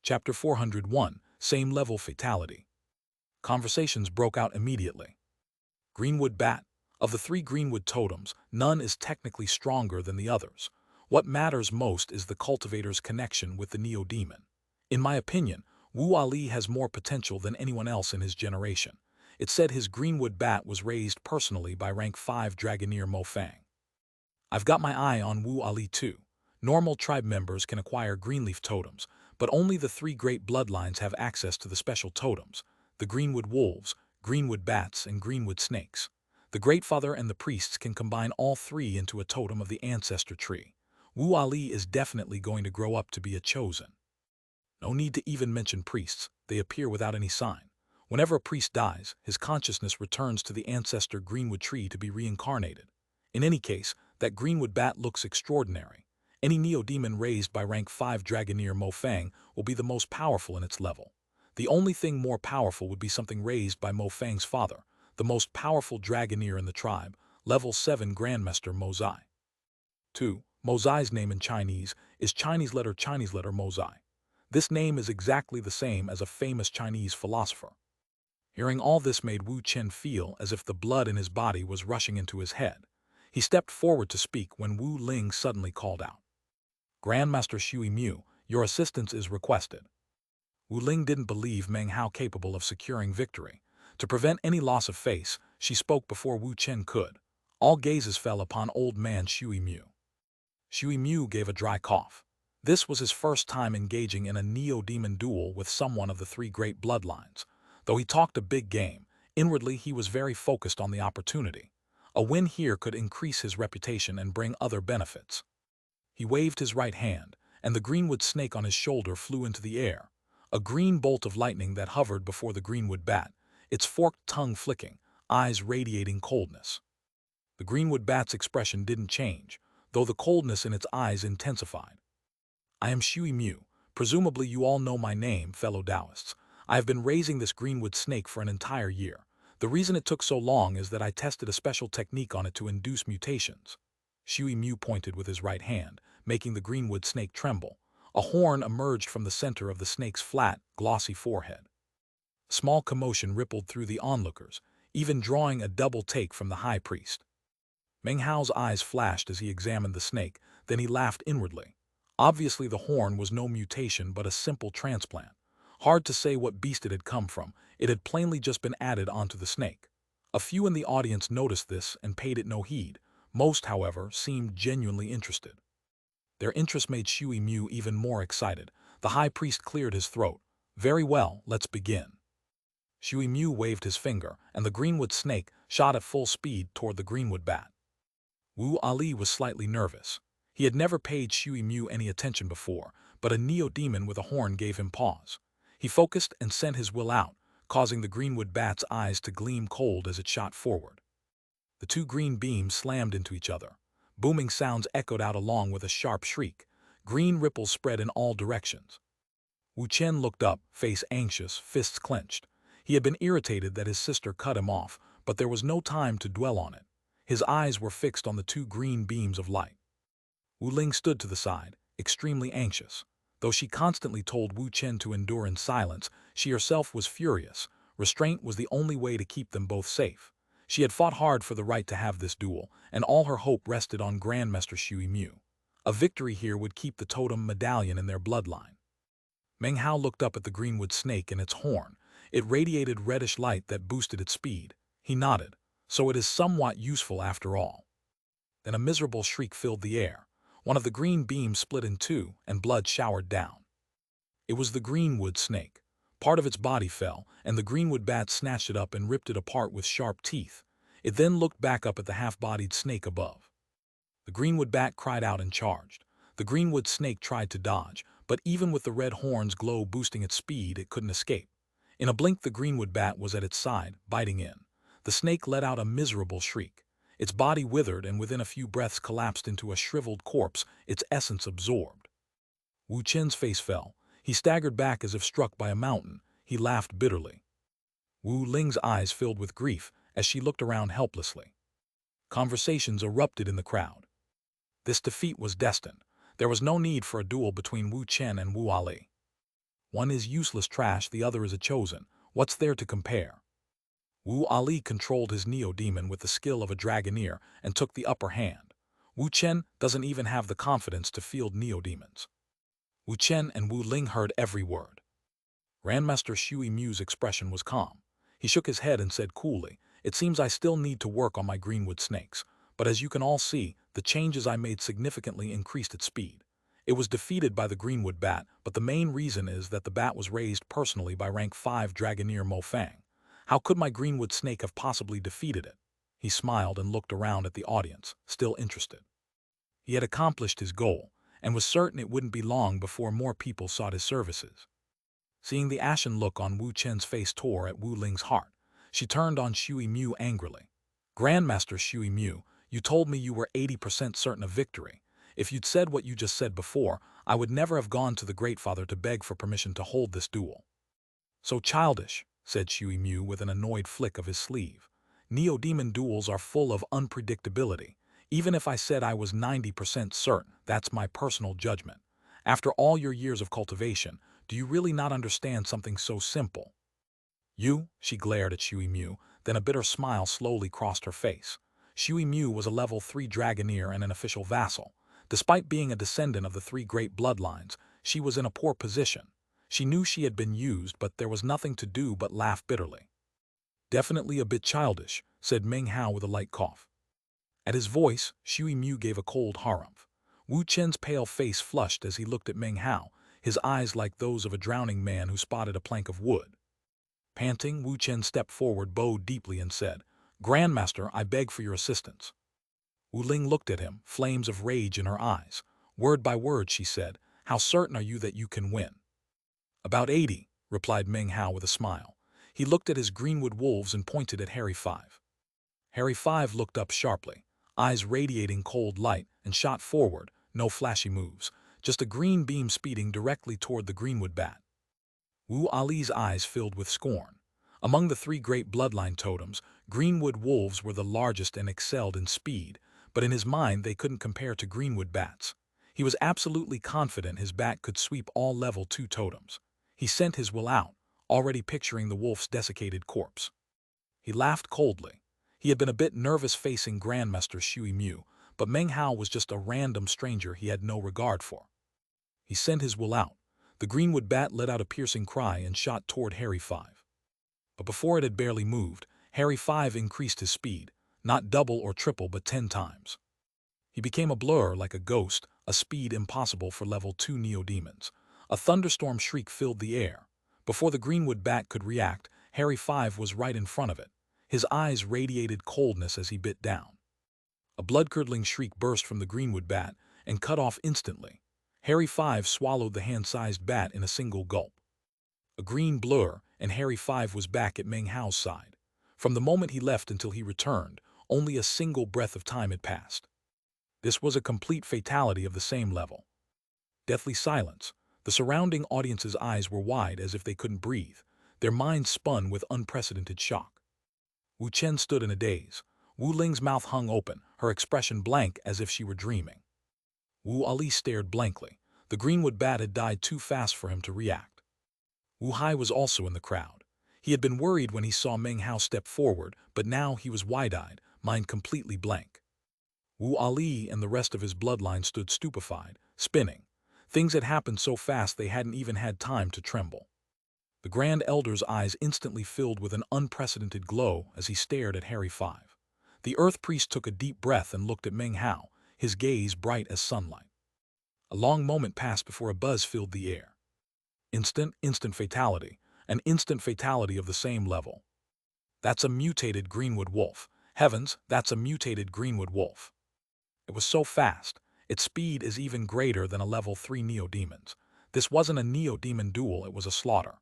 Chapter 401, Same Level Fatality. Conversations broke out immediately. Greenwood Bat. Of the three Greenwood totems, none is technically stronger than the others. What matters most is the cultivator's connection with the Neo-Demon. In my opinion, Wu Ali has more potential than anyone else in his generation. It said his Greenwood Bat was raised personally by rank 5 Dragoneer Mo Fang. I've got my eye on Wu Ali too. Normal tribe members can acquire Greenleaf totems, but only the three great bloodlines have access to the special totems: the Greenwood Wolves, Greenwood Bats, and Greenwood Snakes. The Great Father and the priests can combine all three into a totem of the ancestor tree. Wu Ali is definitely going to grow up to be a chosen. No need to even mention priests, they appear without any sign. Whenever a priest dies, his consciousness returns to the ancestor Greenwood tree to be reincarnated. In any case, that Greenwood Bat looks extraordinary. Any Neo-Demon raised by rank 5 Dragoneer Mo Fang will be the most powerful in its level. The only thing more powerful would be something raised by Mo Fang's father, the most powerful Dragoneer in the tribe, level 7 Grandmaster Mo Zai. 2. Mo Zai's name in Chinese is Chinese letter Mo Zai. This name is exactly the same as a famous Chinese philosopher. Hearing all this made Wu Chen feel as if the blood in his body was rushing into his head. He stepped forward to speak when Wu Ling suddenly called out, "Grandmaster Shui Mu, your assistance is requested." Wu Ling didn't believe Meng Hao capable of securing victory. To prevent any loss of face, she spoke before Wu Chen could. All gazes fell upon old man Shui Mu. Shui Mu gave a dry cough. This was his first time engaging in a Neo-Demon duel with someone of the three great bloodlines. Though he talked a big game, inwardly he was very focused on the opportunity. A win here could increase his reputation and bring other benefits. He waved his right hand, and the Greenwood Snake on his shoulder flew into the air, a green bolt of lightning that hovered before the Greenwood Bat, its forked tongue flicking, eyes radiating coldness. The Greenwood Bat's expression didn't change, though the coldness in its eyes intensified. "I am Shui Mu. Presumably you all know my name, fellow Taoists. I have been raising this Greenwood Snake for an entire year. The reason it took so long is that I tested a special technique on it to induce mutations." Shui Mu pointed with his right hand, making the Greenwood Snake tremble. A horn emerged from the center of the snake's flat, glossy forehead. Small commotion rippled through the onlookers, even drawing a double take from the high priest. Meng Hao's eyes flashed as he examined the snake, then he laughed inwardly. Obviously the horn was no mutation but a simple transplant. Hard to say what beast it had come from, it had plainly just been added onto the snake. A few in the audience noticed this and paid it no heed. Most, however, seemed genuinely interested. Their interest made Shui Mu even more excited. The high priest cleared his throat. "Very well, let's begin." Shui Mu waved his finger, and the Greenwood Snake shot at full speed toward the Greenwood Bat. Wu Ali was slightly nervous. He had never paid Shui Mu any attention before, but a Neo-Demon with a horn gave him pause. He focused and sent his will out, causing the Greenwood Bat's eyes to gleam cold as it shot forward. The two green beams slammed into each other. Booming sounds echoed out along with a sharp shriek. Green ripples spread in all directions. Wu Chen looked up, face anxious, fists clenched. He had been irritated that his sister cut him off, but there was no time to dwell on it. His eyes were fixed on the two green beams of light. Wu Ling stood to the side, extremely anxious. Though she constantly told Wu Chen to endure in silence, she herself was furious. Restraint was the only way to keep them both safe. She had fought hard for the right to have this duel, and all her hope rested on Grandmaster Shui Mu. A victory here would keep the totem medallion in their bloodline. Meng Hao looked up at the Greenwood Snake and its horn. It radiated reddish light that boosted its speed. He nodded. "So it is somewhat useful after all." Then a miserable shriek filled the air. One of the green beams split in two, and blood showered down. It was the Greenwood Snake. Part of its body fell, and the Greenwood Bat snatched it up and ripped it apart with sharp teeth. It then looked back up at the half-bodied snake above. The Greenwood Bat cried out and charged. The Greenwood Snake tried to dodge, but even with the red horn's glow boosting its speed, it couldn't escape. In a blink, the Greenwood Bat was at its side, biting in. The snake let out a miserable shriek. Its body withered and within a few breaths collapsed into a shriveled corpse, its essence absorbed. Wu Chen's face fell. He staggered back as if struck by a mountain. He laughed bitterly. Wu Ling's eyes filled with grief as she looked around helplessly. Conversations erupted in the crowd. This defeat was destined. There was no need for a duel between Wu Chen and Wu Ali. One is useless trash, the other is a chosen. What's there to compare? Wu Ali controlled his neo-demon with the skill of a dragoneer and took the upper hand. Wu Chen doesn't even have the confidence to field neo-demons. Wu Chen and Wu Ling heard every word. Grandmaster Shui Mu's expression was calm. He shook his head and said coolly, "It seems I still need to work on my greenwood snakes, but as you can all see, the changes I made significantly increased its speed. It was defeated by the greenwood bat, but the main reason is that the bat was raised personally by rank 5 Dragoneer Mo Fang. How could my greenwood snake have possibly defeated it?" He smiled and looked around at the audience, still interested. He had accomplished his goal, and was certain it wouldn't be long before more people sought his services. Seeing the ashen look on Wu Chen's face tore at Wu Ling's heart, she turned on Shui Mu angrily. "Grandmaster Shui Mu, you told me you were 80% certain of victory. If you'd said what you just said before, I would never have gone to the Great Father to beg for permission to hold this duel." "So childish," said Shui Mu with an annoyed flick of his sleeve. "Neo-demon duels are full of unpredictability. Even if I said I was 90% certain, that's my personal judgment. After all your years of cultivation, do you really not understand something so simple?" She glared at Shui Mu, then a bitter smile slowly crossed her face. Shui Mu was a level 3 Dragoneer and an official vassal. Despite being a descendant of the 3 great bloodlines, she was in a poor position. She knew she had been used, but there was nothing to do but laugh bitterly. "Definitely a bit childish," said Meng Hao with a light cough. At his voice, Shui Mu gave a cold harumph. Wu Chen's pale face flushed as he looked at Meng Hao, his eyes like those of a drowning man who spotted a plank of wood. Panting, Wu Chen stepped forward, bowed deeply, and said, "Grandmaster, I beg for your assistance." Wu Ling looked at him, flames of rage in her eyes. Word by word, she said, "How certain are you that you can win?" "About 80, replied Meng Hao with a smile. He looked at his greenwood wolves and pointed at Harry Five. Harry Five looked up sharply, eyes radiating cold light, and shot forward, no flashy moves, just a green beam speeding directly toward the greenwood bat. Wu Ali's eyes filled with scorn. Among the 3 great bloodline totems, greenwood wolves were the largest and excelled in speed, but in his mind they couldn't compare to greenwood bats. He was absolutely confident his bat could sweep all level 2 totems. He sent his will out, already picturing the wolf's desiccated corpse. He laughed coldly. He had been a bit nervous facing Grandmaster Shui Mu, but Meng Hao was just a random stranger he had no regard for. He sent his will out. The greenwood bat let out a piercing cry and shot toward Harry Five. But before it had barely moved, Harry Five increased his speed, not double or triple but 10 times. He became a blur like a ghost, a speed impossible for level 2 neo-demons. A thunderstorm shriek filled the air. Before the greenwood bat could react, Harry Five was right in front of it. His eyes radiated coldness as he bit down. A blood-curdling shriek burst from the greenwood bat and cut off instantly. Harry Five swallowed the hand-sized bat in a single gulp. A green blur, and Harry Five was back at Meng Hao's side. From the moment he left until he returned, only a single breath of time had passed. This was a complete fatality of the same level. Deathly silence. The surrounding audience's eyes were wide as if they couldn't breathe. Their minds spun with unprecedented shock. Wu Chen stood in a daze. Wu Ling's mouth hung open, her expression blank as if she were dreaming. Wu Ali stared blankly. The greenwood bat had died too fast for him to react. Wu Hai was also in the crowd. He had been worried when he saw Meng Hao step forward, but now he was wide-eyed, mind completely blank. Wu Ali and the rest of his bloodline stood stupefied, spinning. Things had happened so fast they hadn't even had time to tremble. The Grand Elder's eyes instantly filled with an unprecedented glow as he stared at Harry Five. The Earth Priest took a deep breath and looked at Meng Hao, his gaze bright as sunlight. A long moment passed before a buzz filled the air. Instant fatality. An instant fatality of the same level. That's a mutated greenwood wolf. Heavens, that's a mutated greenwood wolf. It was so fast. Its speed is even greater than a level 3 neo-demons. This wasn't a neo-demon duel, it was a slaughter.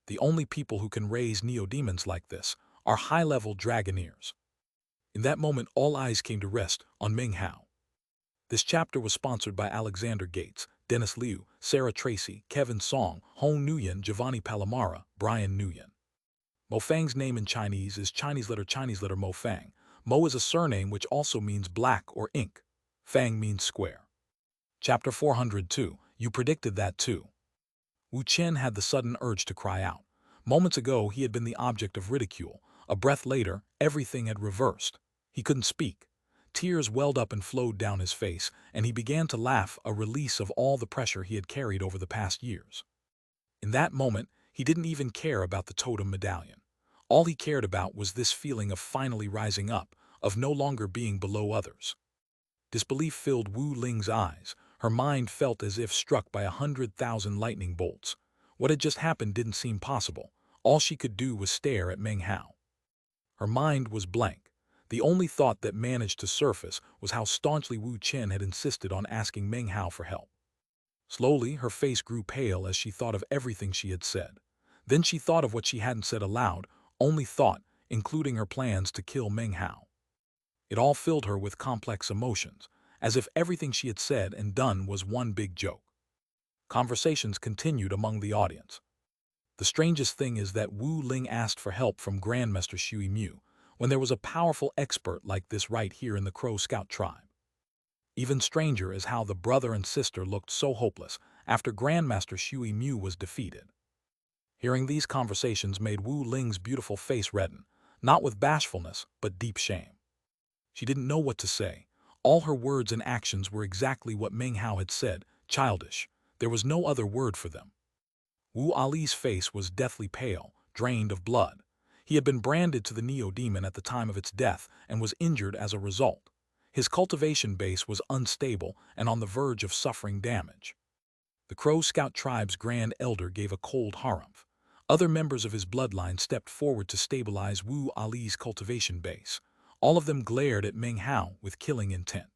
The only people who can raise neo-demons like this are high-level dragoneers. In that moment, all eyes came to rest on Meng Hao. This chapter was sponsored by Alexander Gates, Dennis Liu, Sarah Tracy, Kevin Song, Hong Nguyen, Giovanni Palomara, Brian Nguyen. Mo Fang's name in Chinese is Chinese letter Mo Fang. Mo is a surname which also means black or ink. Fang means square. Chapter 402. You predicted that too. Wu Chen had the sudden urge to cry out. Moments ago, he had been the object of ridicule. A breath later, everything had reversed. He couldn't speak. Tears welled up and flowed down his face, and he began to laugh, a release of all the pressure he had carried over the past years. In that moment, he didn't even care about the totem medallion. All he cared about was this feeling of finally rising up, of no longer being below others. Disbelief filled Wu Ling's eyes. Her mind felt as if struck by 100,000 lightning bolts. What had just happened didn't seem possible. All she could do was stare at Meng Hao. Her mind was blank. The only thought that managed to surface was how staunchly Wu Chen had insisted on asking Meng Hao for help. Slowly, her face grew pale as she thought of everything she had said. Then she thought of what she hadn't said aloud, only thought, including her plans to kill Meng Hao. It all filled her with complex emotions, as if everything she had said and done was one big joke. Conversations continued among the audience. The strangest thing is that Wu Ling asked for help from Grandmaster Shui Mu, when there was a powerful expert like this right here in the Crow Scout tribe. Even stranger is how the brother and sister looked so hopeless after Grandmaster Shui Mu was defeated. Hearing these conversations made Wu Ling's beautiful face redden, not with bashfulness, but deep shame. She didn't know what to say. All her words and actions were exactly what Meng Hao had said, childish. There was no other word for them. Wu Ali's face was deathly pale, drained of blood. He had been branded to the Neo-Demon at the time of its death and was injured as a result. His cultivation base was unstable and on the verge of suffering damage. The Crow Scout tribe's Grand Elder gave a cold harumph. Other members of his bloodline stepped forward to stabilize Wu Ali's cultivation base. All of them glared at Meng Hao with killing intent.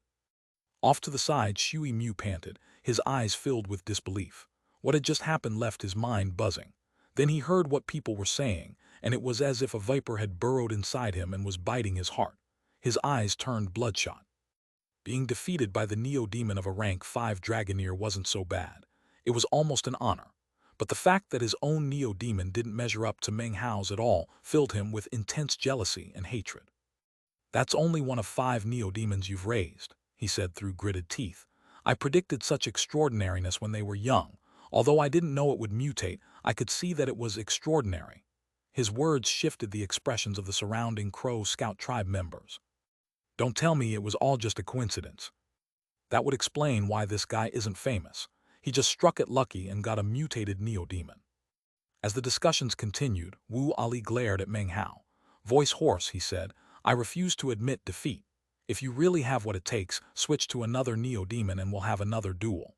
Off to the side, Shui Mu panted, his eyes filled with disbelief. What had just happened left his mind buzzing. Then he heard what people were saying, and it was as if a viper had burrowed inside him and was biting his heart. His eyes turned bloodshot. Being defeated by the Neo-Demon of a rank 5 Dragoneer wasn't so bad. It was almost an honor. But the fact that his own Neo-Demon didn't measure up to Meng Hao's at all filled him with intense jealousy and hatred. "That's only one of 5 Neo-Demons you've raised," he said through gritted teeth. "I predicted such extraordinariness when they were young. Although I didn't know it would mutate, I could see that it was extraordinary." His words shifted the expressions of the surrounding Crow Scout tribe members. "Don't tell me it was all just a coincidence. That would explain why this guy isn't famous. He just struck it lucky and got a mutated Neo-Demon." As the discussions continued, Wu Ali glared at Meng Hao. Voice hoarse, he said, "I refuse to admit defeat. If you really have what it takes, switch to another Neo-Demon and we'll have another duel."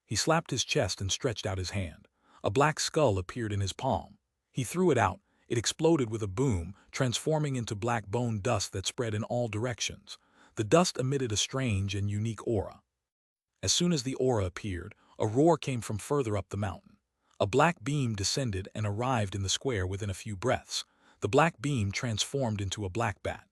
He slapped his chest and stretched out his hand. A black skull appeared in his palm. He threw it out. It exploded with a boom, transforming into black bone dust that spread in all directions. The dust emitted a strange and unique aura. As soon as the aura appeared, a roar came from further up the mountain. A black beam descended and arrived in the square within a few breaths. The black beam transformed into a black bat.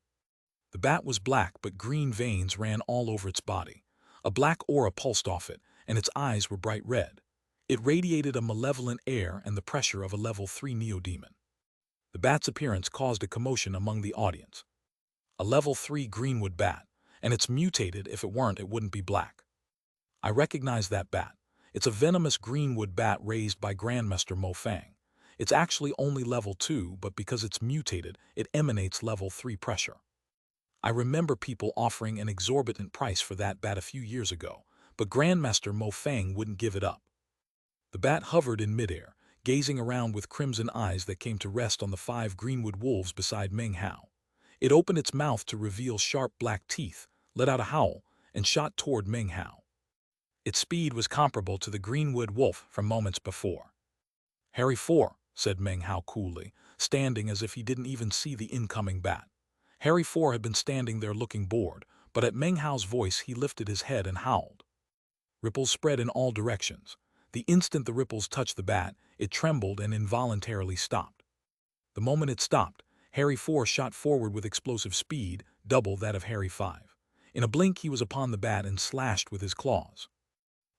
The bat was black, but green veins ran all over its body. A black aura pulsed off it, and its eyes were bright red. It radiated a malevolent air and the pressure of a level 3 Neo-Demon. The bat's appearance caused a commotion among the audience. A level 3 greenwood bat, and it's mutated. If it weren't, it wouldn't be black. I recognize that bat. It's a venomous greenwood bat raised by Grandmaster Mo Fang. It's actually only level 2, but because it's mutated, it emanates level 3 pressure. I remember people offering an exorbitant price for that bat a few years ago, but Grandmaster Mo Fang wouldn't give it up. The bat hovered in midair, gazing around with crimson eyes that came to rest on the 5 greenwood wolves beside Meng Hao. It opened its mouth to reveal sharp black teeth, let out a howl, and shot toward Meng Hao. Its speed was comparable to the greenwood wolf from moments before. "Harry 4, said Meng Hao coolly, standing as if he didn't even see the incoming bat. Harry 4 had been standing there looking bored, but at Meng Hao's voice he lifted his head and howled. Ripples spread in all directions. The instant the ripples touched the bat, it trembled and involuntarily stopped. The moment it stopped, Harry 4 shot forward with explosive speed, double that of Harry 5. In a blink he was upon the bat and slashed with his claws.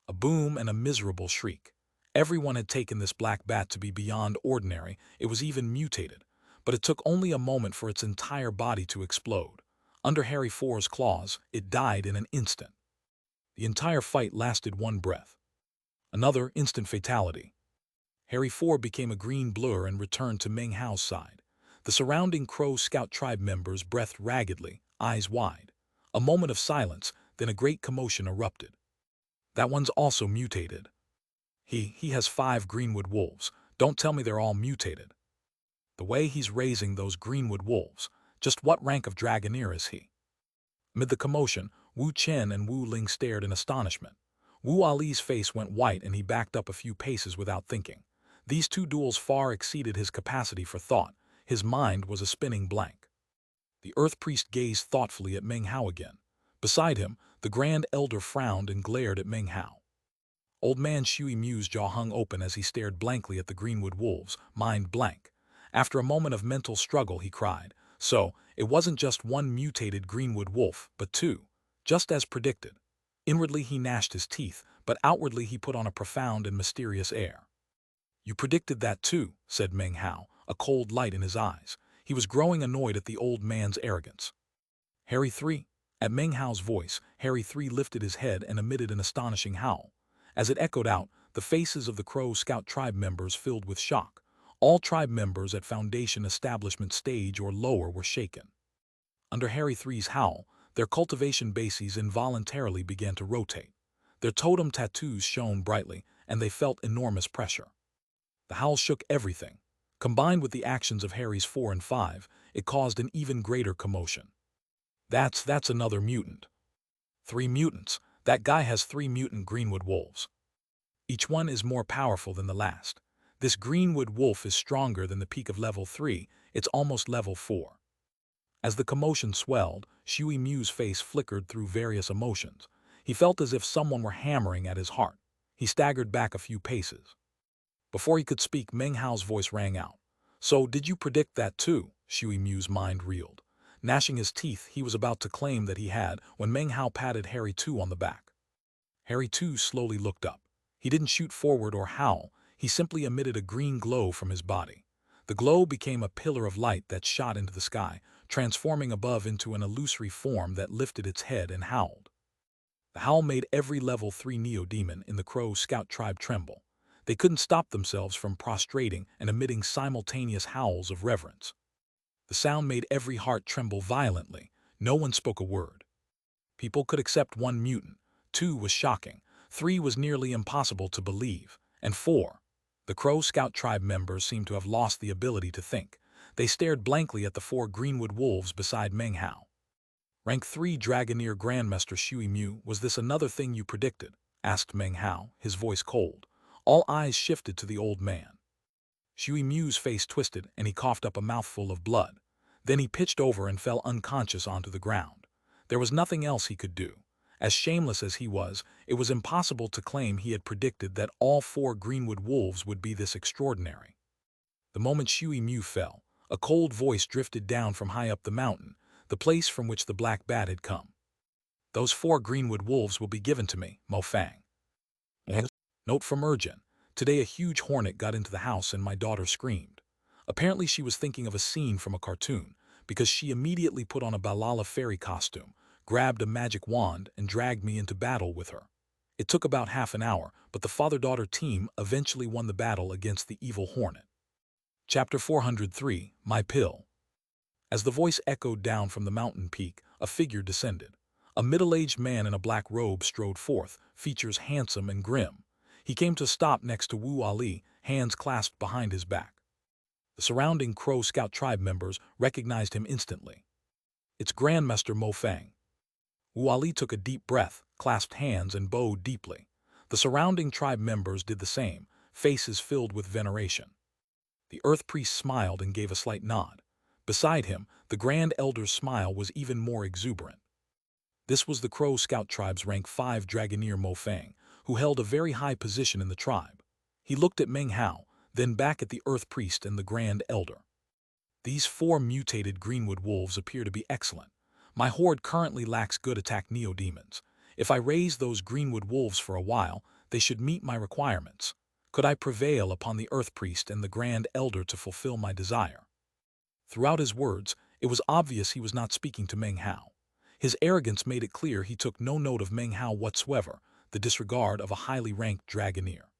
A boom and a miserable shriek. Everyone had taken this black bat to be beyond ordinary. It was even mutated. But it took only a moment for its entire body to explode. Under Harry 4's claws, it died in an instant. The entire fight lasted one breath. Another instant fatality. Harry 4 became a green blur and returned to Meng Hao's side. The surrounding Crow Scout tribe members breathed raggedly, eyes wide. A moment of silence, then a great commotion erupted. That one's also mutated. He has 5 Greenwood wolves. Don't tell me they're all mutated. The way he's raising those Greenwood wolves, just what rank of Dragoneer is he? Amid the commotion, Wu Chen and Wu Ling stared in astonishment. Wu Ali's face went white and he backed up a few paces without thinking. These two duels far exceeded his capacity for thought. His mind was a spinning blank. The Earth Priest gazed thoughtfully at Meng Hao again. Beside him, the Grand Elder frowned and glared at Meng Hao. Old man Shui Mu's jaw hung open as he stared blankly at the Greenwood wolves, mind blank. After a moment of mental struggle, he cried, "So, it wasn't just one mutated Greenwood wolf, but 2, just as predicted." Inwardly he gnashed his teeth, but outwardly he put on a profound and mysterious air. "You predicted that too," said Meng Hao, a cold light in his eyes. He was growing annoyed at the old man's arrogance. "Harry 3? At Meng Hao's voice, Harry 3 lifted his head and emitted an astonishing howl. As it echoed out, the faces of the Crow Scout tribe members filled with shock. All tribe members at Foundation Establishment stage or lower were shaken. Under Harry 3's howl, their cultivation bases involuntarily began to rotate. Their totem tattoos shone brightly, and they felt enormous pressure. The howl shook everything. Combined with the actions of Harry's 4 and 5, it caused an even greater commotion. That's another mutant. 3 mutants. That guy has 3 mutant Greenwood wolves. Each one is more powerful than the last. This Greenwood wolf is stronger than the peak of level 3, it's almost level 4. As the commotion swelled, Shui Mu's face flickered through various emotions. He felt as if someone were hammering at his heart. He staggered back a few paces. Before he could speak, Meng Hao's voice rang out. "So, did you predict that too?" Shui Mu's mind reeled. Gnashing his teeth, he was about to claim that he had when Meng Hao patted Harry 2 on the back. Harry 2 slowly looked up. He didn't shoot forward or howl, he simply emitted a green glow from his body. The glow became a pillar of light that shot into the sky, transforming above into an illusory form that lifted its head and howled. The howl made every level 3 neo-demon in the Crow Scout tribe tremble. They couldn't stop themselves from prostrating and emitting simultaneous howls of reverence. The sound made every heart tremble violently. No one spoke a word. People could accept 1 mutant. 2 was shocking. 3 was nearly impossible to believe. And 4. The Crow Scout tribe members seemed to have lost the ability to think. They stared blankly at the 4 Greenwood wolves beside Meng Hao. "Rank 3 Dragoneer Grandmaster Shui Mu, was this another thing you predicted?" asked Meng Hao, his voice cold. All eyes shifted to the old man. Shui Mu's face twisted and he coughed up a mouthful of blood. Then he pitched over and fell unconscious onto the ground. There was nothing else he could do. As shameless as he was, it was impossible to claim he had predicted that all 4 Greenwood wolves would be this extraordinary. The moment Shui Mu fell, a cold voice drifted down from high up the mountain, the place from which the black bat had come. "Those 4 Greenwood wolves will be given to me, Mo Fang." Note from Urgent. Today a huge hornet got into the house and my daughter screamed. Apparently she was thinking of a scene from a cartoon, because she immediately put on a Balala fairy costume, grabbed a magic wand, and dragged me into battle with her. It took about half an hour, but the father-daughter team eventually won the battle against the evil hornet. Chapter 403, My Pill. As the voice echoed down from the mountain peak, a figure descended. A middle-aged man in a black robe strode forth, features handsome and grim. He came to stop next to Wu Ali, hands clasped behind his back. The surrounding Crow Scout tribe members recognized him instantly. "It's Grandmaster Mo Fang." Wu Ali took a deep breath, clasped hands, and bowed deeply. The surrounding tribe members did the same, faces filled with veneration. The Earth Priest smiled and gave a slight nod. Beside him, the Grand Elder's smile was even more exuberant. This was the Crow Scout tribe's rank 5 Dragoneer Mo Fang, who held a very high position in the tribe. He looked at Meng Hao, then back at the Earth Priest and the Grand Elder. "These 4 mutated Greenwood wolves appear to be excellent. My horde currently lacks good attack neo-demons. If I raise those Greenwood wolves for a while, they should meet my requirements. Could I prevail upon the Earth Priest and the Grand Elder to fulfill my desire?" Throughout his words, it was obvious he was not speaking to Meng Hao. His arrogance made it clear he took no note of Meng Hao whatsoever, the disregard of a highly ranked Dragoneer.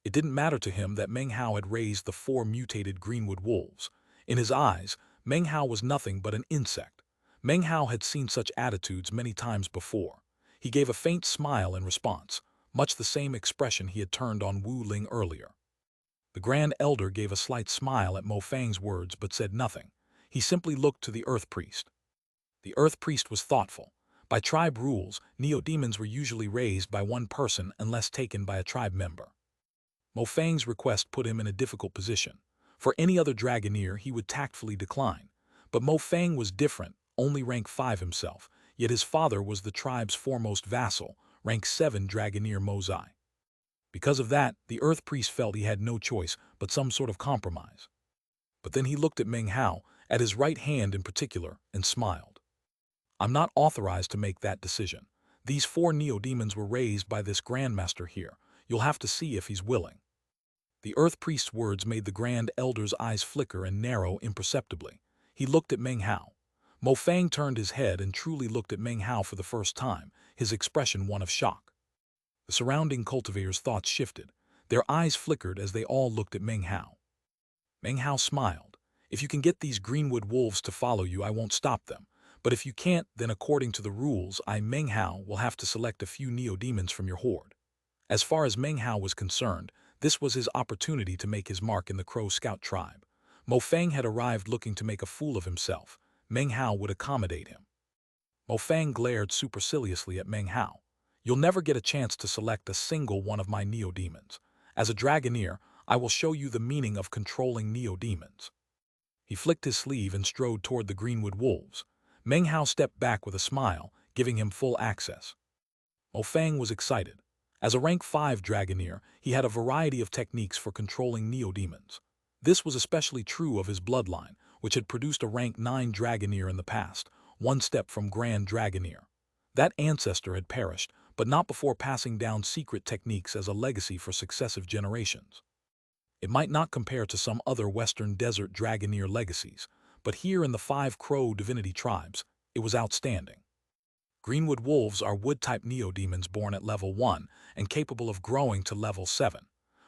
It didn't matter to him that Meng Hao had raised the 4 mutated greenwood wolves. In his eyes, Meng Hao was nothing but an insect. Meng Hao had seen such attitudes many times before. He gave a faint smile in response, much the same expression he had turned on Wu Ling earlier. The Grand Elder gave a slight smile at Mo Fang's words but said nothing. He simply looked to the Earth Priest. The Earth Priest was thoughtful. By tribe rules, neo-demons were usually raised by one person unless taken by a tribe member. Mo Fang's request put him in a difficult position. For any other Dragoneer, he would tactfully decline. But Mo Fang was different, only rank 5 himself, yet his father was the tribe's foremost vassal, rank 7 Dragoneer Mozai. Because of that, the Earth Priest felt he had no choice but some sort of compromise. But then he looked at Meng Hao, at his right hand in particular, and smiled. I'm not authorized to make that decision. These 4 neo-demons were raised by this Grandmaster here. You'll have to see if he's willing. The Earth Priest's words made the Grand Elder's eyes flicker and narrow imperceptibly. He looked at Meng Hao. Mo Fang turned his head and truly looked at Meng Hao for the first time, his expression one of shock. The surrounding cultivators' thoughts shifted. Their eyes flickered as they all looked at Meng Hao. Meng Hao smiled. If you can get these greenwood wolves to follow you, I won't stop them. But if you can't, then according to the rules, Meng Hao, will have to select a few neo-demons from your horde. As far as Meng Hao was concerned, this was his opportunity to make his mark in the Crow Scout tribe. Mo Fang had arrived looking to make a fool of himself. Meng Hao would accommodate him. Mo Fang glared superciliously at Meng Hao. You'll never get a chance to select a single one of my neo-demons. As a Dragoneer, I will show you the meaning of controlling neo-demons. He flicked his sleeve and strode toward the greenwood wolves. Meng Hao stepped back with a smile, giving him full access. Mo Fang was excited. As a rank 5 Dragoneer, he had a variety of techniques for controlling neo-demons. This was especially true of his bloodline, which had produced a rank 9 Dragoneer in the past, one step from Grand Dragoneer. That ancestor had perished, but not before passing down secret techniques as a legacy for successive generations. It might not compare to some other Western Desert Dragoneer legacies, but here in the 5 Crow divinity tribes, it was outstanding. Greenwood wolves are wood-type neo-demons born at level 1 and capable of growing to level 7.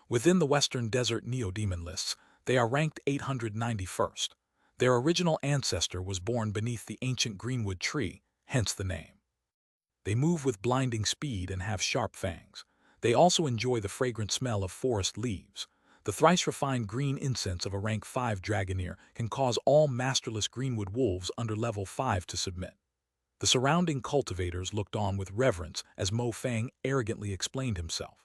Within the Western Desert neo-demon lists, they are ranked 891st. Their original ancestor was born beneath the ancient greenwood tree, hence the name. They move with blinding speed and have sharp fangs. They also enjoy the fragrant smell of forest leaves. The thrice-refined green incense of a rank 5 Dragoneer can cause all masterless greenwood wolves under level 5 to submit. The surrounding cultivators looked on with reverence as Mo Fang arrogantly explained himself.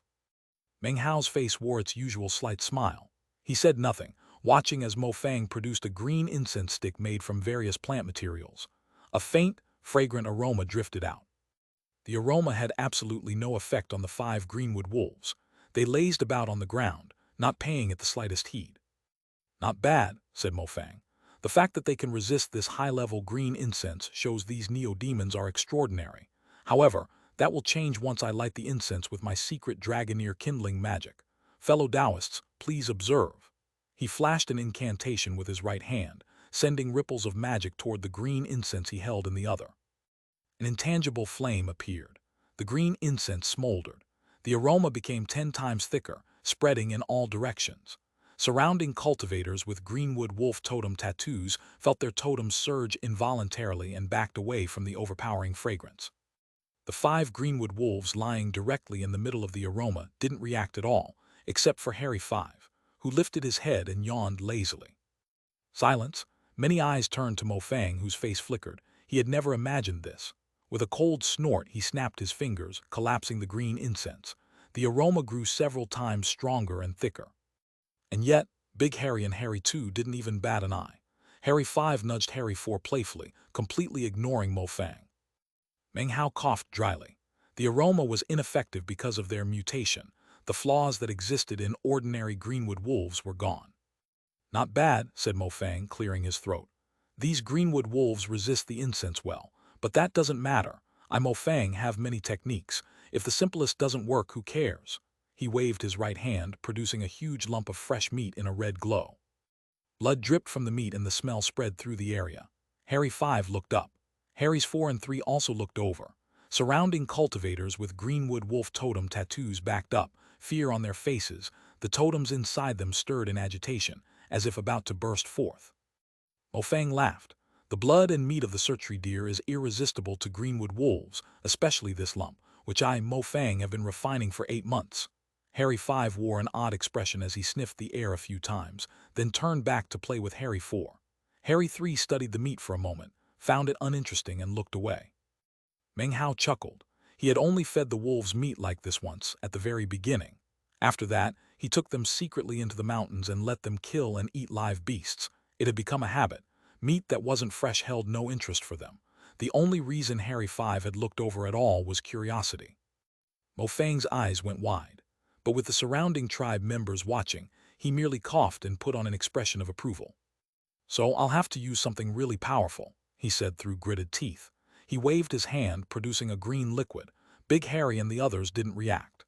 Meng Hao's face wore its usual slight smile. He said nothing, watching as Mo Fang produced a green incense stick made from various plant materials. A faint, fragrant aroma drifted out. The aroma had absolutely no effect on the 5 greenwood wolves. They lazed about on the ground, not paying it the slightest heed. Not bad, said Mo Fang. The fact that they can resist this high-level green incense shows these neo-demons are extraordinary. However, that will change once I light the incense with my secret Dragoneer kindling magic. Fellow Taoists, please observe. He flashed an incantation with his right hand, sending ripples of magic toward the green incense he held in the other. An intangible flame appeared. The green incense smoldered. The aroma became 10 times thicker, spreading in all directions. Surrounding cultivators with greenwood wolf totem tattoos felt their totems surge involuntarily and backed away from the overpowering fragrance. The 5 greenwood wolves lying directly in the middle of the aroma didn't react at all, except for Harry 5, who lifted his head and yawned lazily. Silence. Many eyes turned to Mo Fang, whose face flickered. He had never imagined this. With a cold snort, he snapped his fingers, collapsing the green incense. The aroma grew several times stronger and thicker. And yet, Big Harry and Harry 2 didn't even bat an eye. Harry 5 nudged Harry 4 playfully, completely ignoring Mo Fang. Meng Hao coughed dryly. The aroma was ineffective because of their mutation. The flaws that existed in ordinary greenwood wolves were gone. Not bad, said Mo Fang, clearing his throat. These greenwood wolves resist the incense well, but that doesn't matter. Mo Fang have many techniques. If the simplest doesn't work, who cares? He waved his right hand, producing a huge lump of fresh meat in a red glow. Blood dripped from the meat and the smell spread through the area. Harry 5 looked up. Harry's 4 and 3 also looked over. Surrounding cultivators with greenwood wolf totem tattoos backed up, fear on their faces. The totems inside them stirred in agitation, as if about to burst forth. Mofang laughed. The blood and meat of the Surtree deer is irresistible to greenwood wolves, especially this lump, which I, Mofang, have been refining for 8 months. Harry 5 wore an odd expression as he sniffed the air a few times, then turned back to play with Harry 4. Harry 3 studied the meat for a moment, found it uninteresting and looked away. Meng Hao chuckled. He had only fed the wolves meat like this once, at the very beginning. After that, he took them secretly into the mountains and let them kill and eat live beasts. It had become a habit. Meat that wasn't fresh held no interest for them. The only reason Harry 5 had looked over at all was curiosity. Mofang's eyes went wide. But with the surrounding tribe members watching, he merely coughed and put on an expression of approval. "So I'll have to use something really powerful," he said through gritted teeth. He waved his hand, producing a green liquid. Big Harry and the others didn't react.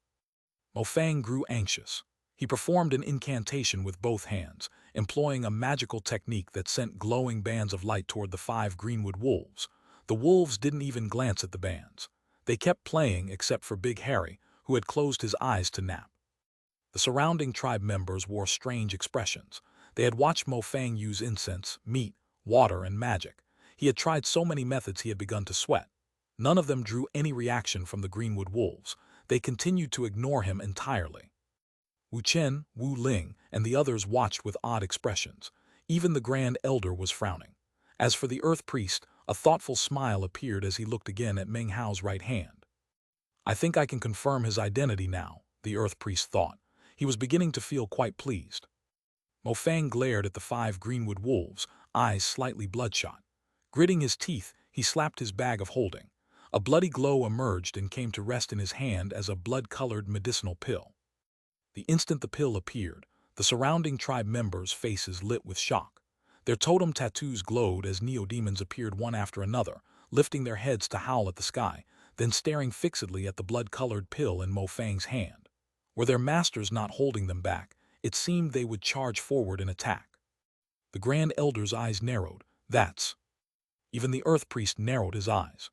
Mofang grew anxious. He performed an incantation with both hands, employing a magical technique that sent glowing bands of light toward the 5 greenwood wolves. The wolves didn't even glance at the bands. They kept playing except for Big Harry, who had closed his eyes to nap. The surrounding tribe members wore strange expressions. They had watched Mofang use incense, meat, water, and magic. He had tried so many methods he had begun to sweat. None of them drew any reaction from the greenwood wolves. They continued to ignore him entirely. Wu Chen, Wu Ling, and the others watched with odd expressions. Even the Grand Elder was frowning. As for the Earth Priest, a thoughtful smile appeared as he looked again at Meng Hao's right hand. "I think I can confirm his identity now," the Earth Priest thought. He was beginning to feel quite pleased. Mofang glared at the 5 greenwood wolves, eyes slightly bloodshot. Gritting his teeth, he slapped his bag of holding. A bloody glow emerged and came to rest in his hand as a blood-colored medicinal pill. The instant the pill appeared, the surrounding tribe members' faces lit with shock. Their totem tattoos glowed as neo-demons appeared one after another, lifting their heads to howl at the sky, then staring fixedly at the blood-colored pill in Mofang's hand. Were their masters not holding them back, it seemed they would charge forward and attack. The Grand Elder's eyes narrowed. "That's..." Even the Earth Priest narrowed his eyes.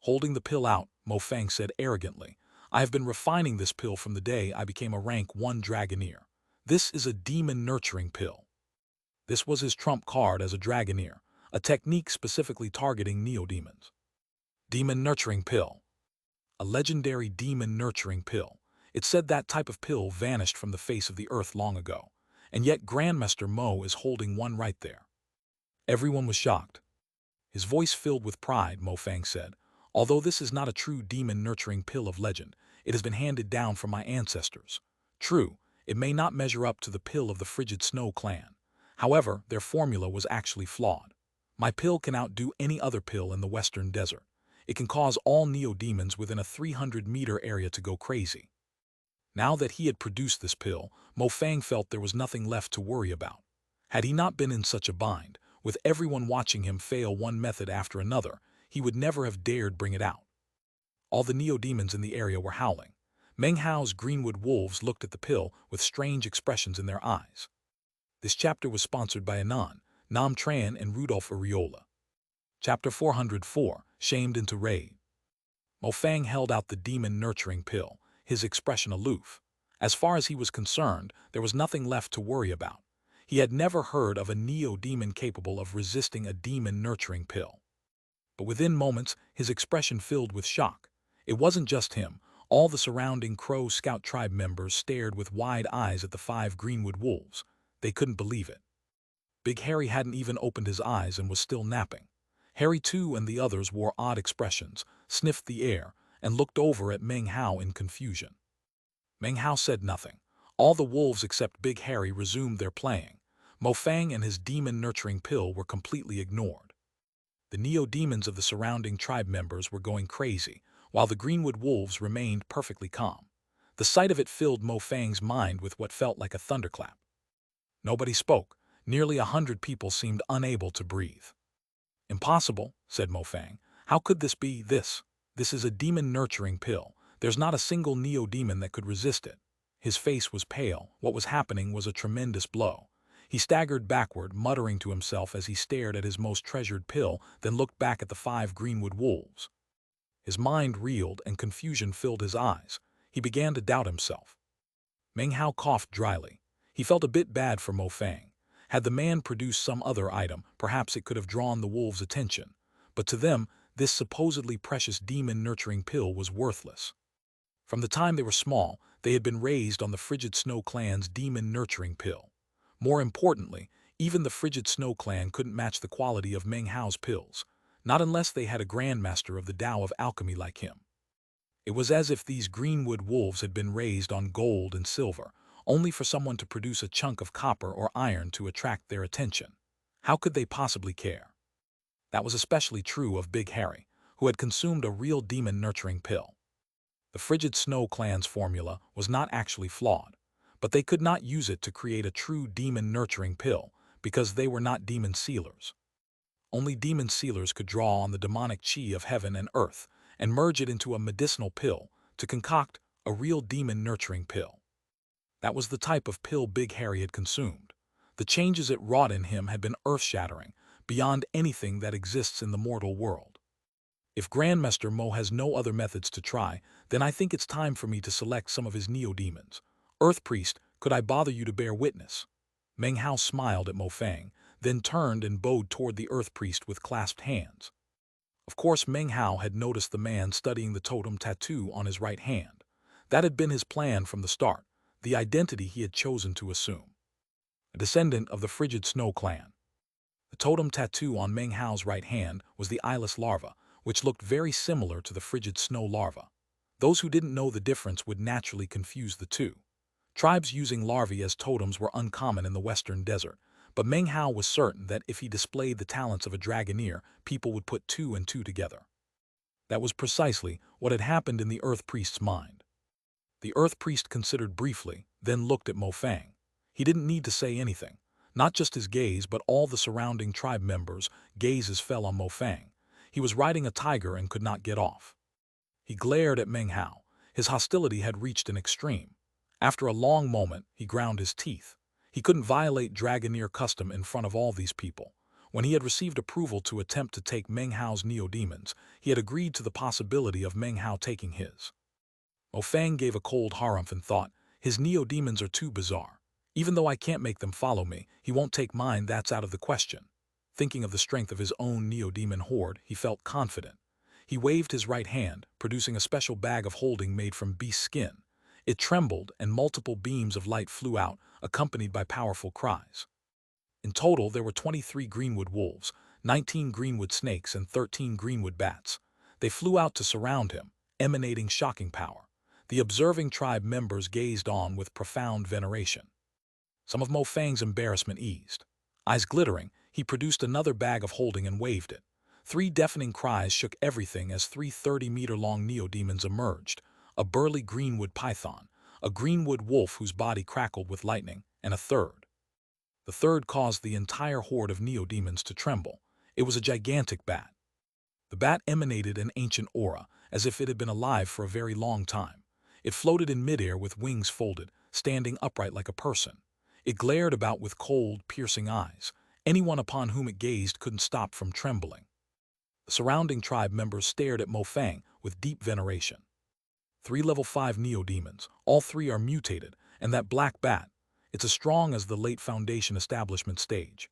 Holding the pill out, Mofang said arrogantly, "I have been refining this pill from the day I became a rank 1 Dragoneer. This is a demon-nurturing pill." This was his trump card as a Dragoneer, a technique specifically targeting neo-demons. Demon-nurturing pill. A legendary demon-nurturing pill. It said that type of pill vanished from the face of the earth long ago, and yet Grandmaster Mo is holding one right there. Everyone was shocked. His voice filled with pride, Mofang said. "Although this is not a true demon-nurturing pill of legend, it has been handed down from my ancestors. True, it may not measure up to the pill of the Frigid Snow clan. However, their formula was actually flawed. My pill can outdo any other pill in the Western Desert. It can cause all neo-demons within a 300-meter area to go crazy." Now that he had produced this pill, Mofang felt there was nothing left to worry about. Had he not been in such a bind, with everyone watching him fail one method after another, he would never have dared bring it out. All the neo-demons in the area were howling. Meng Hao's greenwood wolves looked at the pill with strange expressions in their eyes. This chapter was sponsored by Anon, Nam Tran, and Rudolph Areola. Chapter 404, Shamed into Raid. Mofang held out the demon-nurturing pill, his expression aloof. As far as he was concerned, there was nothing left to worry about. He had never heard of a neo-demon capable of resisting a demon-nurturing pill. But within moments, his expression filled with shock. It wasn't just him. All the surrounding Crow Scout tribe members stared with wide eyes at the 5 greenwood wolves. They couldn't believe it. Big Harry hadn't even opened his eyes and was still napping. Harry too and the others wore odd expressions, sniffed the air, and looked over at Meng Hao in confusion. Meng Hao said nothing. All the wolves except Big Harry resumed their playing. Mofang and his demon-nurturing pill were completely ignored. The neo-demons of the surrounding tribe members were going crazy, while the greenwood wolves remained perfectly calm. The sight of it filled Mofang's mind with what felt like a thunderclap. Nobody spoke. Nearly 100 people seemed unable to breathe. "Impossible," said Mofang. "How could this be this? This is a demon-nurturing pill. There's not a single neo-demon that could resist it." His face was pale. What was happening was a tremendous blow. He staggered backward, muttering to himself as he stared at his most treasured pill, then looked back at the 5 greenwood wolves. His mind reeled and confusion filled his eyes. He began to doubt himself. Meng Hao coughed dryly. He felt a bit bad for Mo Fang. Had the man produced some other item, perhaps it could have drawn the wolves' attention. But to them, this supposedly precious demon-nurturing pill was worthless. From the time they were small, they had been raised on the Frigid Snow Clan's demon-nurturing pill. More importantly, even the Frigid Snow Clan couldn't match the quality of Meng Hao's pills, not unless they had a grandmaster of the Tao of alchemy like him. It was as if these greenwood wolves had been raised on gold and silver, only for someone to produce a chunk of copper or iron to attract their attention. How could they possibly care? That was especially true of Big Harry, who had consumed a real demon-nurturing pill. The Frigid Snow Clan's formula was not actually flawed, but they could not use it to create a true demon-nurturing pill because they were not demon sealers. Only demon sealers could draw on the demonic chi of heaven and earth and merge it into a medicinal pill to concoct a real demon-nurturing pill. That was the type of pill Big Harry had consumed. The changes it wrought in him had been earth-shattering, beyond anything that exists in the mortal world. If Grandmaster Mo has no other methods to try, then I think it's time for me to select some of his neo-demons. Earth Priest, could I bother you to bear witness? Meng Hao smiled at Mo Fang, then turned and bowed toward the Earth Priest with clasped hands. Of course, Meng Hao had noticed the man studying the totem tattoo on his right hand. That had been his plan from the start, the identity he had chosen to assume. A descendant of the Frigid Snow Clan. The totem tattoo on Meng Hao's right hand was the eyeless larva, which looked very similar to the frigid snow larva. Those who didn't know the difference would naturally confuse the two. Tribes using larvae as totems were uncommon in the western desert, but Meng Hao was certain that if he displayed the talents of a dragoneer, people would put two and two together. That was precisely what had happened in the Earth Priest's mind. The Earth Priest considered briefly, then looked at Mo Fang. He didn't need to say anything. Not just his gaze, but all the surrounding tribe members' gazes fell on Mo Fang. He was riding a tiger and could not get off. He glared at Meng Hao. His hostility had reached an extreme. After a long moment, he ground his teeth. He couldn't violate Dragoneer custom in front of all these people. When he had received approval to attempt to take Meng Hao's neo-demons, he had agreed to the possibility of Meng Hao taking his. Mo Fang gave a cold harumph and thought, his neo-demons are too bizarre. Even though I can't make them follow me, he won't take mine, that's out of the question. Thinking of the strength of his own neo-demon horde, he felt confident. He waved his right hand, producing a special bag of holding made from beast skin. It trembled, and multiple beams of light flew out, accompanied by powerful cries. In total, there were 23 greenwood wolves, 19 greenwood snakes, and 13 greenwood bats. They flew out to surround him, emanating shocking power. The observing tribe members gazed on with profound veneration. Some of Mo Fang's embarrassment eased. Eyes glittering, he produced another bag of holding and waved it. 3 deafening cries shook everything as 3 30-meter-long neo-demons emerged, a burly greenwood python, a greenwood wolf whose body crackled with lightning, and a third. The third caused the entire horde of neo-demons to tremble. It was a gigantic bat. The bat emanated an ancient aura, as if it had been alive for a very long time. It floated in midair with wings folded, standing upright like a person. It glared about with cold, piercing eyes. Anyone upon whom it gazed couldn't stop from trembling. The surrounding tribe members stared at Mo Fang with deep veneration. 3 level 5 neo-demons, all 3 are mutated, and that black bat, it's as strong as the late Foundation establishment stage.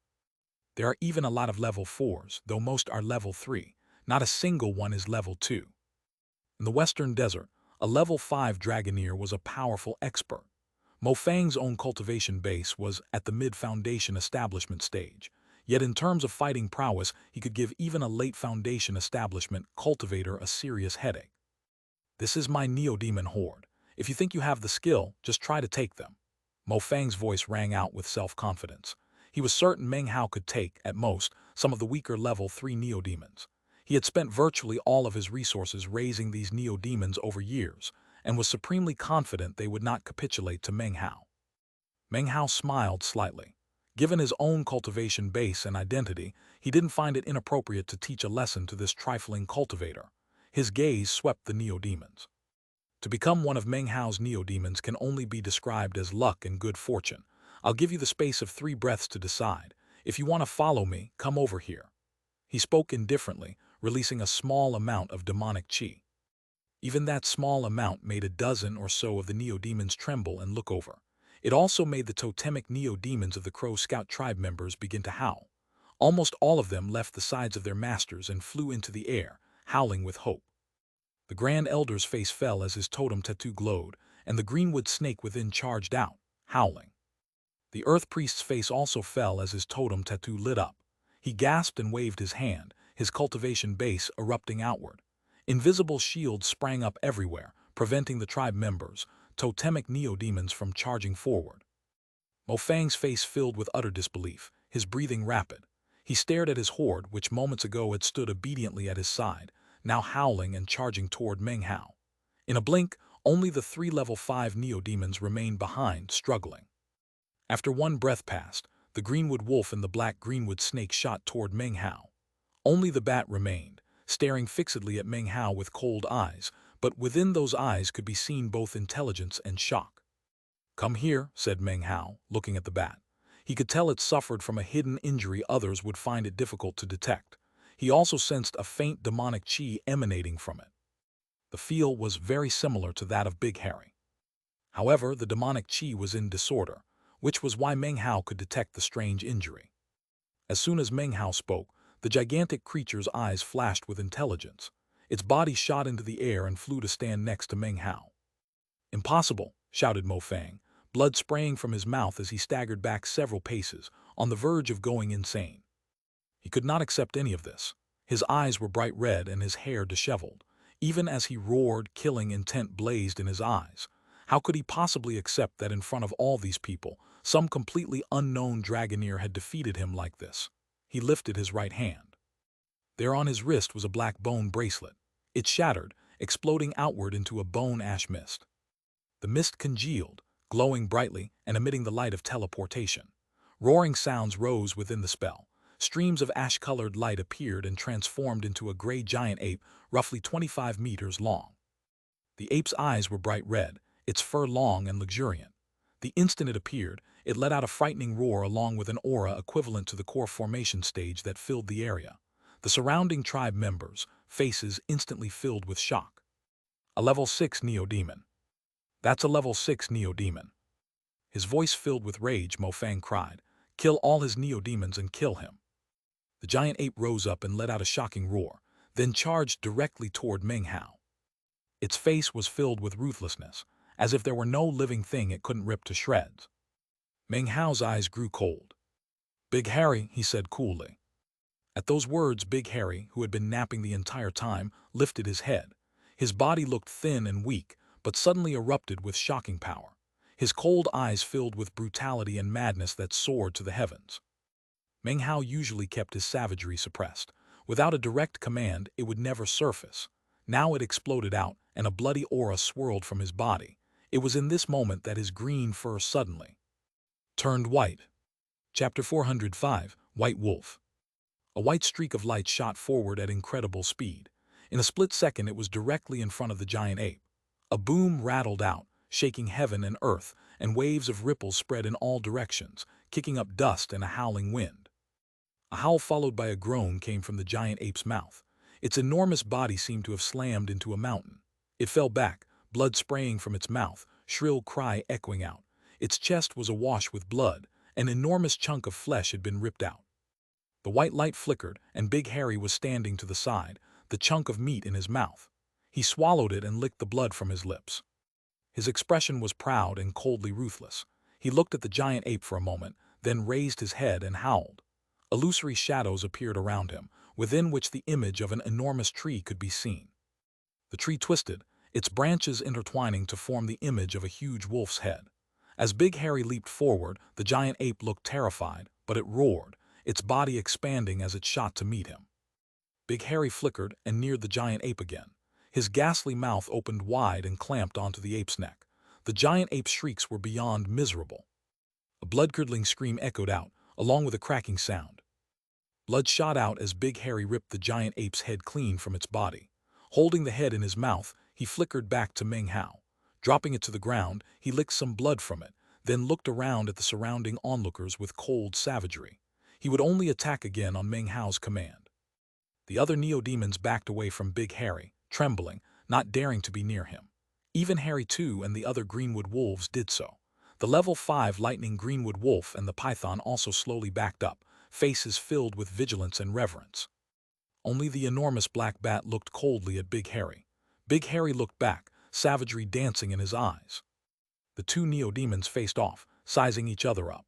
There are even a lot of level 4s, though most are level 3. Not a single one is level 2. In the Western Desert, a level 5 Dragoneer was a powerful expert. Mo Fang's own cultivation base was at the mid-Foundation establishment stage, yet in terms of fighting prowess, he could give even a late Foundation establishment cultivator a serious headache. This is my neo-demon horde. If you think you have the skill, just try to take them. Mo Fang's voice rang out with self-confidence. He was certain Meng Hao could take, at most, some of the weaker level 3 neo-demons. He had spent virtually all of his resources raising these neo-demons over years, and was supremely confident they would not capitulate to Meng Hao. Meng Hao smiled slightly. Given his own cultivation base and identity, he didn't find it inappropriate to teach a lesson to this trifling cultivator. His gaze swept the neo-demons. To become one of Meng Hao's neo-demons can only be described as luck and good fortune. I'll give you the space of 3 breaths to decide. If you want to follow me, come over here. He spoke indifferently, releasing a small amount of demonic chi. Even that small amount made a dozen or so of the neo-demons tremble and look over. It also made the totemic neo-demons of the Crow Scout tribe members begin to howl. Almost all of them left the sides of their masters and flew into the air, howling with hope. The Grand Elder's face fell as his totem tattoo glowed, and the greenwood snake within charged out, howling. The Earth Priest's face also fell as his totem tattoo lit up. He gasped and waved his hand, his cultivation base erupting outward. Invisible shields sprang up everywhere, preventing the tribe members, totemic neo-demons, from charging forward. Mofang's face filled with utter disbelief, his breathing rapid. He stared at his horde, which moments ago had stood obediently at his side, now howling and charging toward Meng Hao. In a blink, only the 3 level 5 neo-demons remained behind, struggling. After one breath passed, the greenwood wolf and the black greenwood snake shot toward Meng Hao. Only the bat remained, staring fixedly at Meng Hao with cold eyes, but within those eyes could be seen both intelligence and shock. "Come here," said Meng Hao, looking at the bat. He could tell it suffered from a hidden injury others would find it difficult to detect. He also sensed a faint demonic chi emanating from it. The feel was very similar to that of Big Harry. However, the demonic chi was in disorder, which was why Meng Hao could detect the strange injury. As soon as Meng Hao spoke, the gigantic creature's eyes flashed with intelligence. Its body shot into the air and flew to stand next to Meng Hao. "Impossible!" shouted Mo Fang, blood spraying from his mouth as he staggered back several paces, on the verge of going insane. He could not accept any of this. His eyes were bright red and his hair disheveled. Even as he roared, killing intent blazed in his eyes. How could he possibly accept that in front of all these people, some completely unknown dragoneer had defeated him like this? He lifted his right hand. There on his wrist was a black bone bracelet. It shattered, exploding outward into a bone ash mist. The mist congealed, glowing brightly and emitting the light of teleportation. Roaring sounds rose within the spell. Streams of ash-colored light appeared and transformed into a gray giant ape roughly 25 meters long. The ape's eyes were bright red, its fur long and luxuriant. The instant it appeared, it let out a frightening roar along with an aura equivalent to the core formation stage that filled the area. The surrounding tribe members' faces instantly filled with shock. "A level 6 Neo-Demon. That's a level 6 Neo-Demon." His voice filled with rage, Mo Fang cried, "Kill all his Neo-Demons and kill him." The giant ape rose up and let out a shocking roar, then charged directly toward Meng Hao. Its face was filled with ruthlessness, as if there were no living thing it couldn't rip to shreds. Meng Hao's eyes grew cold. "Big Harry," he said coolly. At those words, Big Harry, who had been napping the entire time, lifted his head. His body looked thin and weak, but suddenly erupted with shocking power. His cold eyes filled with brutality and madness that soared to the heavens. Meng Hao usually kept his savagery suppressed. Without a direct command, it would never surface. Now it exploded out, and a bloody aura swirled from his body. It was in this moment that his green fur suddenly turned white. Chapter 405, White Wolf. A white streak of light shot forward at incredible speed. In a split second it was directly in front of the giant ape. A boom rattled out, shaking heaven and earth, and waves of ripples spread in all directions, kicking up dust and a howling wind. A howl followed by a groan came from the giant ape's mouth. Its enormous body seemed to have slammed into a mountain. It fell back, blood spraying from its mouth, shrill cry echoing out. Its chest was awash with blood. An enormous chunk of flesh had been ripped out. The white light flickered, and Big Harry was standing to the side, the chunk of meat in his mouth. He swallowed it and licked the blood from his lips. His expression was proud and coldly ruthless. He looked at the giant ape for a moment, then raised his head and howled. Illusory shadows appeared around him, within which the image of an enormous tree could be seen. The tree twisted, its branches intertwining to form the image of a huge wolf's head. As Big Harry leaped forward, the giant ape looked terrified, but it roared, its body expanding as it shot to meet him. Big Harry flickered and neared the giant ape again. His ghastly mouth opened wide and clamped onto the ape's neck. The giant ape's shrieks were beyond miserable. A blood-curdling scream echoed out, along with a cracking sound. Blood shot out as Big Harry ripped the giant ape's head clean from its body. Holding the head in his mouth, he flickered back to Meng Hao. Dropping it to the ground, he licked some blood from it, then looked around at the surrounding onlookers with cold savagery. He would only attack again on Meng Hao's command. The other Neo-Demons backed away from Big Harry, trembling, not daring to be near him. Even Harry too and the other Greenwood wolves did so. The level 5 lightning Greenwood wolf and the python also slowly backed up, faces filled with vigilance and reverence. Only the enormous black bat looked coldly at Big Harry. Big Harry looked back, savagery dancing in his eyes. The two neo-demons faced off, sizing each other up.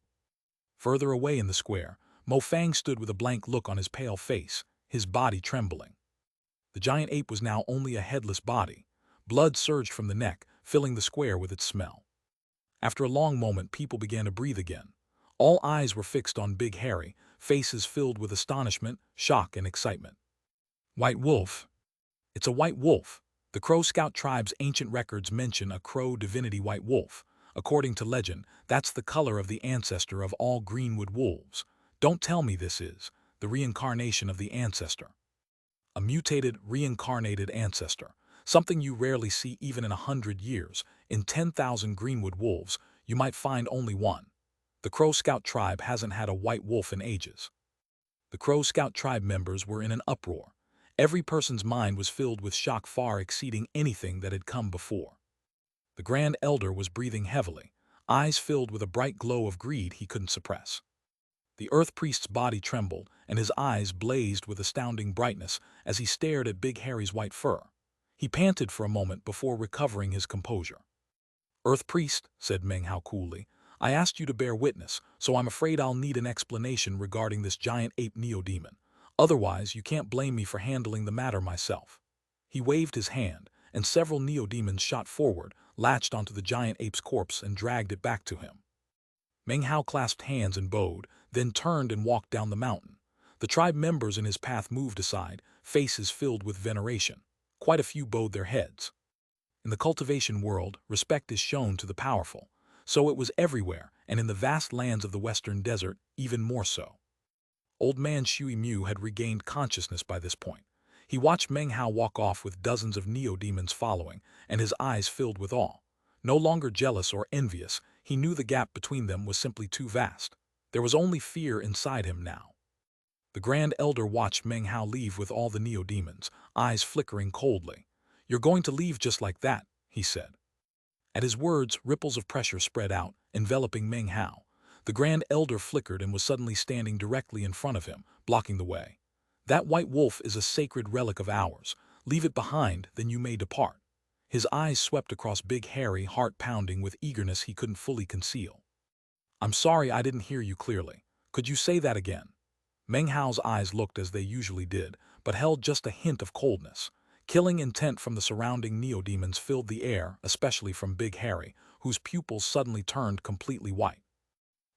Further away in the square, Mo Fang stood with a blank look on his pale face, his body trembling. The giant ape was now only a headless body. Blood surged from the neck, filling the square with its smell. After a long moment, people began to breathe again. All eyes were fixed on Big Harry, faces filled with astonishment, shock, and excitement. White wolf. It's a white wolf. The Crow Scout tribe's ancient records mention a crow divinity white wolf. According to legend, that's the color of the ancestor of all Greenwood wolves. Don't tell me this is the reincarnation of the ancestor. A mutated, reincarnated ancestor. Something you rarely see even in 100 years. In 10,000 Greenwood wolves, you might find only one. The Crow Scout tribe hasn't had a white wolf in ages. The Crow Scout tribe members were in an uproar. Every person's mind was filled with shock far exceeding anything that had come before. The Grand Elder was breathing heavily, eyes filled with a bright glow of greed he couldn't suppress. The Earth Priest's body trembled, and his eyes blazed with astounding brightness as he stared at Big Harry's white fur. He panted for a moment before recovering his composure. "Earth Priest," said Meng Hao coolly, "I asked you to bear witness, so I'm afraid I'll need an explanation regarding this giant ape neo-demon. Otherwise, you can't blame me for handling the matter myself." He waved his hand, and several neo-demons shot forward, latched onto the giant ape's corpse and dragged it back to him. Meng Hao clasped hands and bowed, then turned and walked down the mountain. The tribe members in his path moved aside, faces filled with veneration. Quite a few bowed their heads. In the cultivation world, respect is shown to the powerful. So it was everywhere, and in the vast lands of the western desert, even more so. Old man Shui Mu had regained consciousness by this point. He watched Meng Hao walk off with dozens of neo-demons following, and his eyes filled with awe. No longer jealous or envious, he knew the gap between them was simply too vast. There was only fear inside him now. The Grand Elder watched Meng Hao leave with all the neo-demons, eyes flickering coldly. "You're going to leave just like that," he said. At his words, ripples of pressure spread out, enveloping Meng Hao. The Grand Elder flickered and was suddenly standing directly in front of him, blocking the way. "That white wolf is a sacred relic of ours. Leave it behind, then you may depart." His eyes swept across Big Harry, heart pounding with eagerness he couldn't fully conceal. "I'm sorry I didn't hear you clearly. Could you say that again?" Meng Hao's eyes looked as they usually did, but held just a hint of coldness. Killing intent from the surrounding neo-demons filled the air, especially from Big Harry, whose pupils suddenly turned completely white.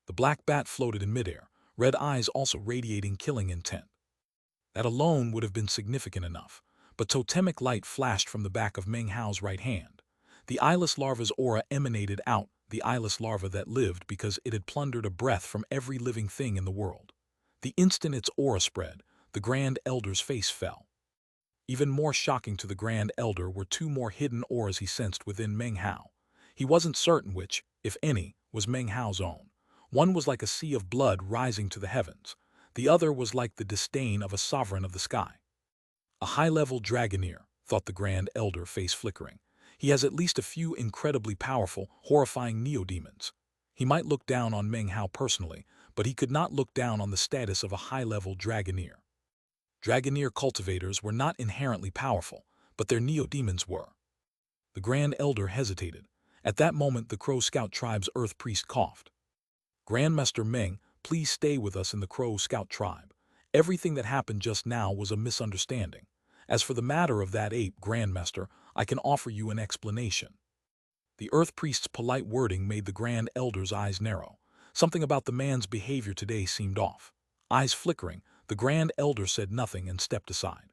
The black bat floated in midair, red eyes also radiating killing intent. That alone would have been significant enough, but totemic light flashed from the back of Meng Hao's right hand. The eyeless larva's aura emanated out, the eyeless larva that lived because it had plundered a breath from every living thing in the world. The instant its aura spread, the Grand Elder's face fell. Even more shocking to the Grand Elder were two more hidden auras he sensed within Meng Hao. He wasn't certain which, if any, was Meng Hao's own. One was like a sea of blood rising to the heavens. The other was like the disdain of a sovereign of the sky. "A high-level Dragoneer," thought the Grand Elder, face flickering. "He has at least a few incredibly powerful, horrifying neo-demons." He might look down on Meng Hao personally, but he could not look down on the status of a high-level Dragoneer. Dragoneer cultivators were not inherently powerful, but their neo-demons were. The Grand Elder hesitated. At that moment, the Crow Scout tribe's Earth Priest coughed. "Grandmaster Meng, please stay with us in the Crow Scout tribe. Everything that happened just now was a misunderstanding. As for the matter of that ape, Grandmaster, I can offer you an explanation." The Earth Priest's polite wording made the Grand Elder's eyes narrow. Something about the man's behavior today seemed off. Eyes flickering, the Grand Elder said nothing and stepped aside.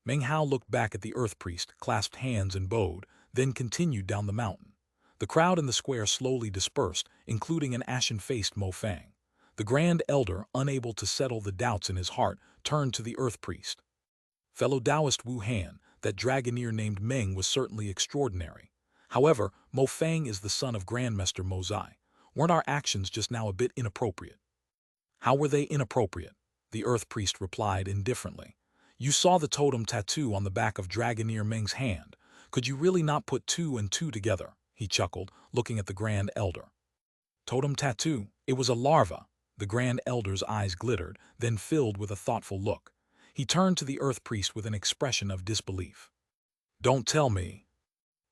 Meng Hao looked back at the Earth Priest, clasped hands and bowed, then continued down the mountain. The crowd in the square slowly dispersed, including an ashen-faced Mo Fang. The Grand Elder, unable to settle the doubts in his heart, turned to the Earth Priest. "Fellow Taoist Wu Han, that Dragoneer named Meng was certainly extraordinary. However, Mo Fang is the son of Grandmaster Mo Zai. Weren't our actions just now a bit inappropriate?" "How were they inappropriate?" the Earth Priest replied indifferently. "You saw the totem tattoo on the back of Dragoneer Meng's hand. Could you really not put two and two together? He chuckled, looking at the Grand Elder. Totem tattoo. It was a larva. The Grand Elder's eyes glittered, then filled with a thoughtful look. He turned to the Earth Priest with an expression of disbelief. Don't tell me.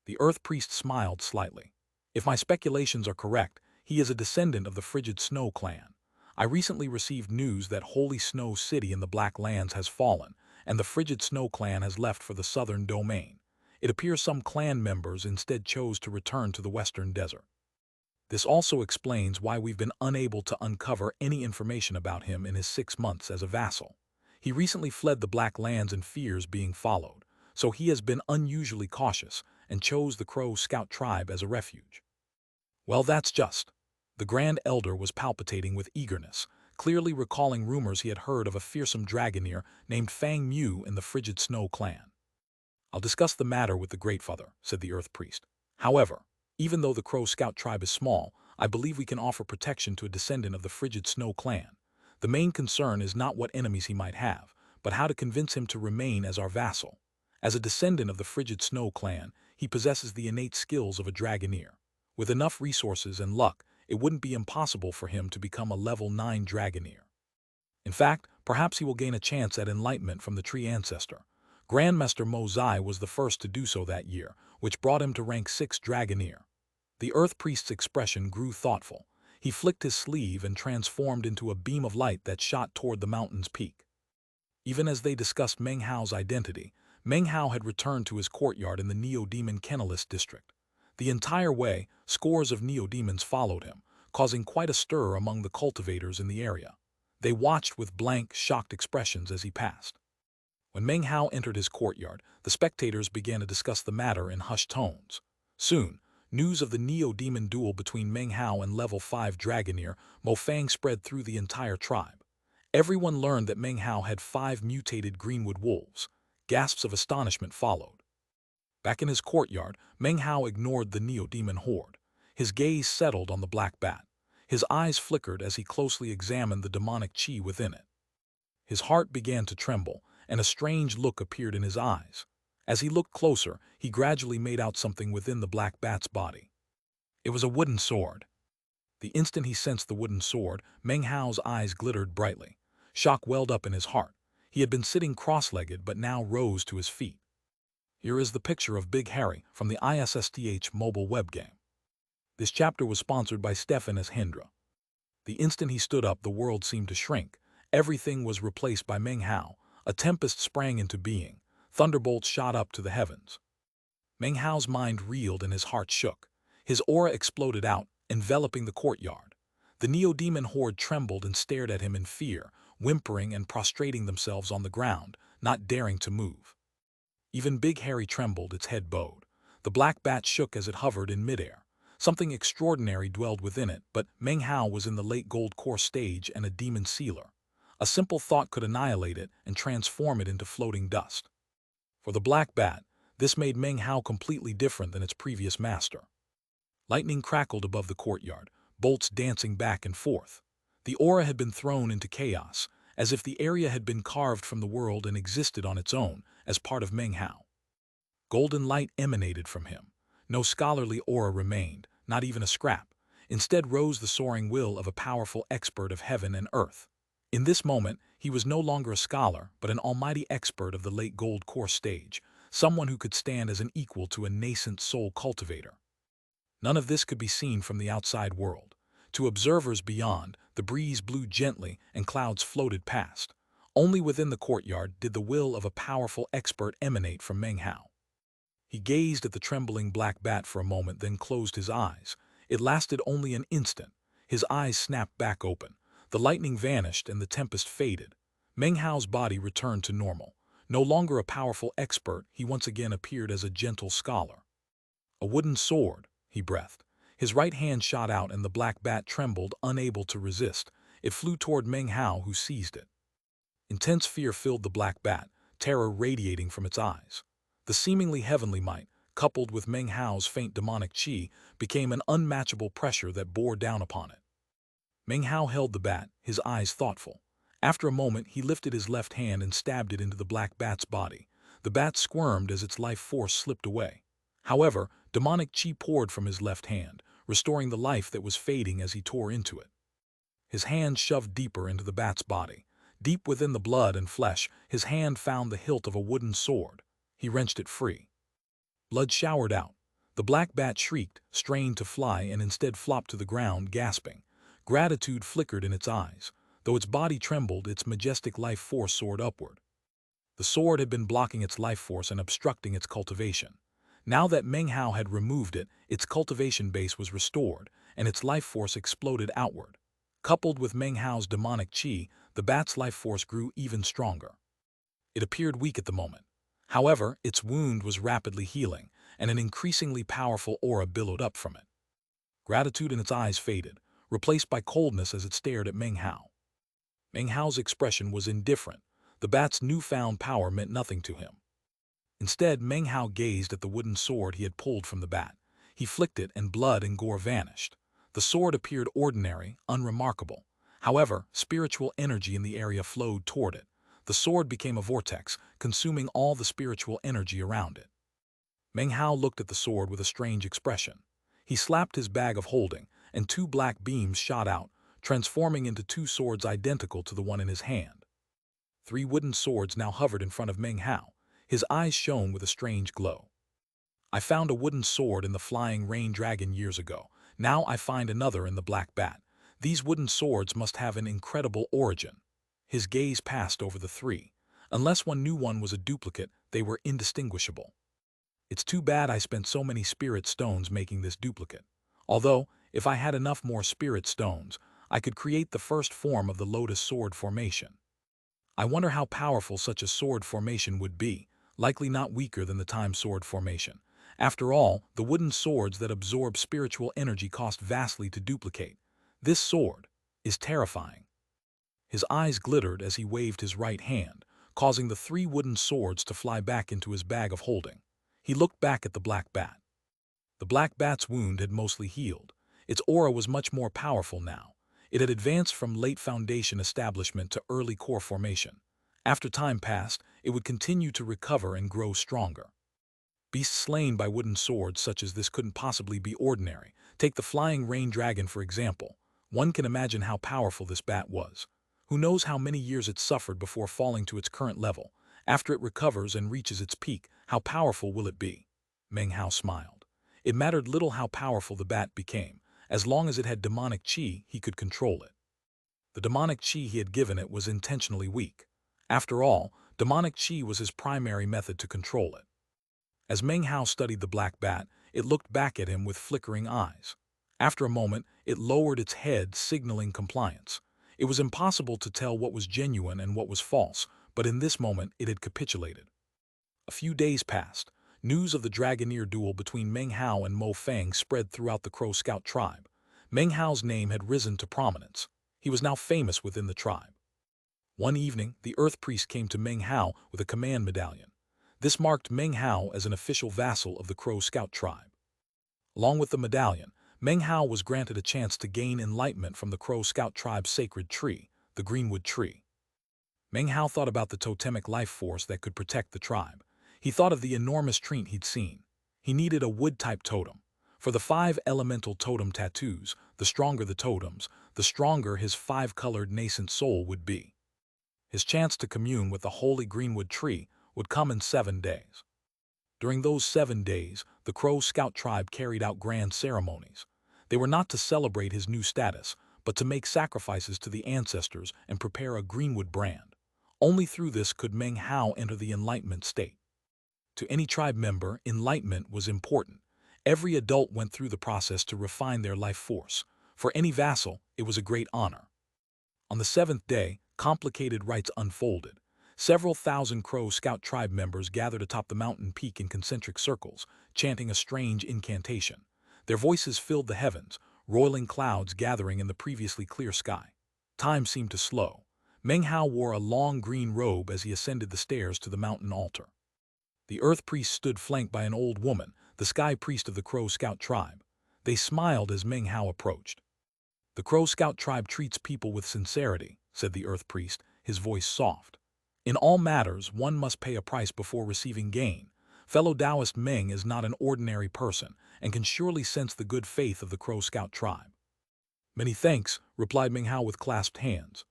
The Earth Priest smiled slightly. If my speculations are correct, he is a descendant of the Frigid Snow clan. I recently received news that Holy Snow City in the Black Lands has fallen, and the Frigid Snow clan has left for the southern domain. It appears some clan members instead chose to return to the western desert. This also explains why we've been unable to uncover any information about him in his 6 months as a vassal. He recently fled the Black Lands in fears being followed, so he has been unusually cautious and chose the Crow Scout tribe as a refuge. Well, that's just. The Grand Elder was palpitating with eagerness, clearly recalling rumors he had heard of a fearsome dragoneer named Fang Mu in the Frigid Snow clan. I'll discuss the matter with the Great Father, said the Earth Priest. However, even though the Crow Scout tribe is small, I believe we can offer protection to a descendant of the Frigid Snow clan. The main concern is not what enemies he might have, but how to convince him to remain as our vassal. As a descendant of the Frigid Snow clan, he possesses the innate skills of a dragoneer. With enough resources and luck, it wouldn't be impossible for him to become a level 9 dragoneer. In fact, perhaps he will gain a chance at enlightenment from the tree ancestor. Grandmaster Mozai was the first to do so that year, which brought him to rank 6 dragoneer. The Earth Priest's expression grew thoughtful. He flicked his sleeve and transformed into a beam of light that shot toward the mountain's peak. Even as they discussed Meng Hao's identity, Meng Hao had returned to his courtyard in the Neo-Demon Kennelist district. The entire way, scores of Neo-Demons followed him, causing quite a stir among the cultivators in the area. They watched with blank, shocked expressions as he passed. When Meng Hao entered his courtyard, the spectators began to discuss the matter in hushed tones. Soon, news of the Neo-Demon duel between Meng Hao and level 5 dragoneer Mo Fang spread through the entire tribe. Everyone learned that Meng Hao had 5 mutated greenwood wolves. Gasps of astonishment followed. Back in his courtyard, Meng Hao ignored the Neo-Demon horde. His gaze settled on the black bat. His eyes flickered as he closely examined the demonic chi within it. His heart began to tremble, and a strange look appeared in his eyes. As he looked closer, he gradually made out something within the black bat's body. It was a wooden sword. The instant he sensed the wooden sword, Meng Hao's eyes glittered brightly. Shock welled up in his heart. He had been sitting cross-legged but now rose to his feet. Here is the picture of Big Harry from the ISSTH mobile web game. This chapter was sponsored by Stefan as Hendra. The instant he stood up, the world seemed to shrink. Everything was replaced by Meng Hao. A tempest sprang into being. Thunderbolts shot up to the heavens. Meng Hao's mind reeled and his heart shook. His aura exploded out, enveloping the courtyard. The Neo-Demon horde trembled and stared at him in fear, whimpering and prostrating themselves on the ground, not daring to move. Even Big Harry trembled, its head bowed. The black bat shook as it hovered in midair. Something extraordinary dwelled within it, but Meng Hao was in the late gold core stage and a demon sealer. A simple thought could annihilate it and transform it into floating dust. For the black bat, this made Meng Hao completely different than its previous master. Lightning crackled above the courtyard, bolts dancing back and forth. The aura had been thrown into chaos, as if the area had been carved from the world and existed on its own as part of Meng Hao. Golden light emanated from him. No scholarly aura remained, not even a scrap. Instead rose the soaring will of a powerful expert of heaven and earth. In this moment, he was no longer a scholar, but an almighty expert of the late gold core stage, someone who could stand as an equal to a nascent soul cultivator. None of this could be seen from the outside world. To observers beyond, the breeze blew gently and clouds floated past. Only within the courtyard did the will of a powerful expert emanate from Meng Hao. He gazed at the trembling black bat for a moment, then closed his eyes. It lasted only an instant. His eyes snapped back open. The lightning vanished and the tempest faded. Meng Hao's body returned to normal. No longer a powerful expert, he once again appeared as a gentle scholar. A wooden sword, he breathed. His right hand shot out and the black bat trembled, unable to resist. It flew toward Meng Hao, who seized it. Intense fear filled the black bat, terror radiating from its eyes. The seemingly heavenly might, coupled with Meng Hao's faint demonic chi, became an unmatchable pressure that bore down upon it. Meng Hao held the bat, his eyes thoughtful. After a moment, he lifted his left hand and stabbed it into the black bat's body. The bat squirmed as its life force slipped away. However, demonic chi poured from his left hand, restoring the life that was fading as he tore into it. His hand shoved deeper into the bat's body. Deep within the blood and flesh, his hand found the hilt of a wooden sword. He wrenched it free. Blood showered out. The black bat shrieked, strained to fly, and instead flopped to the ground, gasping. Gratitude flickered in its eyes. Though its body trembled, its majestic life force soared upward. The sword had been blocking its life force and obstructing its cultivation. Now that Meng Hao had removed it, its cultivation base was restored, and its life force exploded outward. Coupled with Meng Hao's demonic chi, the bat's life force grew even stronger. It appeared weak at the moment. However, its wound was rapidly healing, and an increasingly powerful aura billowed up from it. Gratitude in its eyes faded, replaced by coldness as it stared at Meng Hao. Meng Hao's expression was indifferent. The bat's newfound power meant nothing to him. Instead, Meng Hao gazed at the wooden sword he had pulled from the bat. He flicked it, and blood and gore vanished. The sword appeared ordinary, unremarkable. However, spiritual energy in the area flowed toward it. The sword became a vortex, consuming all the spiritual energy around it. Meng Hao looked at the sword with a strange expression. He slapped his bag of holding, and two black beams shot out, transforming into two swords identical to the one in his hand. Three wooden swords now hovered in front of Meng Hao. His eyes shone with a strange glow. I found a wooden sword in the flying rain dragon years ago. Now I find another in the black bat. These wooden swords must have an incredible origin. His gaze passed over the three. Unless one new one was a duplicate, they were indistinguishable. It's too bad I spent so many spirit stones making this duplicate. Although, if I had enough more spirit stones, I could create the first form of the lotus sword formation. I wonder how powerful such a sword formation would be, likely not weaker than the time sword formation. After all, the wooden swords that absorb spiritual energy cost vastly to duplicate. This sword is terrifying. His eyes glittered as he waved his right hand, causing the three wooden swords to fly back into his bag of holding. He looked back at the black bat. The black bat's wound had mostly healed. Its aura was much more powerful now. It had advanced from late foundation establishment to early core formation. After time passed, it would continue to recover and grow stronger. Beasts slain by wooden swords such as this couldn't possibly be ordinary. Take the flying rain dragon, for example. One can imagine how powerful this bat was. Who knows how many years it suffered before falling to its current level. After it recovers and reaches its peak, how powerful will it be? Meng Hao smiled. It mattered little how powerful the bat became. As long as it had demonic chi, he could control it. The demonic chi he had given it was intentionally weak. After all, demonic chi was his primary method to control it. As Meng Hao studied the black bat, it looked back at him with flickering eyes. After a moment, it lowered its head, signaling compliance. It was impossible to tell what was genuine and what was false, but in this moment it had capitulated. A few days passed. News of the Dragoneer duel between Meng Hao and Mo Fang spread throughout the Crow Scout tribe. Meng Hao's name had risen to prominence. He was now famous within the tribe. One evening, the Earth Priest came to Meng Hao with a command medallion. This marked Meng Hao as an official vassal of the Crow Scout tribe. Along with the medallion, Meng Hao was granted a chance to gain enlightenment from the Crow Scout tribe's sacred tree, the Greenwood Tree. Meng Hao thought about the totemic life force that could protect the tribe. He thought of the enormous tree he'd seen. He needed a wood-type totem. For the 5 elemental totem tattoos, the stronger the totems, the stronger his 5-colored nascent soul would be. His chance to commune with the holy Greenwood Tree would come in 7 days. During those 7 days, the Crow Scout tribe carried out grand ceremonies. They were not to celebrate his new status, but to make sacrifices to the ancestors and prepare a Greenwood brand. Only through this could Meng Hao enter the enlightenment state. To any tribe member, enlightenment was important. Every adult went through the process to refine their life force. For any vassal, it was a great honor. On the 7th day, complicated rites unfolded. Several thousand Crow Scout tribe members gathered atop the mountain peak in concentric circles, chanting a strange incantation. Their voices filled the heavens, roiling clouds gathering in the previously clear sky. Time seemed to slow. Meng Hao wore a long green robe as he ascended the stairs to the mountain altar. The Earth Priest stood flanked by an old woman, the Sky Priest of the Crow Scout tribe. They smiled as Meng Hao approached. "The Crow Scout tribe treats people with sincerity," said the Earth Priest, his voice soft. "In all matters, one must pay a price before receiving gain. Fellow Taoist Meng is not an ordinary person and can surely sense the good faith of the Crow Scout tribe. Many thanks, replied Meng Hao with clasped hands.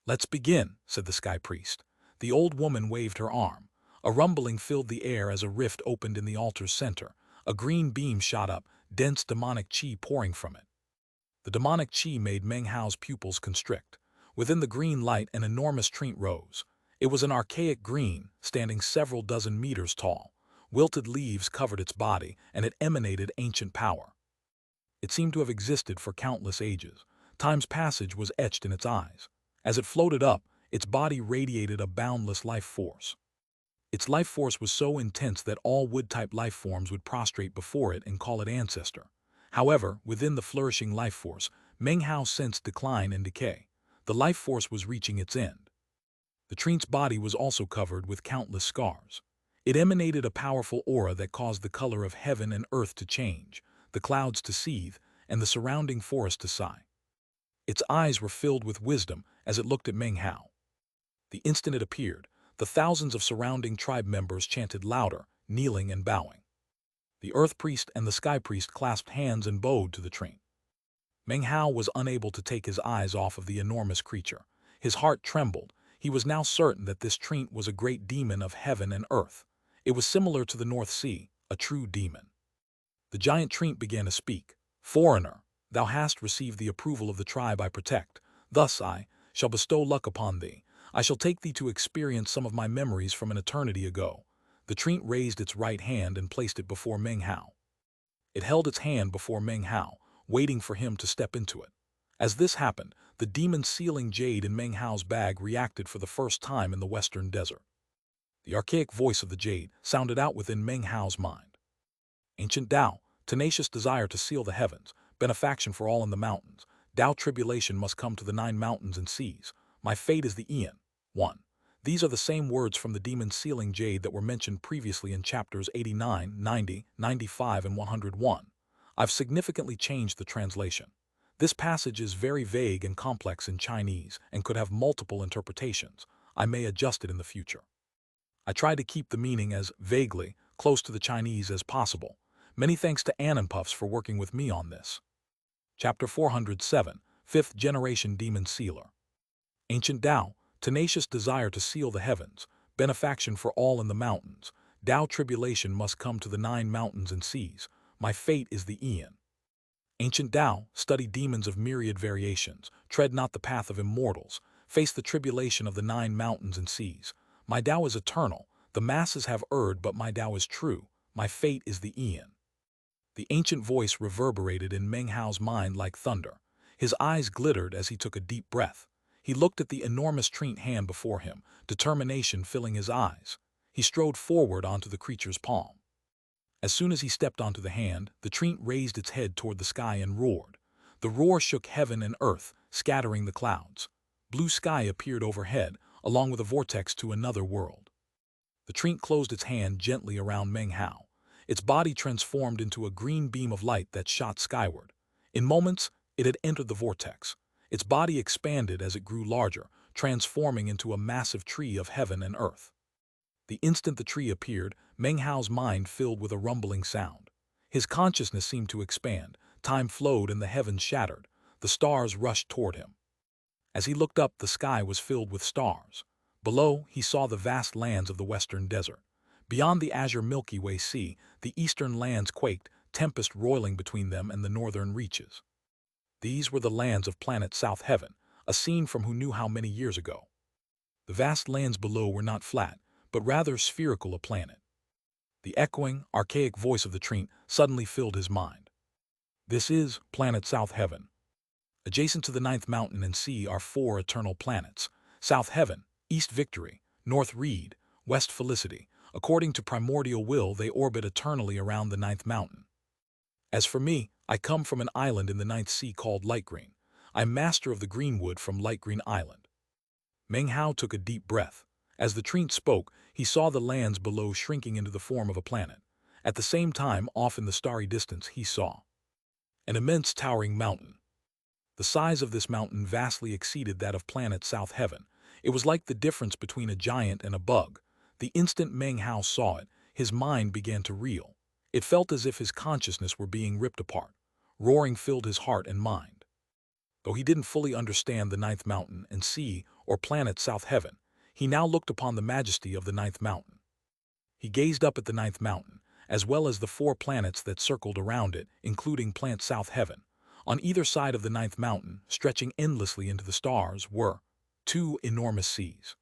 Let's begin, said the Sky Priest. The old woman waved her arm. A rumbling filled the air as a rift opened in the altar's center. A green beam shot up, dense demonic chi pouring from it. The demonic chi made Meng Hao's pupils constrict. Within the green light, an enormous tree rose. It was an archaic green, standing several dozen meters tall. Wilted leaves covered its body, and it emanated ancient power. It seemed to have existed for countless ages. Time's passage was etched in its eyes. As it floated up, its body radiated a boundless life force. Its life force was so intense that all wood-type life forms would prostrate before it and call it ancestor. However, within the flourishing life force, Meng Hao sensed decline and decay. The life force was reaching its end. The tree's body was also covered with countless scars. It emanated a powerful aura that caused the color of heaven and earth to change, the clouds to seethe, and the surrounding forest to sigh. Its eyes were filled with wisdom as it looked at Meng Hao. The instant it appeared, the thousands of surrounding tribe members chanted louder, kneeling and bowing. The Earth Priest and the Sky Priest clasped hands and bowed to the tree. Meng Hao was unable to take his eyes off of the enormous creature. His heart trembled. He was now certain that this tree was a great demon of heaven and earth. It was similar to the North Sea, a true demon. The giant tree began to speak. Foreigner, thou hast received the approval of the tribe I protect. Thus I shall bestow luck upon thee. I shall take thee to experience some of my memories from an eternity ago. The tree raised its right hand and placed it before Meng Hao. It held its hand before Meng Hao, waiting for him to step into it. As this happened, the demon sealing Jade in Meng Hao's bag reacted for the first time in the western desert. The archaic voice of the Jade sounded out within Meng Hao's mind. Ancient Tao, tenacious desire to seal the heavens, benefaction for all in the mountains. Tao tribulation must come to the 9 mountains and seas. My fate is the Aeon. 1. These are the same words from the demon sealing Jade that were mentioned previously in chapters 89, 90, 95, and 101. I've significantly changed the translation. This passage is very vague and complex in Chinese and could have multiple interpretations. I may adjust it in the future. I tried to keep the meaning as vaguely close to the Chinese as possible. Many thanks to Ann Puffs for working with me on this. Chapter 407, 5th Generation Demon Sealer. Ancient Tao, tenacious desire to seal the heavens, benefaction for all in the mountains. Tao tribulation must come to the 9 mountains and seas. My fate is the Aeon. Ancient Tao, study demons of myriad variations. Tread not the path of immortals. Face the tribulation of the 9 mountains and seas. My Tao is eternal. The masses have erred, but my Tao is true. My fate is the Aeon. The ancient voice reverberated in Meng Hao's mind like thunder. His eyes glittered as he took a deep breath. He looked at the enormous tree hand before him, determination filling his eyes. He strode forward onto the creature's palm. As soon as he stepped onto the hand, the tree raised its head toward the sky and roared. The roar shook heaven and earth, scattering the clouds. Blue sky appeared overhead, along with a vortex to another world. The tree closed its hand gently around Meng Hao. Its body transformed into a green beam of light that shot skyward. In moments, it had entered the vortex. Its body expanded as it grew larger, transforming into a massive tree of heaven and earth. The instant the tree appeared, Meng Hao's mind filled with a rumbling sound. His consciousness seemed to expand. Time flowed and the heavens shattered. The stars rushed toward him. As he looked up, the sky was filled with stars. Below, he saw the vast lands of the western desert. Beyond the azure Milky Way Sea, the eastern lands quaked, tempest roiling between them and the northern reaches. These were the lands of planet South Heaven, a scene from who knew how many years ago. The vast lands below were not flat, but rather spherical, a planet. The echoing, archaic voice of the tree suddenly filled his mind. This is planet South Heaven. Adjacent to the 9th mountain and sea are 4 eternal planets: South Heaven, East Victory, North Reed, West Felicity. According to primordial will, they orbit eternally around the 9th mountain. As for me, I come from an island in the 9th sea called Light Green. I'm master of the greenwood from Light Green Island. Meng Hao took a deep breath. As the tree spoke, he saw the lands below shrinking into the form of a planet. At the same time, off in the starry distance, he saw an immense towering mountain. The size of this mountain vastly exceeded that of planet South Heaven. It was like the difference between a giant and a bug. The instant Meng Hao saw it, his mind began to reel. It felt as if his consciousness were being ripped apart. Roaring filled his heart and mind. Though he didn't fully understand the ninth mountain and sea or planet South Heaven, he now looked upon the majesty of the ninth mountain. He gazed up at the ninth mountain, as well as the 4 planets that circled around it, including planet South Heaven. On either side of the ninth mountain, stretching endlessly into the stars, were 2 enormous seas.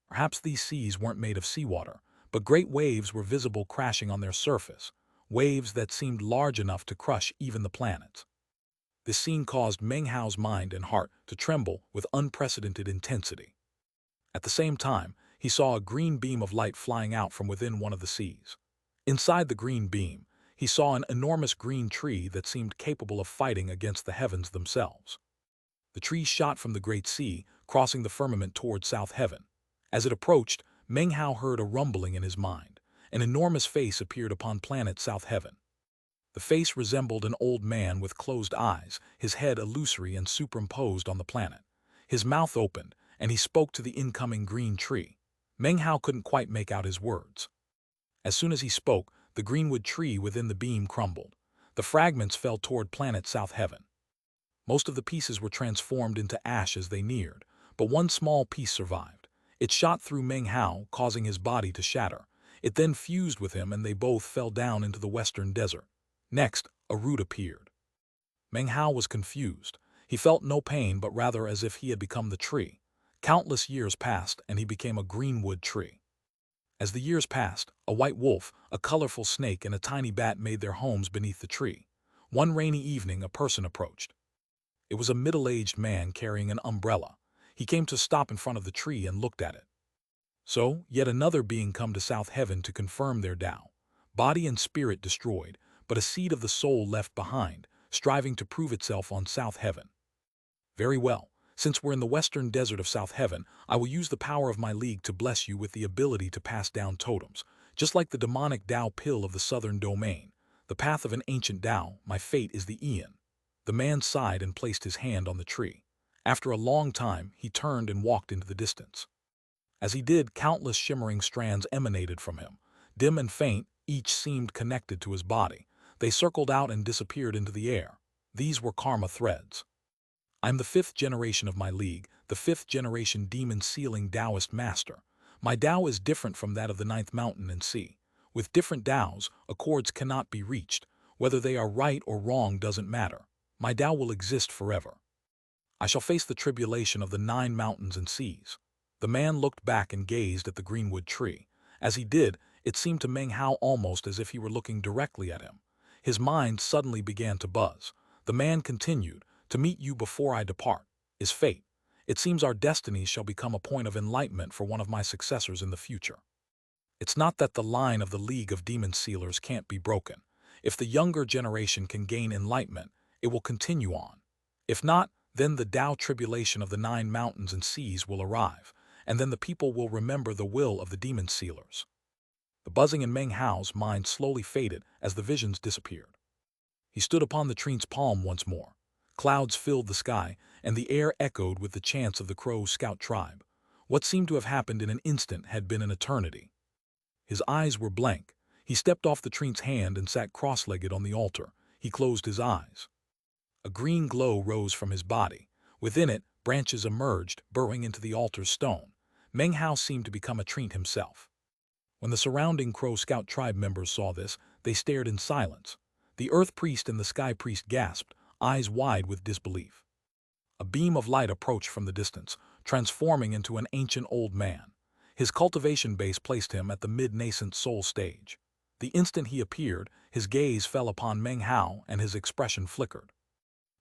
Perhaps these seas weren't made of seawater, but great waves were visible crashing on their surface, waves that seemed large enough to crush even the planets. This scene caused Meng Hao's mind and heart to tremble with unprecedented intensity. At the same time, he saw a green beam of light flying out from within one of the seas. Inside the green beam, he saw an enormous green tree that seemed capable of fighting against the heavens themselves. The tree shot from the great sea, crossing the firmament toward South Heaven. As it approached, Meng Hao heard a rumbling in his mind. An enormous face appeared upon planet South Heaven. The face resembled an old man with closed eyes, his head illusory and superimposed on the planet. His mouth opened, and he spoke to the incoming green tree. Meng Hao couldn't quite make out his words. As soon as he spoke, the greenwood tree within the beam crumbled. The fragments fell toward planet South Heaven. Most of the pieces were transformed into ash as they neared, but one small piece survived. It shot through Meng Hao, causing his body to shatter. It then fused with him and they both fell down into the western desert. Next, a root appeared. Meng Hao was confused. He felt no pain but rather as if he had become the tree. Countless years passed and he became a greenwood tree. As the years passed, a white wolf, a colorful snake, and a tiny bat made their homes beneath the tree. One rainy evening, a person approached. It was a middle-aged man carrying an umbrella. He came to stop in front of the tree and looked at it. So, yet another being come to South Heaven to confirm their Tao. Body and spirit destroyed, but a seed of the soul left behind, striving to prove itself on South Heaven. Very well. Since we're in the western desert of South Heaven, I will use the power of my league to bless you with the ability to pass down totems, just like the demonic Tao pill of the southern domain. The path of an ancient Tao, my fate is the Aeon. The man sighed and placed his hand on the tree. After a long time, he turned and walked into the distance. As he did, countless shimmering strands emanated from him. Dim and faint, each seemed connected to his body. They circled out and disappeared into the air. These were karma threads. I'm the 5th generation of my league, the 5th generation demon-sealing Taoist master. My Tao is different from that of the 9th mountain and sea. With different Taos, accords cannot be reached. Whether they are right or wrong doesn't matter. My Tao will exist forever. I shall face the tribulation of the 9 mountains and seas. The man looked back and gazed at the greenwood tree. As he did, it seemed to Meng Hao almost as if he were looking directly at him. His mind suddenly began to buzz. The man continued, "To meet you before I depart is fate. It seems our destinies shall become a point of enlightenment for one of my successors in the future. It's not that the line of the League of Demon Sealers can't be broken. If the younger generation can gain enlightenment, it will continue on. If not, then the Tao tribulation of the 9 mountains and seas will arrive, and then the people will remember the will of the Demon Sealers." The buzzing in Meng Hao's mind slowly faded as the visions disappeared. He stood upon the tree's palm once more. Clouds filled the sky, and the air echoed with the chants of the Crow Scout tribe. What seemed to have happened in an instant had been an eternity. His eyes were blank. He stepped off the tree's hand and sat cross-legged on the altar. He closed his eyes. A green glow rose from his body. Within it, branches emerged, burrowing into the altar's stone. Meng Hao seemed to become a tree himself. When the surrounding Crow Scout tribe members saw this, they stared in silence. The Earth Priest and the Sky Priest gasped, eyes wide with disbelief. A beam of light approached from the distance, transforming into an ancient old man. His cultivation base placed him at the mid-nascent soul stage. The instant he appeared, his gaze fell upon Meng Hao and his expression flickered.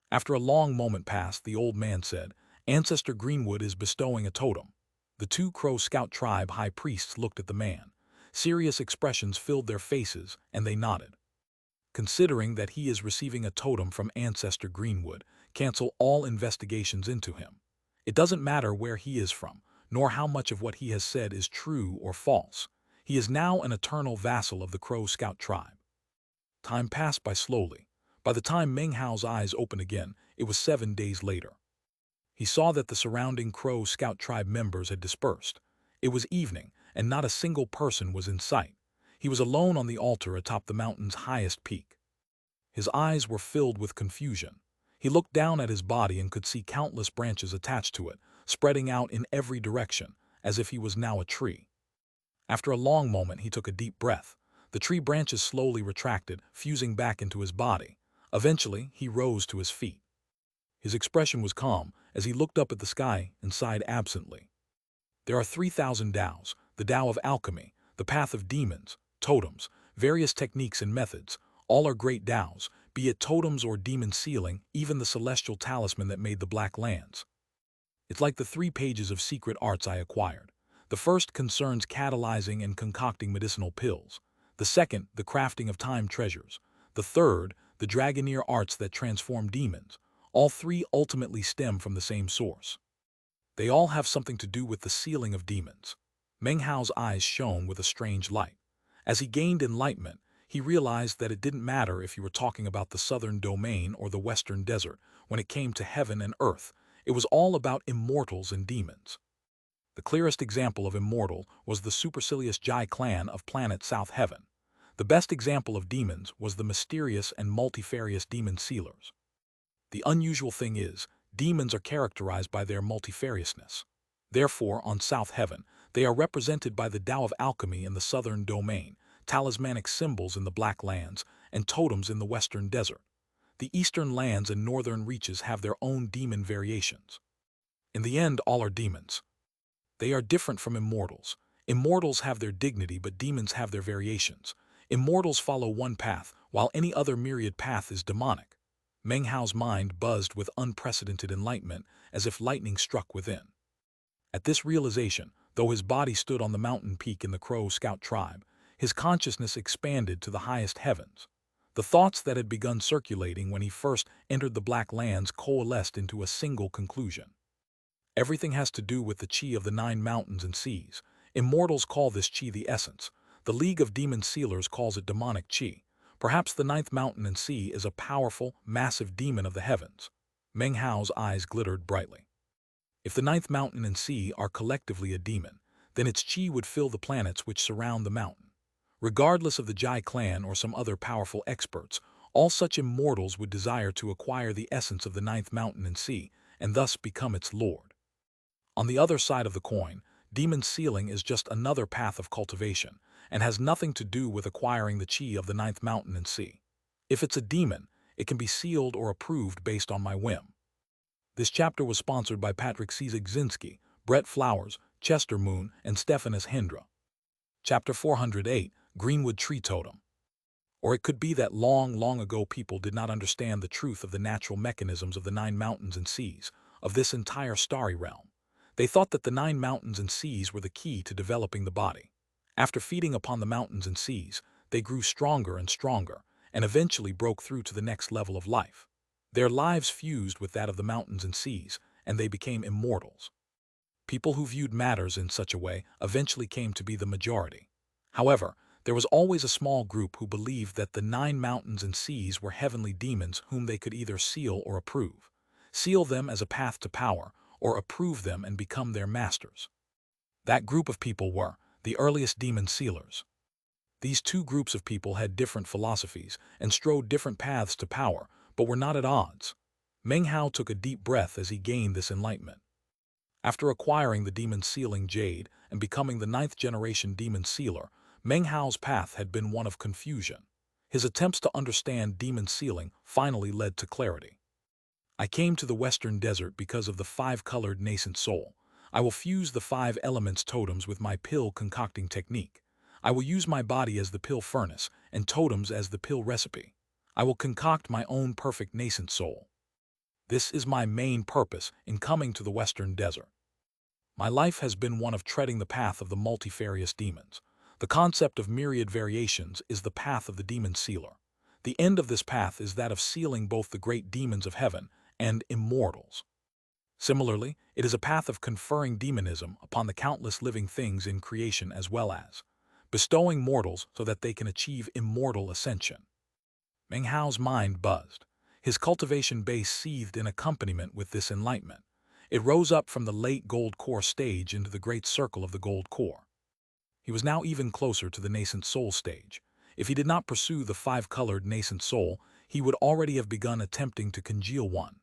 After a long moment passed, the old man said, "Ancestor Greenwood is bestowing a totem." The 2 Crow Scout tribe high priests looked at the man. Serious expressions filled their faces, and they nodded. "Considering that he is receiving a totem from Ancestor Greenwood, cancel all investigations into him. It doesn't matter where he is from, nor how much of what he has said is true or false. He is now an eternal vassal of the Crow Scout tribe." Time passed by slowly. By the time Meng Hao's eyes opened again, it was 7 days later. He saw that the surrounding Crow Scout tribe members had dispersed. It was evening, and not a single person was in sight. He was alone on the altar atop the mountain's highest peak. His eyes were filled with confusion. He looked down at his body and could see countless branches attached to it, spreading out in every direction, as if he was now a tree. After a long moment, he took a deep breath. The tree branches slowly retracted, fusing back into his body. Eventually, he rose to his feet. His expression was calm as he looked up at the sky and sighed absently. There are 3,000 Taos, the Tao of alchemy, the path of demons, totems, various techniques and methods. All are great Taos, be it totems or demon sealing, even the celestial talisman that made the Black Lands. It's like the 3 pages of secret arts I acquired. The first concerns catalyzing and concocting medicinal pills. The second, the crafting of time treasures. The third, the dragoneer arts that transform demons. All 3 ultimately stem from the same source. They all have something to do with the sealing of demons. Meng Hao's eyes shone with a strange light. As he gained enlightenment, he realized that it didn't matter if you were talking about the southern domain or the western desert. When it came to heaven and earth, it was all about immortals and demons. The clearest example of immortal was the supercilious Jade clan of planet South Heaven. The best example of demons was the mysterious and multifarious demon sealers. The unusual thing is, demons are characterized by their multifariousness. Therefore, on South Heaven, they are represented by the Tao of alchemy in the southern domain, talismanic symbols in the Black Lands, and totems in the western desert. The eastern lands and northern reaches have their own demon variations. In the end, all are demons. They are different from immortals. Immortals have their dignity, but demons have their variations. Immortals follow one path, while any other myriad path is demonic. Meng Hao's mind buzzed with unprecedented enlightenment, as if lightning struck within. At this realization, though his body stood on the mountain peak in the Crow Scout tribe, his consciousness expanded to the highest heavens. The thoughts that had begun circulating when he first entered the Black Lands coalesced into a single conclusion. Everything has to do with the chi of the 9 mountains and seas. Immortals call this chi the essence. The League of Demon Sealers calls it demonic chi. Perhaps the 9th mountain and sea is a powerful, massive demon of the heavens. Meng Hao's eyes glittered brightly. If the 9th mountain and sea are collectively a demon, then its chi would fill the planets which surround the mountain. Regardless of the Jade clan or some other powerful experts, all such immortals would desire to acquire the essence of the 9th mountain and sea, and thus become its lord. On the other side of the coin, demon sealing is just another path of cultivation, and has nothing to do with acquiring the chi of the 9th mountain and sea. If it's a demon, it can be sealed or approved based on my whim. This chapter was sponsored by Patrick C. Zagzinski, Brett Flowers, Chester Moon, and Stephanus Hindra. Chapter 408, Greenwood Tree Totem. Or it could be that long ago people did not understand the truth of the natural mechanisms of the 9 mountains and seas, of this entire starry realm. They thought that the 9 mountains and seas were the key to developing the body. After feeding upon the mountains and seas, they grew stronger and stronger, and eventually broke through to the next level of life. Their lives fused with that of the mountains and seas, and they became immortals. People who viewed matters in such a way eventually came to be the majority. However, there was always a small group who believed that the 9 mountains and seas were heavenly demons whom they could either seal or approve. Seal them as a path to power, or approve them and become their masters. That group of people were the earliest demon sealers. These 2 groups of people had different philosophies and strode different paths to power, but were not at odds. Meng Hao took a deep breath as he gained this enlightenment. After acquiring the demon sealing Jade and becoming the 9th generation demon sealer, Meng Hao's path had been one of confusion. His attempts to understand demon sealing finally led to clarity. I came to the western desert because of the 5-colored nascent soul. I will fuse the 5 elements totems with my pill concocting technique. I will use my body as the pill furnace and totems as the pill recipe. I will concoct my own perfect nascent soul. This is my main purpose in coming to the western desert. My life has been one of treading the path of the multifarious demons. The concept of myriad variations is the path of the demon sealer. The end of this path is that of sealing both the great demons of heaven and immortals. Similarly, it is a path of conferring demonism upon the countless living things in creation as well as bestowing mortals so that they can achieve immortal ascension. Meng Hao's mind buzzed. His cultivation base seethed in accompaniment with this enlightenment. It rose up from the late gold core stage into the great circle of the gold core. He was now even closer to the nascent soul stage. If he did not pursue the five-colored nascent soul, he would already have begun attempting to congeal one.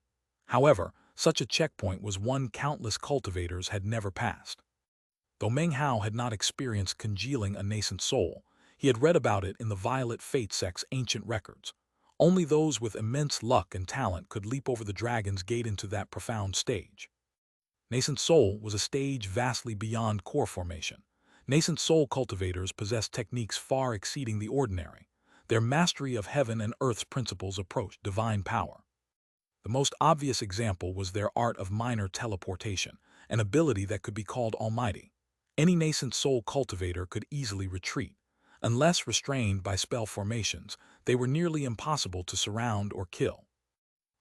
However, such a checkpoint was one countless cultivators had never passed. Though Meng Hao had not experienced congealing a nascent soul, he had read about it in the Violet Fate Sect's ancient records. Only those with immense luck and talent could leap over the dragon's gate into that profound stage. Nascent soul was a stage vastly beyond core formation. Nascent soul cultivators possessed techniques far exceeding the ordinary. Their mastery of heaven and earth's principles approached divine power. The most obvious example was their art of minor teleportation, an ability that could be called almighty. Any nascent soul cultivator could easily retreat. Unless restrained by spell formations, they were nearly impossible to surround or kill.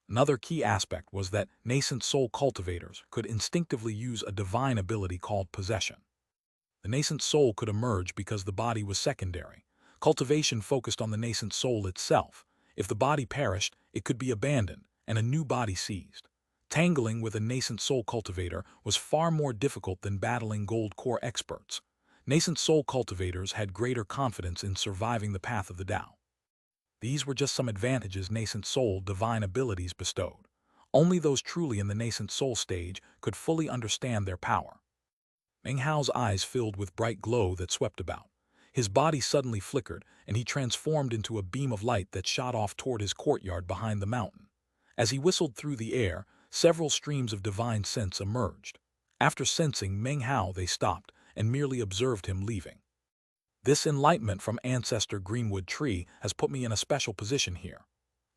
Another key aspect was that nascent soul cultivators could instinctively use a divine ability called possession. The nascent soul could emerge because the body was secondary. Cultivation focused on the nascent soul itself. If the body perished, it could be abandoned and a new body seized. Tangling with a nascent soul cultivator was far more difficult than battling gold core experts. Nascent soul cultivators had greater confidence in surviving the path of the Tao. These were just some advantages nascent soul divine abilities bestowed. Only those truly in the nascent soul stage could fully understand their power. Meng Hao's eyes filled with bright glow that swept about. His body suddenly flickered, and he transformed into a beam of light that shot off toward his courtyard behind the mountain. As he whistled through the air, several streams of divine sense emerged. After sensing Meng Hao, they stopped and merely observed him leaving. This enlightenment from Ancestor Greenwood Tree has put me in a special position here.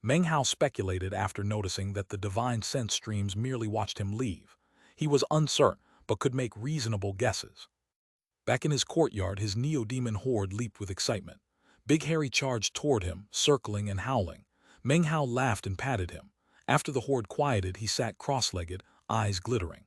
Meng Hao speculated after noticing that the divine sense streams merely watched him leave. He was uncertain, but could make reasonable guesses. Back in his courtyard, his neo-demon horde leaped with excitement. Big Harry charged toward him, circling and howling. Meng Hao laughed and patted him. After the horde quieted, he sat cross-legged, eyes glittering.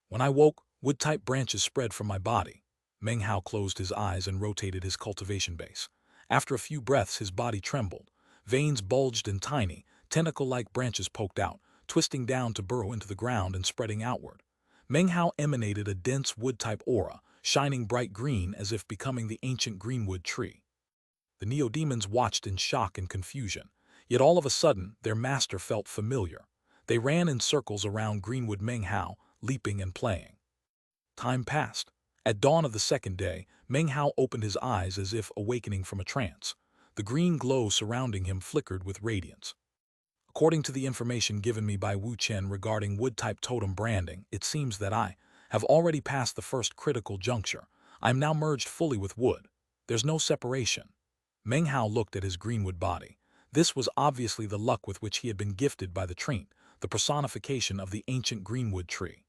When I woke, wood-type branches spread from my body. Meng Hao closed his eyes and rotated his cultivation base. After a few breaths, his body trembled. Veins bulged and tiny, tentacle-like branches poked out, twisting down to burrow into the ground and spreading outward. Meng Hao emanated a dense wood-type aura, shining bright green as if becoming the ancient greenwood tree. The neo-demons watched in shock and confusion, yet all of a sudden their master felt familiar. They ran in circles around Greenwood Meng Hao, leaping and playing. Time passed. At dawn of the second day, Meng Hao opened his eyes as if awakening from a trance. The green glow surrounding him flickered with radiance. According to the information given me by Wu Chen regarding wood-type totem branding, it seems that I have already passed the first critical juncture. I am now merged fully with wood. There's no separation. Meng Hao looked at his greenwood body. This was obviously the luck with which he had been gifted by the tree, the personification of the ancient greenwood tree.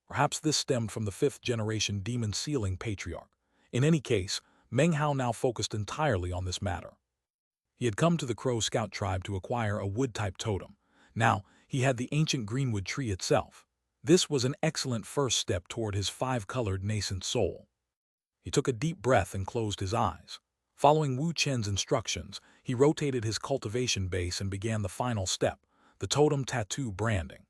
Perhaps this stemmed from the fifth-generation demon-sealing patriarch. In any case, Meng Hao now focused entirely on this matter. He had come to the Crow Scout tribe to acquire a wood-type totem. Now, he had the ancient greenwood tree itself. This was an excellent first step toward his five-colored nascent soul. He took a deep breath and closed his eyes. Following Wu Chen's instructions, he rotated his cultivation base and began the final step, the totem tattoo branding.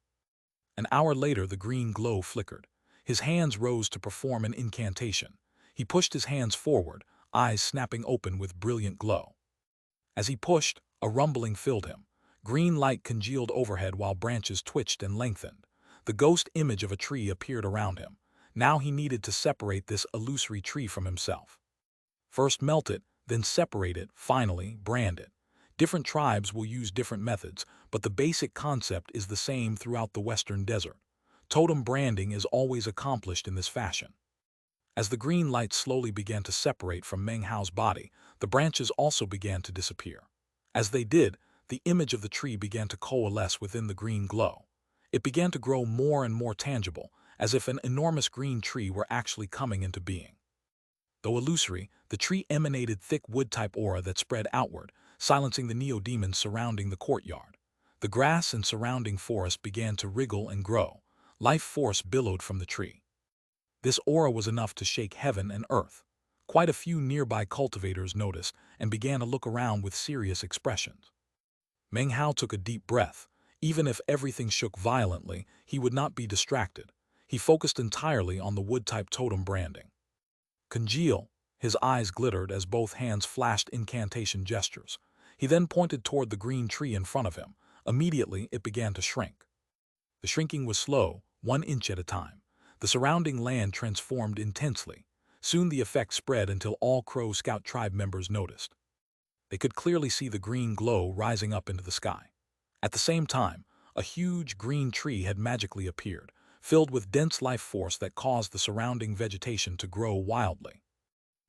An hour later, the green glow flickered. His hands rose to perform an incantation. He pushed his hands forward, eyes snapping open with brilliant glow. As he pushed, a rumbling filled him. Green light congealed overhead while branches twitched and lengthened. The ghost image of a tree appeared around him. Now he needed to separate this illusory tree from himself. First melt it, then separate it, finally brand it. Different tribes will use different methods, but the basic concept is the same throughout the Western Desert. Totem branding is always accomplished in this fashion. As the green light slowly began to separate from Meng Hao's body, the branches also began to disappear. As they did, the image of the tree began to coalesce within the green glow. It began to grow more and more tangible, as if an enormous green tree were actually coming into being. Though illusory, the tree emanated thick wood-type aura that spread outward, silencing the neo-demons surrounding the courtyard. The grass and surrounding forest began to wriggle and grow. Life force billowed from the tree. This aura was enough to shake heaven and earth. Quite a few nearby cultivators noticed and began to look around with serious expressions. Meng Hao took a deep breath. Even if everything shook violently, he would not be distracted. He focused entirely on the wood-type totem branding. Congeal, His eyes glittered as both hands flashed incantation gestures. He then pointed toward the green tree in front of him. Immediately, it began to shrink. The shrinking was slow, 1 inch at a time. The surrounding land transformed intensely. Soon the effect spread until all Crow Scout tribe members noticed. They could clearly see the green glow rising up into the sky. At the same time, a huge green tree had magically appeared, filled with dense life force that caused the surrounding vegetation to grow wildly.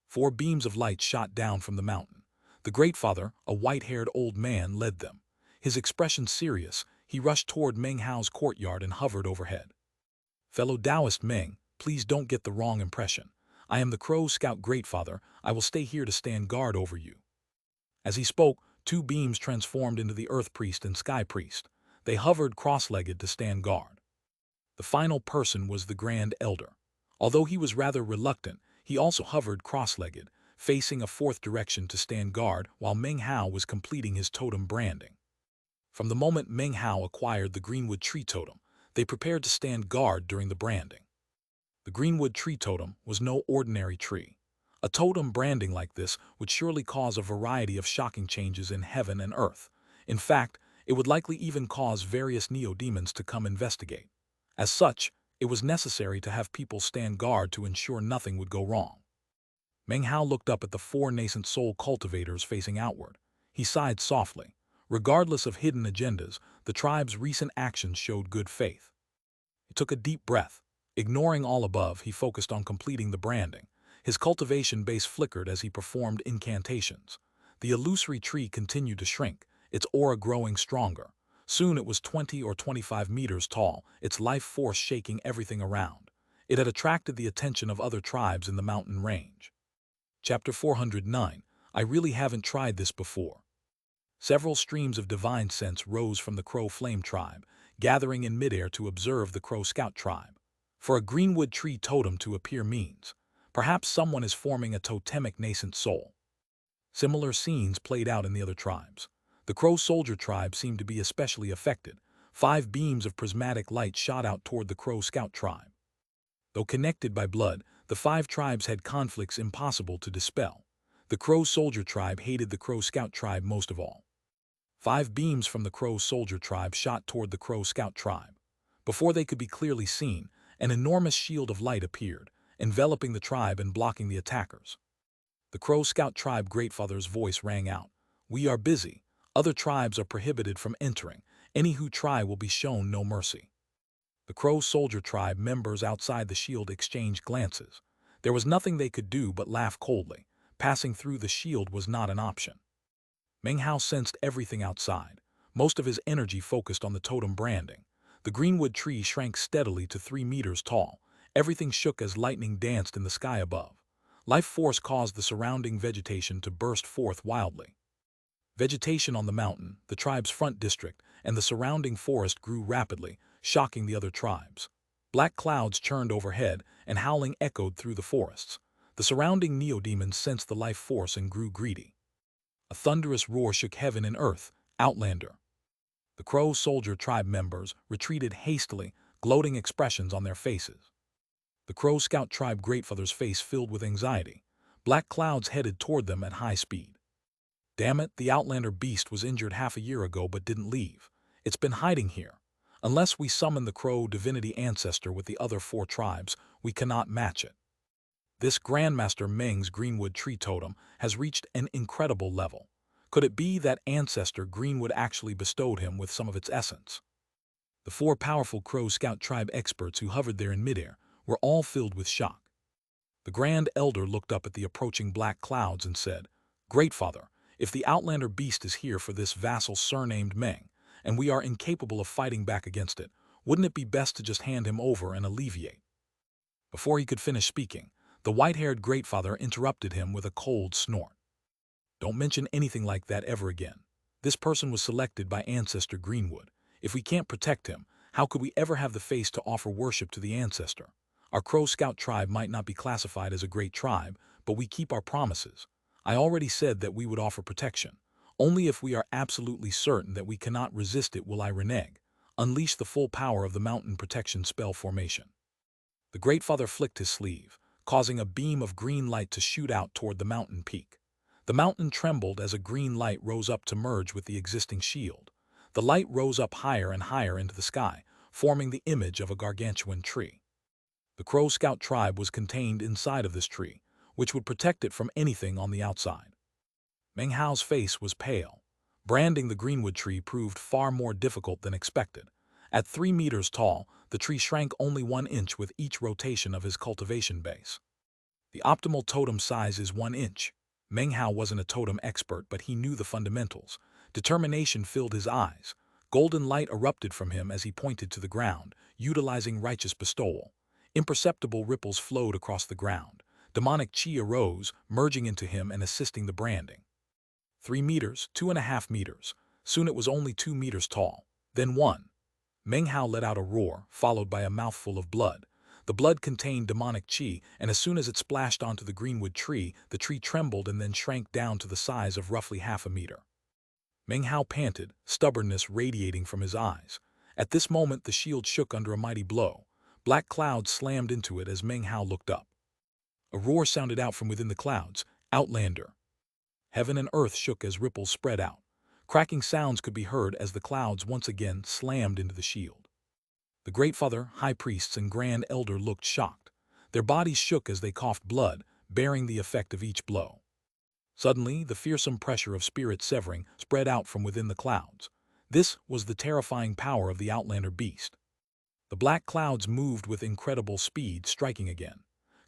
4 beams of light shot down from the mountain. The Great Father, a white-haired old man, led them. His expression serious, he rushed toward Meng Hao's courtyard and hovered overhead. "Fellow Taoist Meng, please don't get the wrong impression. I am the Crow Scout Great Father. I will stay here to stand guard over you." As he spoke, 2 beams transformed into the Earth Priest and Sky Priest. They hovered cross-legged to stand guard. The final person was the Grand Elder. Although he was rather reluctant, he also hovered cross-legged, facing a 4th direction to stand guard while Meng Hao was completing his totem branding. From the moment Meng Hao acquired the Greenwood Tree Totem, they prepared to stand guard during the branding. The Greenwood Tree Totem was no ordinary tree. A totem branding like this would surely cause a variety of shocking changes in heaven and earth. In fact, it would likely even cause various neo-demons to come investigate. As such, it was necessary to have people stand guard to ensure nothing would go wrong. Meng Hao looked up at the 4 nascent soul cultivators facing outward. He sighed softly. Regardless of hidden agendas, the tribe's recent actions showed good faith. He took a deep breath. Ignoring all above, he focused on completing the branding. His cultivation base flickered as he performed incantations. The illusory tree continued to shrink, its aura growing stronger. Soon it was 20 or 25 meters tall, its life force shaking everything around. It had attracted the attention of other tribes in the mountain range. Chapter 409. I really haven't tried this before. Several streams of divine sense rose from the Crow Flame tribe, gathering in midair to observe the Crow Scout tribe. For a greenwood tree totem to appear means, perhaps someone is forming a totemic nascent soul. Similar scenes played out in the other tribes. The Crow Soldier tribe seemed to be especially affected. 5 beams of prismatic light shot out toward the Crow Scout tribe. Though connected by blood, the 5 tribes had conflicts impossible to dispel. The Crow Soldier tribe hated the Crow Scout tribe most of all. 5 beams from the Crow Soldier tribe shot toward the Crow Scout tribe. Before they could be clearly seen, an enormous shield of light appeared, enveloping the tribe and blocking the attackers. The Crow Scout tribe Greatfather's voice rang out. "We are busy. Other tribes are prohibited from entering. Any who try will be shown no mercy." The Crow Soldier tribe members outside the shield exchanged glances. There was nothing they could do but laugh coldly. Passing through the shield was not an option. Meng Hao sensed everything outside. Most of his energy focused on the totem branding. The greenwood tree shrank steadily to 3 meters tall. Everything shook as lightning danced in the sky above. Life force caused the surrounding vegetation to burst forth wildly. Vegetation on the mountain, the tribe's front district, and the surrounding forest grew rapidly, shocking the other tribes. Black clouds churned overhead, and howling echoed through the forests. The surrounding neo-demons sensed the life force and grew greedy. A thunderous roar shook heaven and earth. "Outlander!" The Crow Soldier tribe members retreated hastily, gloating expressions on their faces. The Crow Scout tribe Greatfather's face filled with anxiety. Black clouds headed toward them at high speed. "Damn it, the Outlander beast was injured half a year ago but didn't leave. It's been hiding here. Unless we summon the Crow divinity ancestor with the other 4 tribes, we cannot match it. This Grandmaster Meng's Greenwood Tree Totem has reached an incredible level. Could it be that ancestor Greenwood actually bestowed him with some of its essence?" The 4 powerful Crow Scout tribe experts who hovered there in midair were all filled with shock. The Grand Elder looked up at the approaching black clouds and said, "Greatfather, if the Outlander beast is here for this vassal surnamed Meng, and we are incapable of fighting back against it, wouldn't it be best to just hand him over and alleviate?" Before he could finish speaking, the white-haired Greatfather interrupted him with a cold snort. "Don't mention anything like that ever again. This person was selected by Ancestor Greenwood. If we can't protect him, how could we ever have the face to offer worship to the ancestor? Our Crow Scout tribe might not be classified as a great tribe, but we keep our promises. I already said that we would offer protection. Only if we are absolutely certain that we cannot resist it will I renege. Unleash the full power of the mountain protection spell formation." The Greatfather flicked his sleeve. causing a beam of green light to shoot out toward the mountain peak. The mountain trembled as a green light rose up to merge with the existing shield. The light rose up higher and higher into the sky, forming the image of a gargantuan tree. The Crow Scout tribe was contained inside of this tree, which would protect it from anything on the outside. Meng Hao's face was pale. Branding the greenwood tree proved far more difficult than expected. At 3 meters tall, the tree shrank only 1 inch with each rotation of his cultivation base. The optimal totem size is 1 inch. Meng Hao wasn't a totem expert, but he knew the fundamentals. Determination filled his eyes. Golden light erupted from him as he pointed to the ground, utilizing righteous bestowal. Imperceptible ripples flowed across the ground. Demonic chi arose, merging into him and assisting the branding. 3 meters, 2.5 meters. Soon it was only 2 meters tall. Then 1. Meng Hao let out a roar, followed by a mouthful of blood. The blood contained demonic chi, and as soon as it splashed onto the greenwood tree, the tree trembled and then shrank down to the size of roughly half a meter. Meng Hao panted, stubbornness radiating from his eyes. At this moment the shield shook under a mighty blow. Black clouds slammed into it as Meng Hao looked up. A roar sounded out from within the clouds. Outlander. Heaven and earth shook as ripples spread out. Cracking sounds could be heard as the clouds once again slammed into the shield. The Great Father, High Priests, and Grand Elder looked shocked. Their bodies shook as they coughed blood, bearing the effect of each blow. Suddenly, the fearsome pressure of spirit severing spread out from within the clouds. This was the terrifying power of the Outlander beast. The black clouds moved with incredible speed, striking again.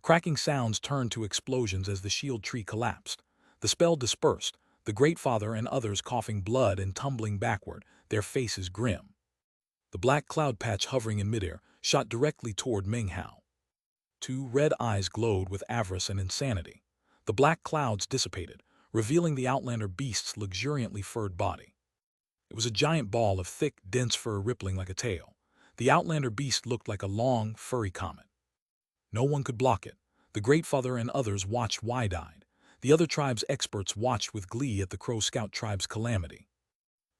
Cracking sounds turned to explosions as the shield tree collapsed. The spell dispersed, the Great Father and others coughing blood and tumbling backward, their faces grim. The black cloud patch hovering in midair shot directly toward Meng Hao. 2 red eyes glowed with avarice and insanity. The black clouds dissipated, revealing the Outlander beast's luxuriantly furred body. It was a giant ball of thick, dense fur rippling like a tail. The Outlander beast looked like a long, furry comet. No one could block it. The Great Father and others watched wide-eyed. The other tribe's experts watched with glee at the Crow Scout tribe's calamity.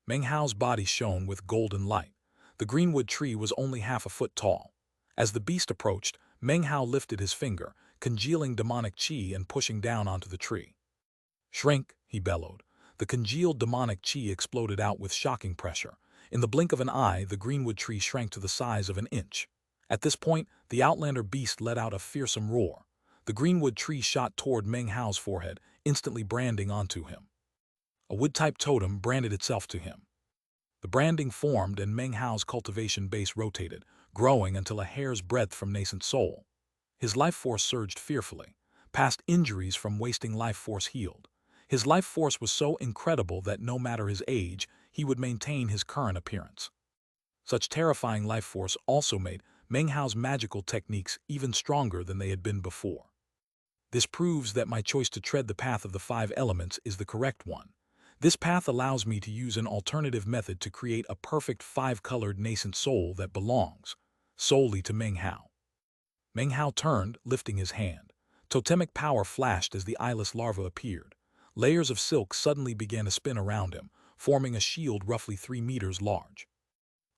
Meng Hao's body shone with golden light. The greenwood tree was only half a foot tall. As the beast approached, Meng Hao lifted his finger, congealing demonic chi and pushing down onto the tree. "Shrink," he bellowed. The congealed demonic chi exploded out with shocking pressure. In the blink of an eye, the greenwood tree shrank to the size of 1 inch. At this point, the Outlander beast let out a fearsome roar. The greenwood tree shot toward Meng Hao's forehead, instantly branding onto him. A wood-type totem branded itself to him. The branding formed and Meng Hao's cultivation base rotated, growing until a hair's breadth from nascent soul. His life force surged fearfully. Past injuries from wasting life force healed. His life force was so incredible that no matter his age, he would maintain his current appearance. Such terrifying life force also made Meng Hao's magical techniques even stronger than they had been before. This proves that my choice to tread the path of the 5 elements is the correct one. This path allows me to use an alternative method to create a perfect 5-colored nascent soul that belongs solely to Meng Hao. Meng Hao turned, lifting his hand. Totemic power flashed as the eyeless larva appeared. Layers of silk suddenly began to spin around him, forming a shield roughly 3 meters large.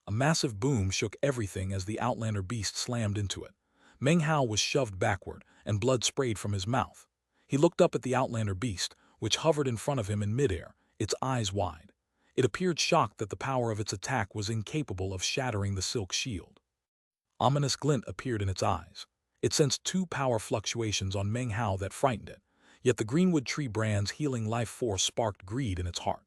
A massive boom shook everything as the Outlander beast slammed into it. Meng Hao was shoved backward, and blood sprayed from his mouth. He looked up at the Outlander beast, which hovered in front of him in midair, its eyes wide. It appeared shocked that the power of its attack was incapable of shattering the silk shield. Ominous glint appeared in its eyes. It sensed 2 power fluctuations on Meng Hao that frightened it, yet the greenwood tree brand's healing life force sparked greed in its heart.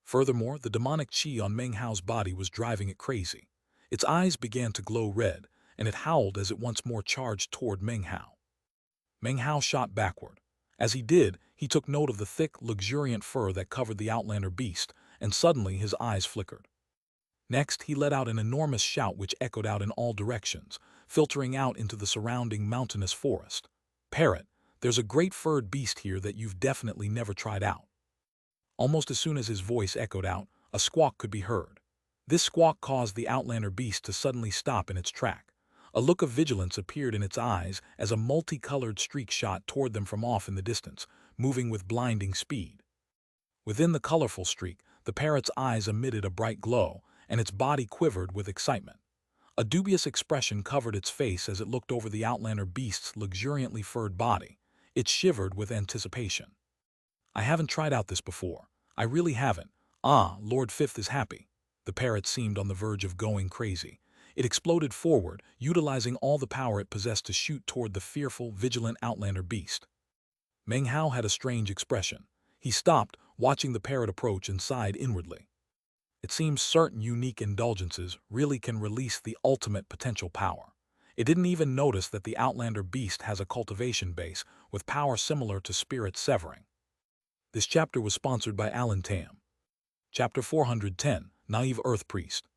Furthermore, the demonic chi on Meng Hao's body was driving it crazy. Its eyes began to glow red, and it howled as it once more charged toward Meng Hao. Meng Hao shot backward. As he did, he took note of the thick, luxuriant fur that covered the Outlander beast, and suddenly his eyes flickered. Next, he let out an enormous shout which echoed out in all directions, filtering out into the surrounding mountainous forest. "Parrot, there's a great furred beast here that you've definitely never tried out." Almost as soon as his voice echoed out, a squawk could be heard. This squawk caused the Outlander beast to suddenly stop in its track. A look of vigilance appeared in its eyes as a multicolored streak shot toward them from off in the distance, moving with blinding speed. Within the colorful streak, the parrot's eyes emitted a bright glow, and its body quivered with excitement. A dubious expression covered its face as it looked over the Outlander beast's luxuriantly furred body. It shivered with anticipation. I haven't tried out this before. I really haven't. Ah, Lord Fifth is happy. The parrot seemed on the verge of going crazy. It exploded forward, utilizing all the power it possessed to shoot toward the fearful, vigilant Outlander beast. Meng Hao had a strange expression. He stopped, watching the parrot approach, and sighed inwardly. It seems certain unique indulgences really can release the ultimate potential power. It didn't even notice that the Outlander beast has a cultivation base with power similar to spirit severing. This chapter was sponsored by Alan Tam. Chapter 410, Naive Earth Priest.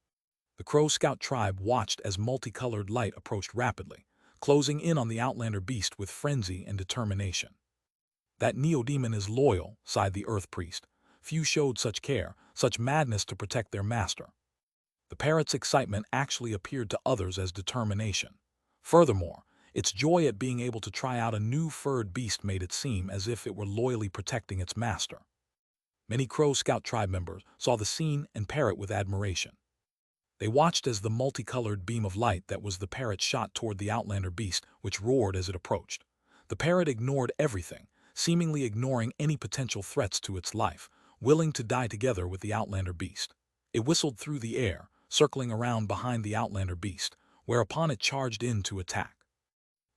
The Crow Scout tribe watched as multicolored light approached rapidly, closing in on the Outlander beast with frenzy and determination. That neo-demon is loyal, sighed the Earth Priest. Few showed such care, such madness to protect their master. The parrot's excitement actually appeared to others as determination. Furthermore, its joy at being able to try out a new furred beast made it seem as if it were loyally protecting its master. Many Crow Scout tribe members saw the scene and parrot with admiration. They watched as the multicolored beam of light that was the parrot shot toward the Outlander beast, which roared as it approached. The parrot ignored everything, seemingly ignoring any potential threats to its life, willing to die together with the Outlander beast. It whistled through the air, circling around behind the Outlander beast, whereupon it charged in to attack.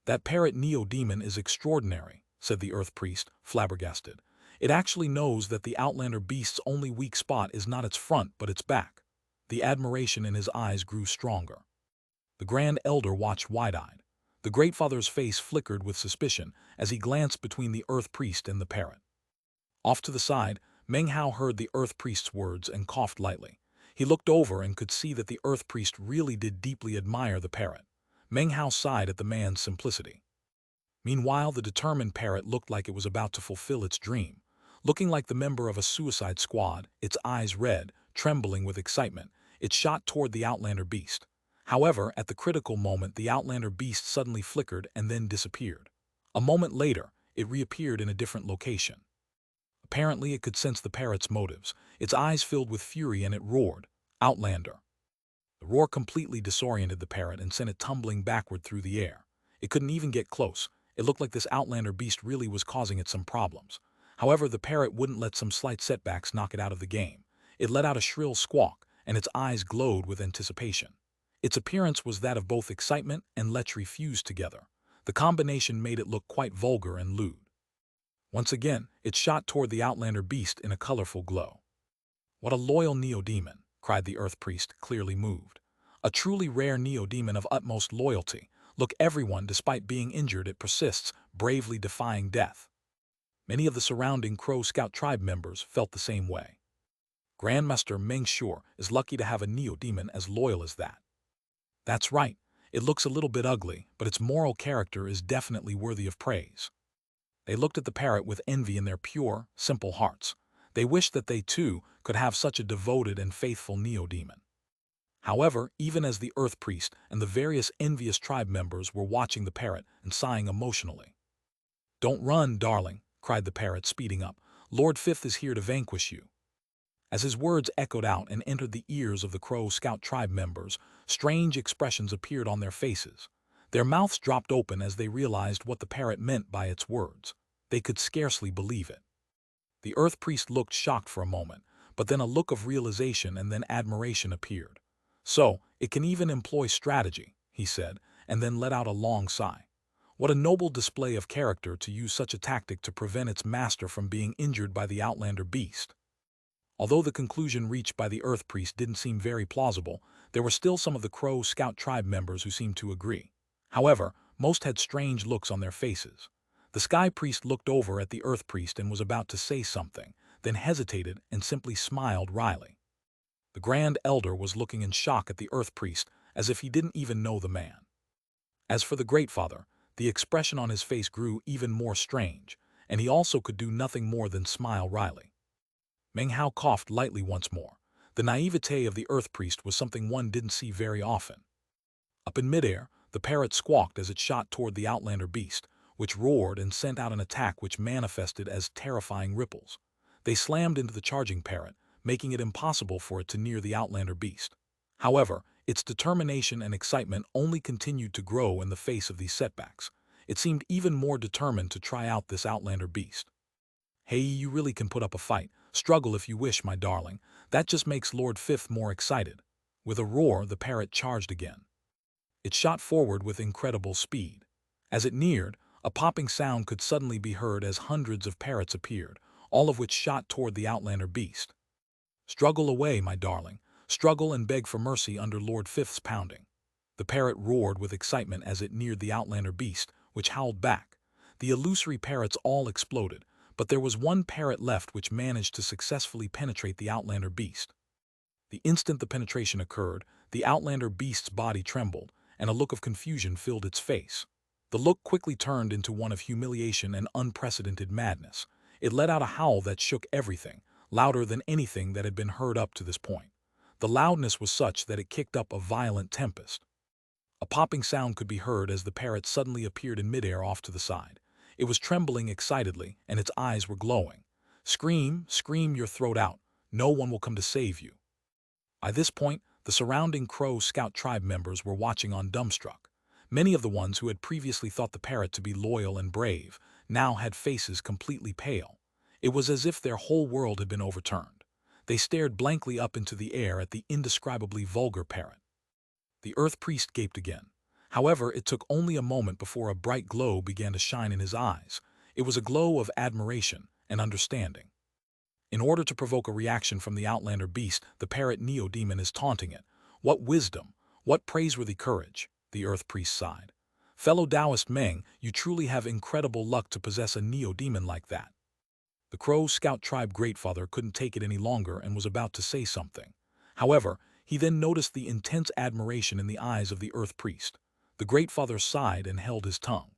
That parrot neo-demon is extraordinary, said the Earth Priest, flabbergasted. It actually knows that the Outlander beast's only weak spot is not its front but its back. The admiration in his eyes grew stronger. The Grand Elder watched wide-eyed. The Great Father's face flickered with suspicion as he glanced between the Earth Priest and the parrot. Off to the side, Meng Hao heard the Earth Priest's words and coughed lightly. He looked over and could see that the Earth Priest really did deeply admire the parrot. Meng Hao sighed at the man's simplicity. Meanwhile, the determined parrot looked like it was about to fulfill its dream. Looking like the member of a suicide squad, its eyes red, trembling with excitement, it shot toward the Outlander beast. However, at the critical moment, the Outlander beast suddenly flickered and then disappeared. A moment later, it reappeared in a different location. Apparently, it could sense the parrot's motives. Its eyes filled with fury and it roared, "Outlander!" The roar completely disoriented the parrot and sent it tumbling backward through the air. It couldn't even get close. It looked like this Outlander beast really was causing it some problems. However, the parrot wouldn't let some slight setbacks knock it out of the game. It let out a shrill squawk, and its eyes glowed with anticipation. Its appearance was that of both excitement and lechery fused together. The combination made it look quite vulgar and lewd. Once again, it shot toward the Outlander beast in a colorful glow. "What a loyal neo-demon!" cried the Earth Priest, clearly moved. "A truly rare neo-demon of utmost loyalty. Look, everyone, despite being injured, it persists, bravely defying death." Many of the surrounding Crow Scout tribe members felt the same way. Grandmaster Meng Sure is lucky to have a neo-demon as loyal as that. That's right. It looks a little bit ugly, but its moral character is definitely worthy of praise. They looked at the parrot with envy in their pure, simple hearts. They wished that they, too, could have such a devoted and faithful neo-demon. However, even as the Earth Priest and the various envious tribe members were watching the parrot and sighing emotionally. "Don't run, darling," cried the parrot, speeding up. "Lord Fifth is here to vanquish you." As his words echoed out and entered the ears of the Crow Scout tribe members, strange expressions appeared on their faces. Their mouths dropped open as they realized what the parrot meant by its words. They could scarcely believe it. The Earth Priest looked shocked for a moment, but then a look of realization and then admiration appeared. "So, it can even employ strategy," he said, and then let out a long sigh. What a noble display of character to use such a tactic to prevent its master from being injured by the Outlander beast. Although the conclusion reached by the Earth Priest didn't seem very plausible, there were still some of the Crow Scout tribe members who seemed to agree. However, most had strange looks on their faces. The Sky Priest looked over at the Earth Priest and was about to say something, then hesitated and simply smiled wryly. The Grand Elder was looking in shock at the Earth Priest, as if he didn't even know the man. As for the Great Father, the expression on his face grew even more strange, and he also could do nothing more than smile wryly. Meng Hao coughed lightly once more. The naivete of the Earth Priest was something one didn't see very often. Up in midair, the parrot squawked as it shot toward the Outlander beast, which roared and sent out an attack which manifested as terrifying ripples. They slammed into the charging parrot, making it impossible for it to near the Outlander beast. However, its determination and excitement only continued to grow in the face of these setbacks. It seemed even more determined to try out this outlander beast. Hey, you really can put up a fight. Struggle if you wish, my darling. That just makes Lord Fifth more excited. With a roar, the parrot charged again. It shot forward with incredible speed. As it neared, a popping sound could suddenly be heard as hundreds of parrots appeared, all of which shot toward the outlander beast. Struggle away, my darling. Struggle and beg for mercy under Lord Fifth's pounding. The parrot roared with excitement as it neared the outlander beast, which howled back. The illusory parrots all exploded, but there was one parrot left which managed to successfully penetrate the outlander beast. The instant the penetration occurred, the outlander beast's body trembled, and a look of confusion filled its face. The look quickly turned into one of humiliation and unprecedented madness. It let out a howl that shook everything, louder than anything that had been heard up to this point. The loudness was such that it kicked up a violent tempest. A popping sound could be heard as the parrot suddenly appeared in midair off to the side. It was trembling excitedly, and its eyes were glowing. Scream, scream your throat out. No one will come to save you. By this point, the surrounding Crow Scout tribe members were watching on dumbstruck. Many of the ones who had previously thought the parrot to be loyal and brave now had faces completely pale. It was as if their whole world had been overturned. They stared blankly up into the air at the indescribably vulgar parrot. The Earth Priest gaped again. However, it took only a moment before a bright glow began to shine in his eyes. It was a glow of admiration and understanding. In order to provoke a reaction from the outlander beast, the parrot neo-demon is taunting it. What wisdom! What praiseworthy courage! The Earth Priest sighed. Fellow Taoist Meng, you truly have incredible luck to possess a neo-demon like that. The Crow Scout tribe Greatfather couldn't take it any longer and was about to say something. However, he then noticed the intense admiration in the eyes of the Earth Priest. The Greatfather sighed and held his tongue.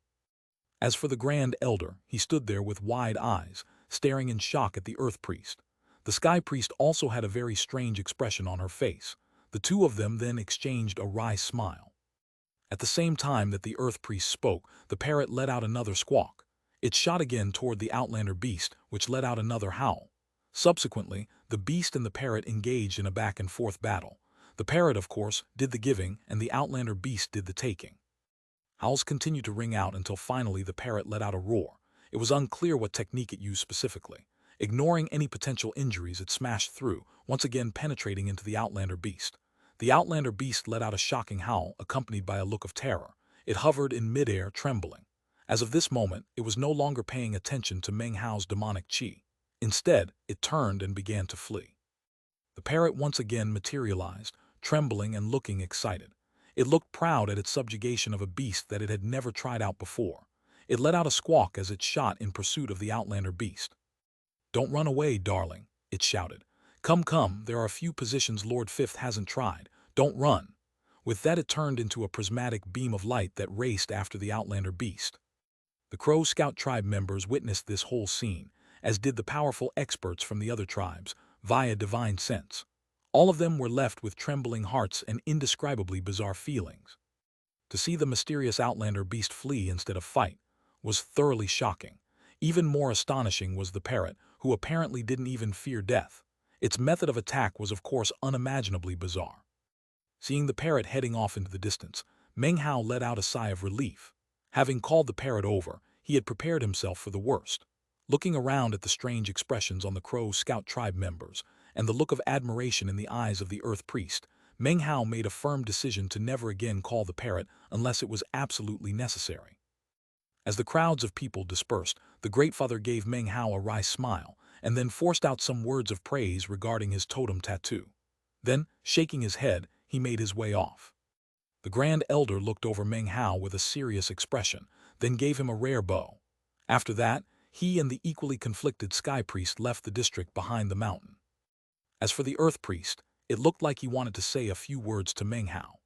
As for the Grand Elder, he stood there with wide eyes, staring in shock at the Earth Priest. The Sky Priest also had a very strange expression on her face. The two of them then exchanged a wry smile. At the same time that the Earth Priest spoke, the parrot let out another squawk. It shot again toward the outlander beast, which let out another howl. Subsequently, the beast and the parrot engaged in a back-and-forth battle. The parrot, of course, did the giving, and the outlander beast did the taking. Howls continued to ring out until finally the parrot let out a roar. It was unclear what technique it used specifically. Ignoring any potential injuries, it smashed through, once again penetrating into the outlander beast. The outlander beast let out a shocking howl, accompanied by a look of terror. It hovered in midair, trembling. As of this moment, it was no longer paying attention to Meng Hao's demonic qi. Instead, it turned and began to flee. The parrot once again materialized, trembling and looking excited. It looked proud at its subjugation of a beast that it had never tried out before. It let out a squawk as it shot in pursuit of the outlander beast. "Don't run away, darling," it shouted. "Come, come, there are a few positions Lord Fifth hasn't tried. Don't run." With that, it turned into a prismatic beam of light that raced after the outlander beast. The Crow Scout tribe members witnessed this whole scene, as did the powerful experts from the other tribes, via divine sense. All of them were left with trembling hearts and indescribably bizarre feelings. To see the mysterious outlander beast flee instead of fight was thoroughly shocking. Even more astonishing was the parrot, who apparently didn't even fear death. Its method of attack was of course unimaginably bizarre. Seeing the parrot heading off into the distance, Meng Hao let out a sigh of relief. Having called the parrot over, he had prepared himself for the worst. Looking around at the strange expressions on the Crow Scout tribe members, and the look of admiration in the eyes of the Earth Priest, Meng Hao made a firm decision to never again call the parrot unless it was absolutely necessary. As the crowds of people dispersed, the Greatfather gave Meng Hao a wry smile, and then forced out some words of praise regarding his totem tattoo. Then, shaking his head, he made his way off. The Grand Elder looked over Meng Hao with a serious expression, then gave him a rare bow. After that, he and the equally conflicted Sky Priest left the district behind the mountain. As for the Earth Priest, it looked like he wanted to say a few words to Meng Hao.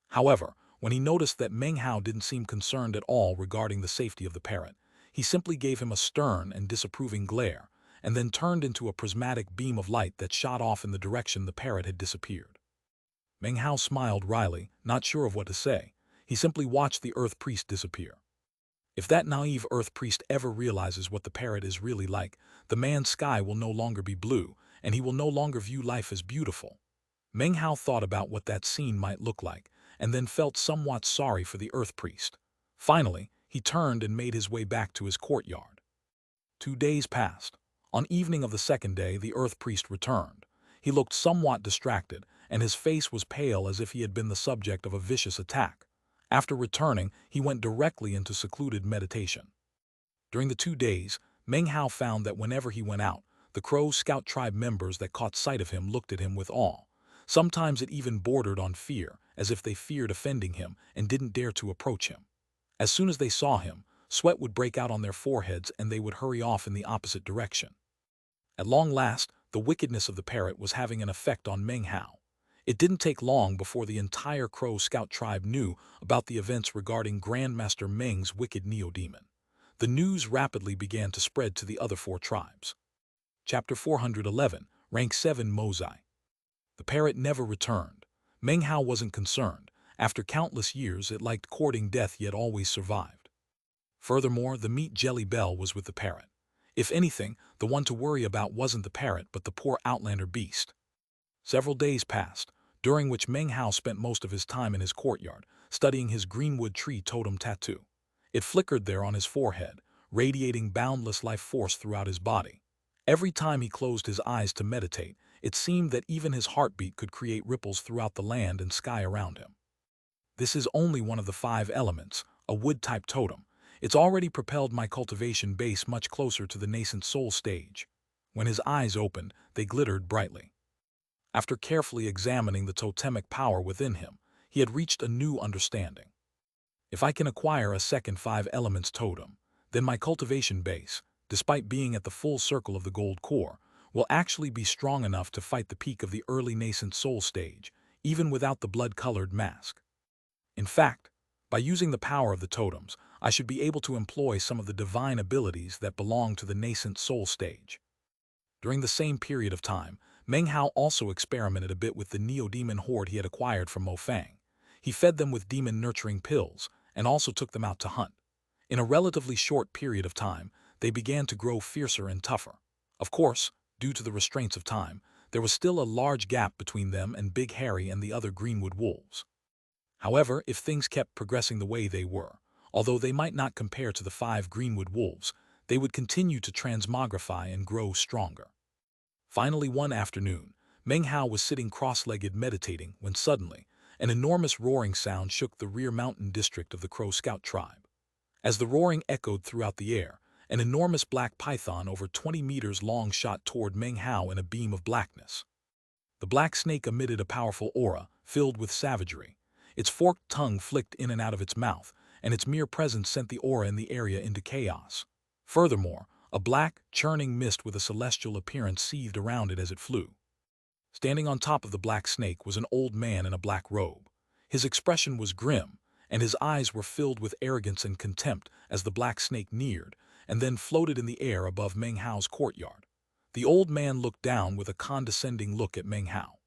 However, when he noticed that Meng Hao didn't seem concerned at all regarding the safety of the parrot, he simply gave him a stern and disapproving glare, and then turned into a prismatic beam of light that shot off in the direction the parrot had disappeared. Meng Hao smiled wryly, not sure of what to say. He simply watched the Earth Priest disappear. If that naive Earth Priest ever realizes what the parrot is really like, the man's sky will no longer be blue, and he will no longer view life as beautiful. Meng Hao thought about what that scene might look like, and then felt somewhat sorry for the Earth Priest. Finally, he turned and made his way back to his courtyard. 2 days passed. On evening of the second day, the Earth Priest returned. He looked somewhat distracted, and his face was pale as if he had been the subject of a vicious attack. After returning, he went directly into secluded meditation. During the 2 days, Meng Hao found that whenever he went out, the Crow Scout tribe members that caught sight of him looked at him with awe. Sometimes it even bordered on fear, as if they feared offending him and didn't dare to approach him. As soon as they saw him, sweat would break out on their foreheads and they would hurry off in the opposite direction. At long last, the wickedness of the parrot was having an effect on Meng Hao. It didn't take long before the entire Crow Scout tribe knew about the events regarding Grandmaster Meng's wicked neo-demon. The news rapidly began to spread to the other 4 tribes. Chapter 411, Rank 7 Mozai. The parrot never returned. Meng Hao wasn't concerned. After countless years, it liked courting death yet always survived. Furthermore, the meat jelly bell was with the parrot. If anything, the one to worry about wasn't the parrot but the poor outlander beast. Several days passed, during which Meng Hao spent most of his time in his courtyard, studying his greenwood tree totem tattoo. It flickered there on his forehead, radiating boundless life force throughout his body. Every time he closed his eyes to meditate, it seemed that even his heartbeat could create ripples throughout the land and sky around him. This is only one of the 5 elements, a wood-type totem. It's already propelled my cultivation base much closer to the nascent soul stage. When his eyes opened, they glittered brightly. After carefully examining the totemic power within him, he had reached a new understanding. If I can acquire a second 5 elements totem, then my cultivation base, despite being at the full circle of the gold core, will actually be strong enough to fight the peak of the early nascent soul stage, even without the blood-colored mask. In fact, by using the power of the totems, I should be able to employ some of the divine abilities that belong to the nascent soul stage. During the same period of time, Meng Hao also experimented a bit with the neo-demon horde he had acquired from Mo Fang. He fed them with demon-nurturing pills, and also took them out to hunt. In a relatively short period of time, they began to grow fiercer and tougher. Of course, due to the restraints of time, there was still a large gap between them and Big Harry and the other Greenwood wolves. However, if things kept progressing the way they were, although they might not compare to the 5 Greenwood wolves, they would continue to transmogrify and grow stronger. Finally, one afternoon, Meng Hao was sitting cross-legged meditating when suddenly, an enormous roaring sound shook the rear mountain district of the Crow Scout tribe. As the roaring echoed throughout the air, an enormous black python over 20 meters long shot toward Meng Hao in a beam of blackness. The black snake emitted a powerful aura, filled with savagery. Its forked tongue flicked in and out of its mouth, and its mere presence sent the aura in the area into chaos. Furthermore, a black, churning mist with a celestial appearance seethed around it as it flew. Standing on top of the black snake was an old man in a black robe. His expression was grim, and his eyes were filled with arrogance and contempt as the black snake neared, and then floated in the air above Meng Hao's courtyard. The old man looked down with a condescending look at Meng Hao.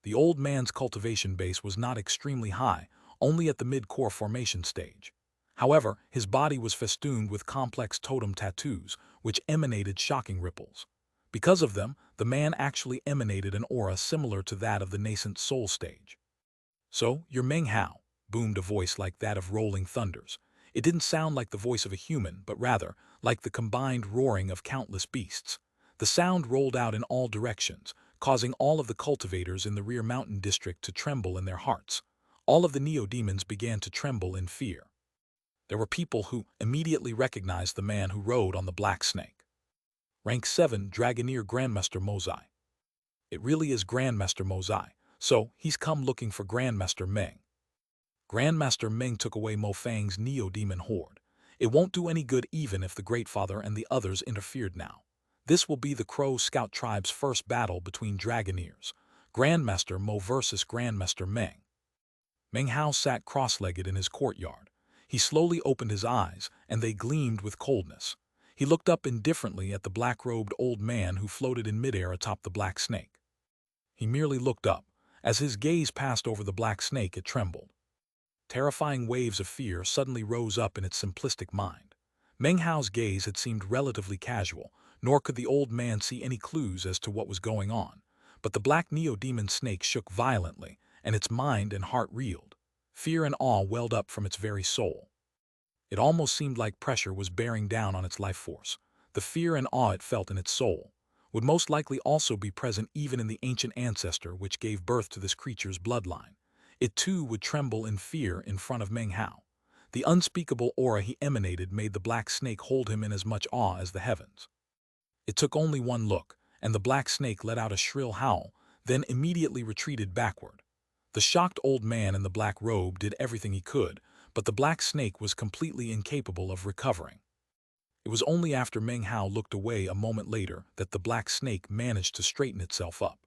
The old man's cultivation base was not extremely high, only at the mid-core formation stage. However, his body was festooned with complex totem tattoos, which emanated shocking ripples. Because of them, the man actually emanated an aura similar to that of the nascent soul stage. "So, you're Meng Hao," boomed a voice like that of rolling thunders. It didn't sound like the voice of a human, but rather like the combined roaring of countless beasts. The sound rolled out in all directions, causing all of the cultivators in the rear mountain district to tremble in their hearts. All of the neo-demons began to tremble in fear. There were people who immediately recognized the man who rode on the black snake. Rank 7 Dragoneer Grandmaster Mozai. It really is Grandmaster Mozai, so he's come looking for Grandmaster Meng. Grandmaster Meng took away Mo Fang's neo-demon horde. It won't do any good even if the Great Father and the others interfered now. This will be the Crow Scout tribe's first battle between Dragoneers, Grandmaster Mo versus Grandmaster Meng. Meng Hao sat cross-legged in his courtyard. He slowly opened his eyes, and they gleamed with coldness. He looked up indifferently at the black-robed old man who floated in midair atop the black snake. He merely looked up. As his gaze passed over the black snake, it trembled. Terrifying waves of fear suddenly rose up in its simplistic mind. Meng Hao's gaze had seemed relatively casual, nor could the old man see any clues as to what was going on. but the black neo-demon snake shook violently, and its mind and heart reeled. Fear and awe welled up from its very soul. It almost seemed like pressure was bearing down on its life force. The fear and awe it felt in its soul would most likely also be present even in the ancient ancestor which gave birth to this creature's bloodline. It too would tremble in fear in front of Meng Hao. The unspeakable aura he emanated made the black snake hold him in as much awe as the heavens. It took only one look, and the black snake let out a shrill howl, then immediately retreated backward. The shocked old man in the black robe did everything he could, but the black snake was completely incapable of recovering. It was only after Meng Hao looked away a moment later that the black snake managed to straighten itself up.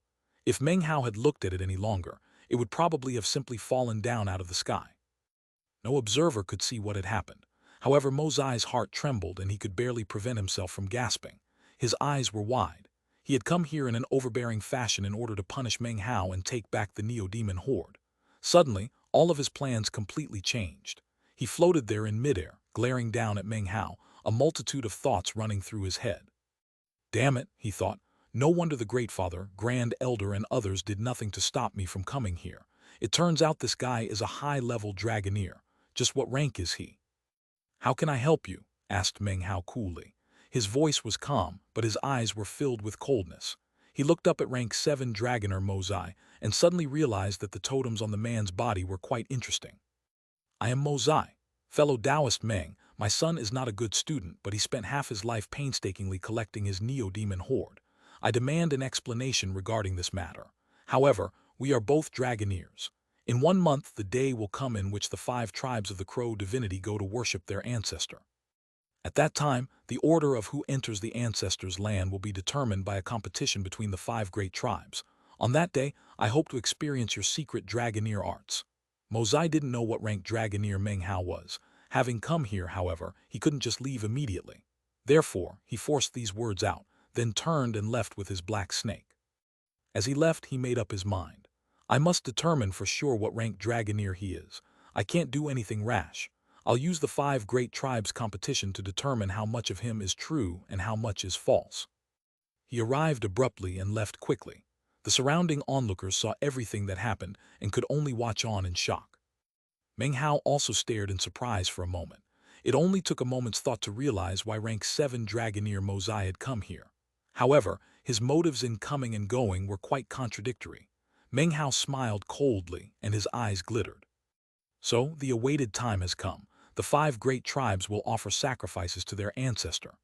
If Meng Hao had looked at it any longer, it would probably have simply fallen down out of the sky. No observer could see what had happened. However, Mozai's heart trembled and he could barely prevent himself from gasping. His eyes were wide. He had come here in an overbearing fashion in order to punish Meng Hao and take back the Neo-Demon horde. Suddenly, all of his plans completely changed. He floated there in midair, glaring down at Meng Hao, a multitude of thoughts running through his head. Damn it, he thought. No wonder the Great Father, Grand Elder, and others did nothing to stop me from coming here. It turns out this guy is a high-level dragoneer. Just what rank is he? How can I help you? Asked Meng Hao coolly. His voice was calm, but his eyes were filled with coldness. He looked up at rank 7 Dragoner Mozai and suddenly realized that the totems on the man's body were quite interesting. I am Mozai. Fellow Taoist Meng, my son is not a good student, but he spent half his life painstakingly collecting his Neo-Demon horde. I demand an explanation regarding this matter. However, we are both Dragoneers. In 1 month the day will come in which the 5 tribes of the Crow divinity go to worship their ancestor. At that time, the order of who enters the ancestor's land will be determined by a competition between the 5 great tribes. On that day, I hope to experience your secret Dragoneer arts. Mozai didn't know what rank Dragoneer Meng Hao was. Having come here, however, he couldn't just leave immediately. Therefore, he forced these words out, then turned and left with his black snake. As he left, he made up his mind. I must determine for sure what rank Dragoneer he is. I can't do anything rash. I'll use the 5 great tribes competition to determine how much of him is true and how much is false. He arrived abruptly and left quickly. The surrounding onlookers saw everything that happened and could only watch on in shock. Meng Hao also stared in surprise for a moment. It only took a moment's thought to realize why rank 7 Dragoneer Mozai had come here. However, his motives in coming and going were quite contradictory. Meng Hao smiled coldly and his eyes glittered. So, the awaited time has come. The 5 great tribes will offer sacrifices to their ancestor.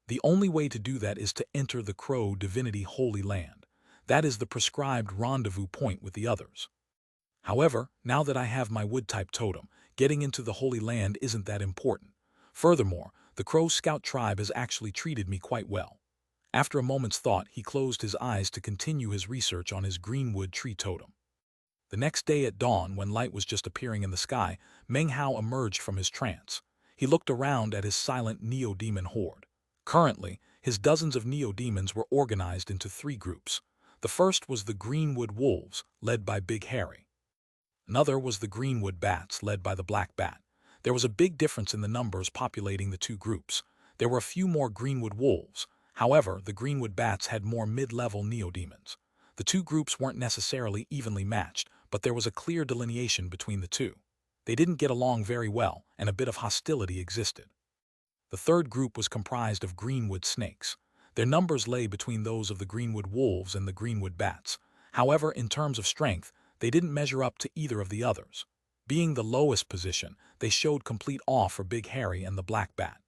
The only way to do that is to enter the Crow divinity holy land. That is the prescribed rendezvous point with the others. However, now that I have my wood-type totem, getting into the holy land isn't that important. Furthermore, the Crow Scout tribe has actually treated me quite well. After a moment's thought, he closed his eyes to continue his research on his greenwood tree totem. The next day at dawn, when light was just appearing in the sky, Meng Hao emerged from his trance. He looked around at his silent Neo-Demon horde. Currently, his dozens of Neo-Demons were organized into 3 groups. The first was the Greenwood Wolves, led by Big Harry. Another was the Greenwood Bats, led by the Black Bat. There was a big difference in the numbers populating the 2 groups. There were a few more Greenwood Wolves. However, the Greenwood Bats had more mid-level Neo-Demons. The 2 groups weren't necessarily evenly matched, but there was a clear delineation between the 2. They didn't get along very well, and a bit of hostility existed. The third group was comprised of Greenwood Snakes. Their numbers lay between those of the Greenwood Wolves and the Greenwood Bats. However, in terms of strength, they didn't measure up to either of the others. Being the lowest position, they showed complete awe for Big Harry and the Black Bat.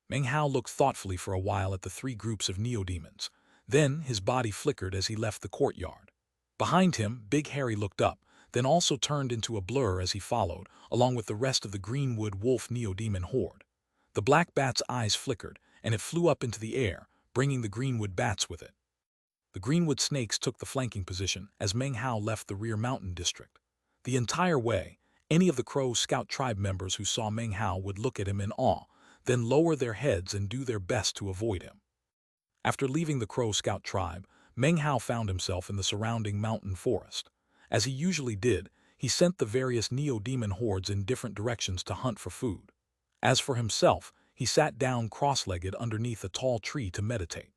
Meng Hao looked thoughtfully for a while at the 3 groups of Neo-Demons. Then his body flickered as he left the courtyard. Behind him, Big Harry looked up, then also turned into a blur as he followed, along with the rest of the Greenwood Wolf Neo-Demon horde. The Black Bat's eyes flickered, and it flew up into the air, bringing the Greenwood Bats with it. The Greenwood Snakes took the flanking position as Meng Hao left the rear mountain district. The entire way, any of the Crow Scout tribe members who saw Meng Hao would look at him in awe, then lower their heads and do their best to avoid him. After leaving the Crow Scout tribe, Meng Hao found himself in the surrounding mountain forest. As he usually did, he sent the various Neo-Demon hordes in different directions to hunt for food. As for himself, he sat down cross-legged underneath a tall tree to meditate.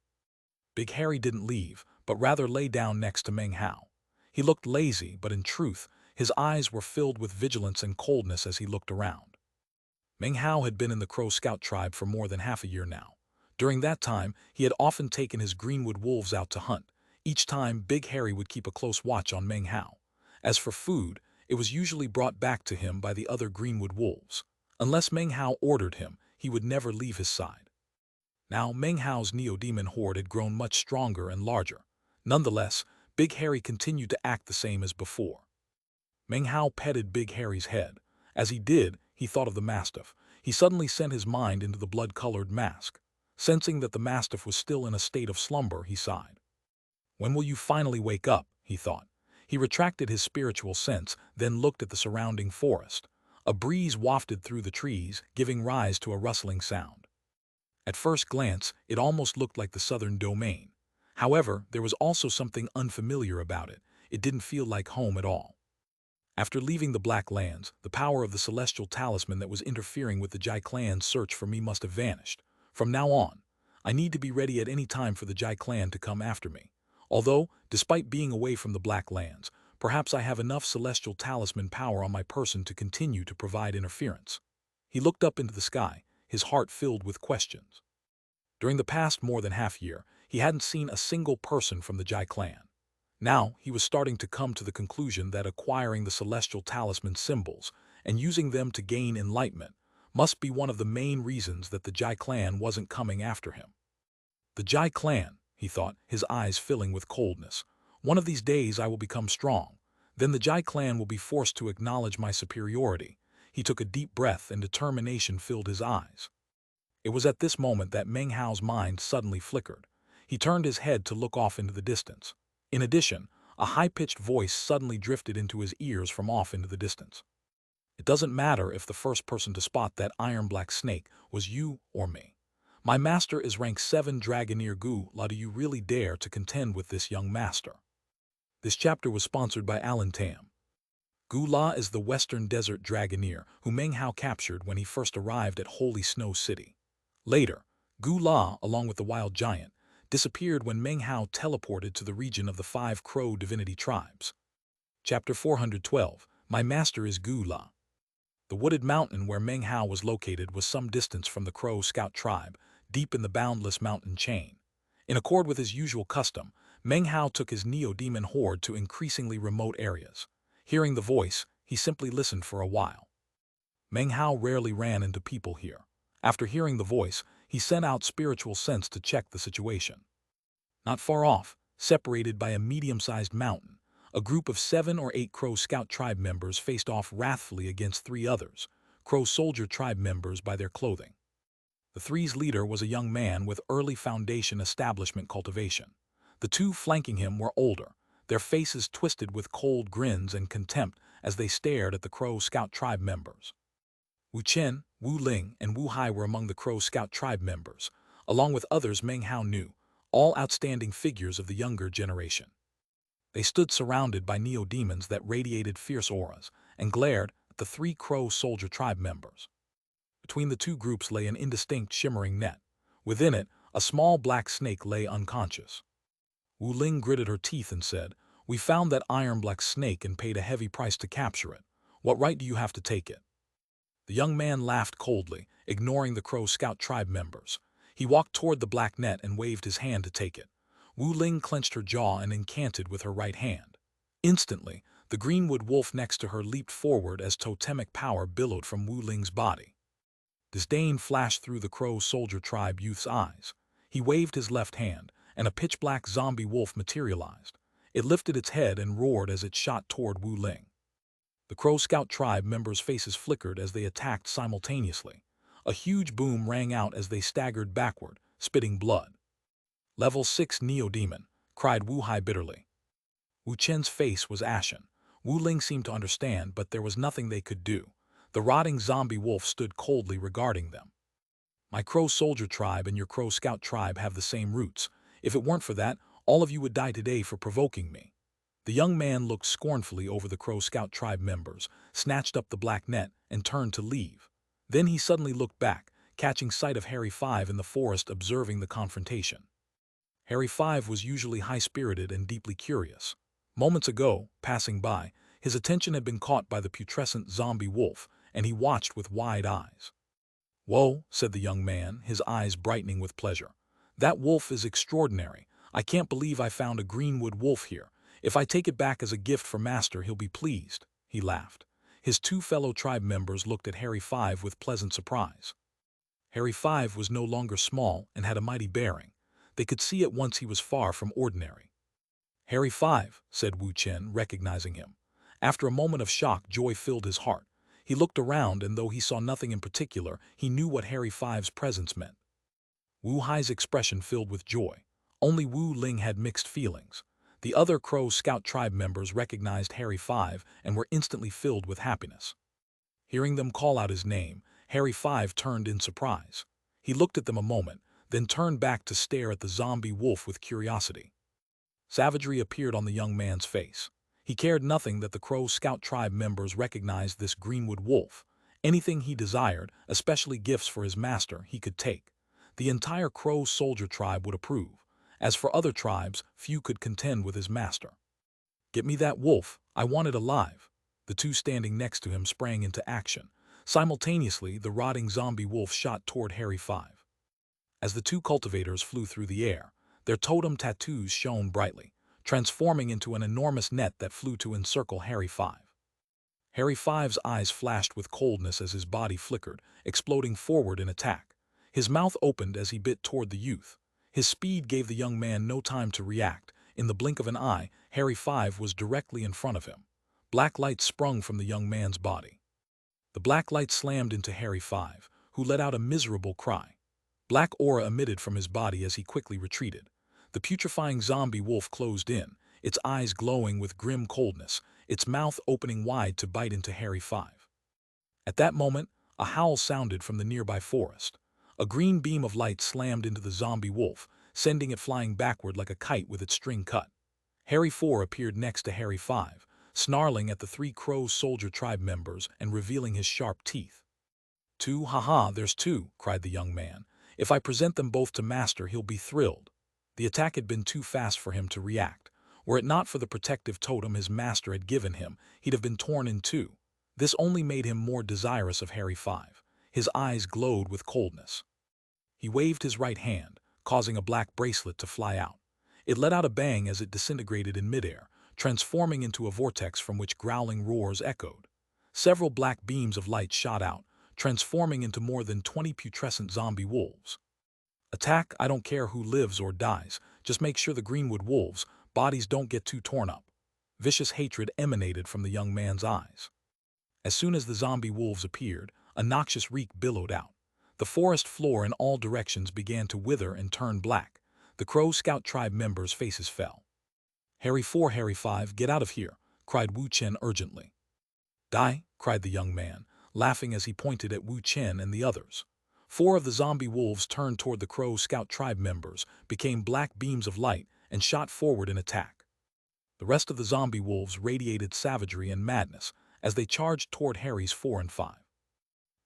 Big Harry didn't leave, but rather lay down next to Meng Hao. He looked lazy, but in truth, his eyes were filled with vigilance and coldness as he looked around. Meng Hao had been in the Crow Scout tribe for more than half a year now. During that time, he had often taken his Greenwood wolves out to hunt. Each time, Big Harry would keep a close watch on Meng Hao. As for food, it was usually brought back to him by the other Greenwood wolves. Unless Meng Hao ordered him, he would never leave his side. Now, Meng Hao's Neo-Demon horde had grown much stronger and larger. Nonetheless, Big Harry continued to act the same as before. Meng Hao petted Big Harry's head. As he did, he thought of the Mastiff. He suddenly sent his mind into the blood-colored mask. Sensing that the Mastiff was still in a state of slumber, he sighed. "When will you finally wake up?" he thought. He retracted his spiritual sense, then looked at the surrounding forest. A breeze wafted through the trees, giving rise to a rustling sound. At first glance, it almost looked like the southern domain. However, there was also something unfamiliar about it. It didn't feel like home at all. After leaving the Black Lands, the power of the celestial talisman that was interfering with the Jai clan's search for me must have vanished. From now on, I need to be ready at any time for the Jai clan to come after me. Although, despite being away from the Black Lands, perhaps I have enough celestial talisman power on my person to continue to provide interference. He looked up into the sky, his heart filled with questions. During the past more than half year, he hadn't seen a single person from the Jai clan. Now, he was starting to come to the conclusion that acquiring the celestial talisman symbols and using them to gain enlightenment must be one of the main reasons that the Jai clan wasn't coming after him. The Jai clan, he thought, his eyes filling with coldness. One of these days I will become strong. Then the Jai clan will be forced to acknowledge my superiority. He took a deep breath and determination filled his eyes. It was at this moment that Meng Hao's mind suddenly flickered. He turned his head to look off into the distance. In addition, a high-pitched voice suddenly drifted into his ears from off into the distance. "It doesn't matter if the first person to spot that iron-black snake was you or me. My master is rank 7 Dragoneer Gu La. Do you really dare to contend with this young master?" This chapter was sponsored by Alan Tam. Gu La is the Western Desert Dragoneer who Meng Hao captured when he first arrived at Holy Snow City. Later, Gu La, along with the Wild Giant, disappeared when Meng Hao teleported to the region of the 5 Crow divinity tribes. Chapter 412, My Master is Gu La. The wooded mountain where Meng Hao was located was some distance from the Crow Scout tribe, deep in the boundless mountain chain. In accord with his usual custom, Meng Hao took his Neo-Demon horde to increasingly remote areas. Hearing the voice, he simply listened for a while. Meng Hao rarely ran into people here. After hearing the voice, he sent out spiritual sense to check the situation. Not far off, separated by a medium-sized mountain, a group of 7 or 8 Crow Scout tribe members faced off wrathfully against 3 others, Crow Soldier tribe members by their clothing. The 3's leader was a young man with early Foundation establishment cultivation. The 2 flanking him were older, their faces twisted with cold grins and contempt as they stared at the Crow Scout tribe members. Wu Chen, Wu Ling, and Wu Hai were among the Crow Scout tribe members, along with others Meng Hao knew, all outstanding figures of the younger generation. They stood surrounded by neo-demons that radiated fierce auras and glared at the 3 Crow Soldier tribe members. Between the 2 groups lay an indistinct shimmering net. Within it, a small black snake lay unconscious. Wu Ling gritted her teeth and said, "We found that iron-black snake and paid a heavy price to capture it. What right do you have to take it?" The young man laughed coldly, ignoring the Crow Scout tribe members. He walked toward the black net and waved his hand to take it. Wu Ling clenched her jaw and incanted with her right hand. Instantly, the Greenwood wolf next to her leaped forward as totemic power billowed from Wu Ling's body. Disdain flashed through the Crow Soldier tribe youth's eyes. He waved his left hand, and a pitch-black zombie wolf materialized. It lifted its head and roared as it shot toward Wu Ling. The Crow Scout tribe members' faces flickered as they attacked simultaneously. A huge boom rang out as they staggered backward, spitting blood. "Level 6 Neo-Demon," cried Wu Hai bitterly. Wu Chen's face was ashen. Wu Ling seemed to understand, but there was nothing they could do. The rotting zombie wolf stood coldly regarding them. "My Crow Soldier tribe and your Crow Scout tribe have the same roots. If it weren't for that, all of you would die today for provoking me." The young man looked scornfully over the Crow Scout tribe members, snatched up the black net, and turned to leave. Then he suddenly looked back, catching sight of Harry 5 in the forest observing the confrontation. Harry Five was usually high-spirited and deeply curious. Moments ago, passing by, his attention had been caught by the putrescent zombie wolf, and he watched with wide eyes. "Whoa," said the young man, his eyes brightening with pleasure. "That wolf is extraordinary. I can't believe I found a greenwood wolf here. If I take it back as a gift for Master, he'll be pleased." He laughed. His two fellow tribe members looked at Harry Five with pleasant surprise. Harry Five was no longer small and had a mighty bearing. They could see at once he was far from ordinary. "Harry Five," said Wu Chen, recognizing him. After a moment of shock, joy filled his heart. He looked around, and though he saw nothing in particular, he knew what Harry Five's presence meant. Wu Hai's expression filled with joy. Only Wu Ling had mixed feelings. The other Crow Scout tribe members recognized Harry Five and were instantly filled with happiness. Hearing them call out his name, Harry Five turned in surprise. He looked at them a moment, then turned back to stare at the zombie wolf with curiosity. Savagery appeared on the young man's face. He cared nothing that the Crow Scout tribe members recognized this greenwood wolf. Anything he desired, especially gifts for his master, he could take. The entire Crow soldier tribe would approve. As for other tribes, few could contend with his master. "Get me that wolf, I want it alive." The two standing next to him sprang into action. Simultaneously, the rotting zombie wolf shot toward Harry Five. As the two cultivators flew through the air, their totem tattoos shone brightly, transforming into an enormous net that flew to encircle Harry Five. Harry Five's eyes flashed with coldness as his body flickered, exploding forward in attack. His mouth opened as he bit toward the youth. His speed gave the young man no time to react. In the blink of an eye, Harry Five was directly in front of him. Black light sprung from the young man's body. The black light slammed into Harry Five, who let out a miserable cry. Black aura emitted from his body as he quickly retreated. The putrefying zombie wolf closed in, its eyes glowing with grim coldness, its mouth opening wide to bite into Harry Five. At that moment, a howl sounded from the nearby forest. A green beam of light slammed into the zombie wolf, sending it flying backward like a kite with its string cut. Harry Four appeared next to Harry Five, snarling at the three Crow soldier tribe members and revealing his sharp teeth. "Two, haha, there's two," cried the young man. "If I present them both to Master, he'll be thrilled." The attack had been too fast for him to react. Were it not for the protective totem his master had given him, he'd have been torn in two. This only made him more desirous of Harry Five. His eyes glowed with coldness. He waved his right hand, causing a black bracelet to fly out. It let out a bang as it disintegrated in midair, transforming into a vortex from which growling roars echoed. Several black beams of light shot out, transforming into more than 20 putrescent zombie wolves. "Attack, I don't care who lives or dies, just make sure the greenwood wolves' bodies don't get too torn up." Vicious hatred emanated from the young man's eyes. As soon as the zombie wolves appeared, a noxious reek billowed out. The forest floor in all directions began to wither and turn black. The Crow Scout tribe members' faces fell. "Harry Four, Harry Five, get out of here," cried Wu Chen urgently. "Die," cried the young man, laughing as he pointed at Wu Chen and the others. Four of the zombie wolves turned toward the Crow Scout tribe members, became black beams of light, and shot forward in attack. The rest of the zombie wolves radiated savagery and madness as they charged toward Harry's 4 and 5.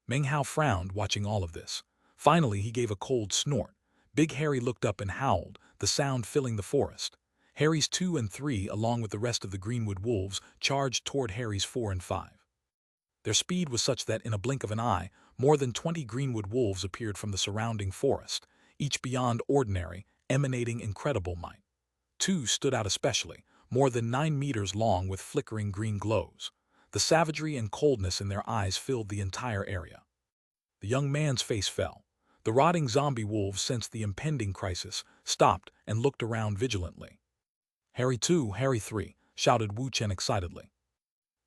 Meng Hao frowned, watching all of this. Finally, he gave a cold snort. Big Harry looked up and howled, the sound filling the forest. Harry's 2 and 3, along with the rest of the Greenwood wolves, charged toward Harry's 4 and 5. Their speed was such that in a blink of an eye, more than 20 Greenwood wolves appeared from the surrounding forest, each beyond ordinary, emanating incredible might. 2 stood out especially, more than 9 meters long with flickering green glows. The savagery and coldness in their eyes filled the entire area. The young man's face fell. The rotting zombie wolves sensed the impending crisis, stopped, and looked around vigilantly. "Harry 2, Harry 3, shouted Wu Chen excitedly.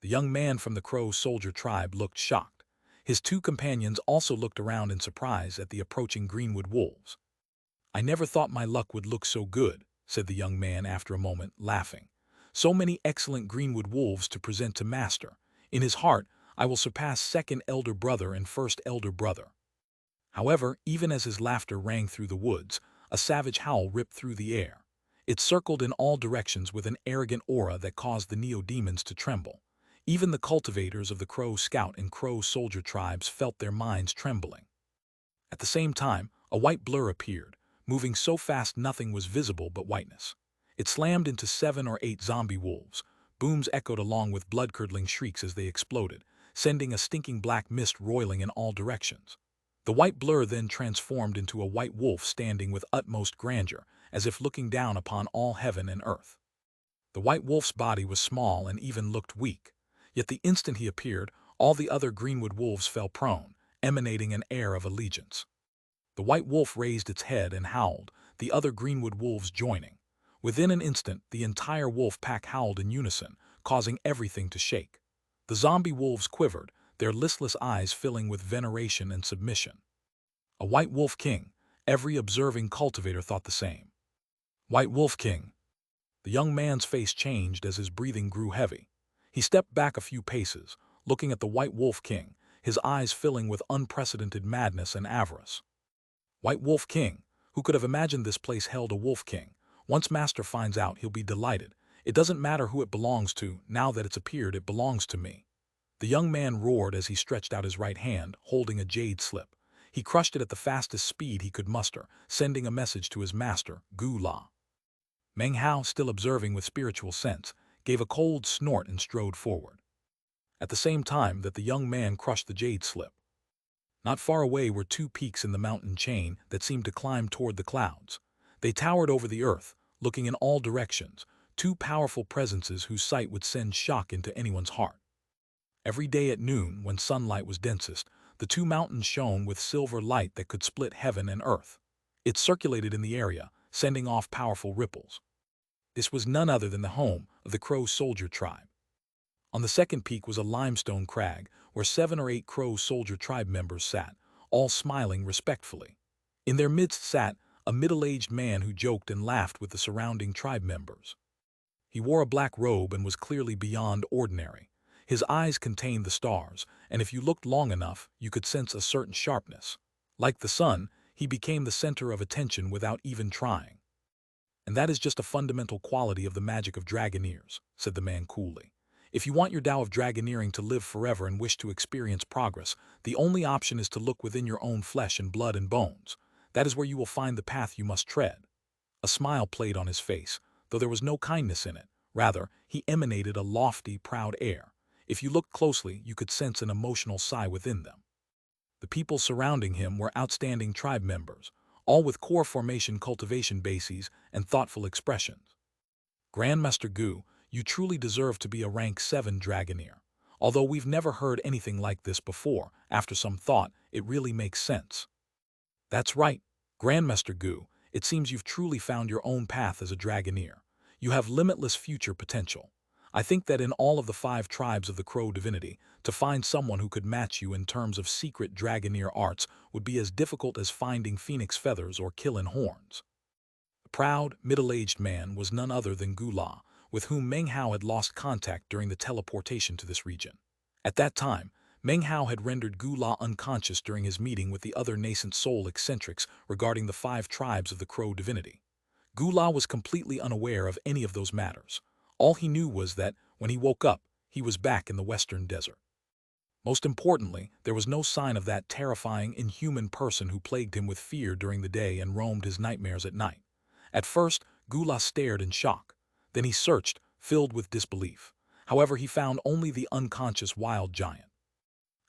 The young man from the Crow soldier tribe looked shocked. His 2 companions also looked around in surprise at the approaching Greenwood wolves. "I never thought my luck would look so good," said the young man after a moment, laughing. "So many excellent Greenwood wolves to present to Master. In his heart, I will surpass second elder brother and first elder brother." However, even as his laughter rang through the woods, a savage howl ripped through the air. It circled in all directions with an arrogant aura that caused the neo-demons to tremble. Even the cultivators of the Crow Scout and Crow Soldier tribes felt their minds trembling. At the same time, a white blur appeared, moving so fast nothing was visible but whiteness. It slammed into 7 or 8 zombie wolves. Booms echoed along with blood-curdling shrieks as they exploded, sending a stinking black mist roiling in all directions. The white blur then transformed into a white wolf standing with utmost grandeur, as if looking down upon all heaven and earth. The white wolf's body was small and even looked weak, yet the instant he appeared, all the other greenwood wolves fell prone, emanating an air of allegiance. The white wolf raised its head and howled, the other greenwood wolves joining. Within an instant, the entire wolf pack howled in unison, causing everything to shake. The zombie wolves quivered, their listless eyes filling with veneration and submission. A white wolf king, every observing cultivator thought the same. White wolf king. The young man's face changed as his breathing grew heavy. He stepped back a few paces, looking at the white wolf king, his eyes filling with unprecedented madness and avarice. White Wolf King, who could have imagined this place held a Wolf King? Once Master finds out, he'll be delighted. It doesn't matter who it belongs to, now that it's appeared, it belongs to me. The young man roared as he stretched out his right hand, holding a jade slip. He crushed it at the fastest speed he could muster, sending a message to his master, Gu La. Meng Hao, still observing with spiritual sense, gave a cold snort and strode forward. At the same time that the young man crushed the jade slip, not far away were 2 peaks in the mountain chain that seemed to climb toward the clouds. They towered over the earth, looking in all directions, 2 powerful presences whose sight would send shock into anyone's heart. Every day at noon, when sunlight was densest, the 2 mountains shone with silver light that could split heaven and earth. It circulated in the area, sending off powerful ripples. This was none other than the home of the Crow soldier tribe. On the second peak was a limestone crag, where 7 or 8 Crow soldier tribe members sat, all smiling respectfully. In their midst sat a middle-aged man who joked and laughed with the surrounding tribe members. He wore a black robe and was clearly beyond ordinary. His eyes contained the stars, and if you looked long enough, you could sense a certain sharpness. Like the sun, he became the center of attention without even trying. "And that is just a fundamental quality of the magic of Dragoneers," said the man coolly. "If you want your Tao of Dragoneering to live forever and wish to experience progress, the only option is to look within your own flesh and blood and bones. That is where you will find the path you must tread." A smile played on his face, though there was no kindness in it. Rather, he emanated a lofty, proud air. If you looked closely, you could sense an emotional sigh within them. The people surrounding him were outstanding tribe members, all with core formation cultivation bases and thoughtful expressions. "Grandmaster Gu, you truly deserve to be a rank 7 Dragoneer. Although we've never heard anything like this before, after some thought, it really makes sense." "That's right, Grandmaster Gu, it seems you've truly found your own path as a Dragoneer. You have limitless future potential. I think that in all of the 5 tribes of the Crow divinity, to find someone who could match you in terms of secret Dragoneer arts would be as difficult as finding phoenix feathers or killing horns." The proud, middle-aged man was none other than Gu La, with whom Meng Hao had lost contact during the teleportation to this region. At that time, Meng Hao had rendered Gu La unconscious during his meeting with the other nascent soul eccentrics regarding the 5 tribes of the Crow divinity. Gu La was completely unaware of any of those matters. All he knew was that, when he woke up, he was back in the western desert. Most importantly, there was no sign of that terrifying, inhuman person who plagued him with fear during the day and roamed his nightmares at night. At first, Gu La stared in shock. Then he searched, filled with disbelief. However, he found only the unconscious wild giant.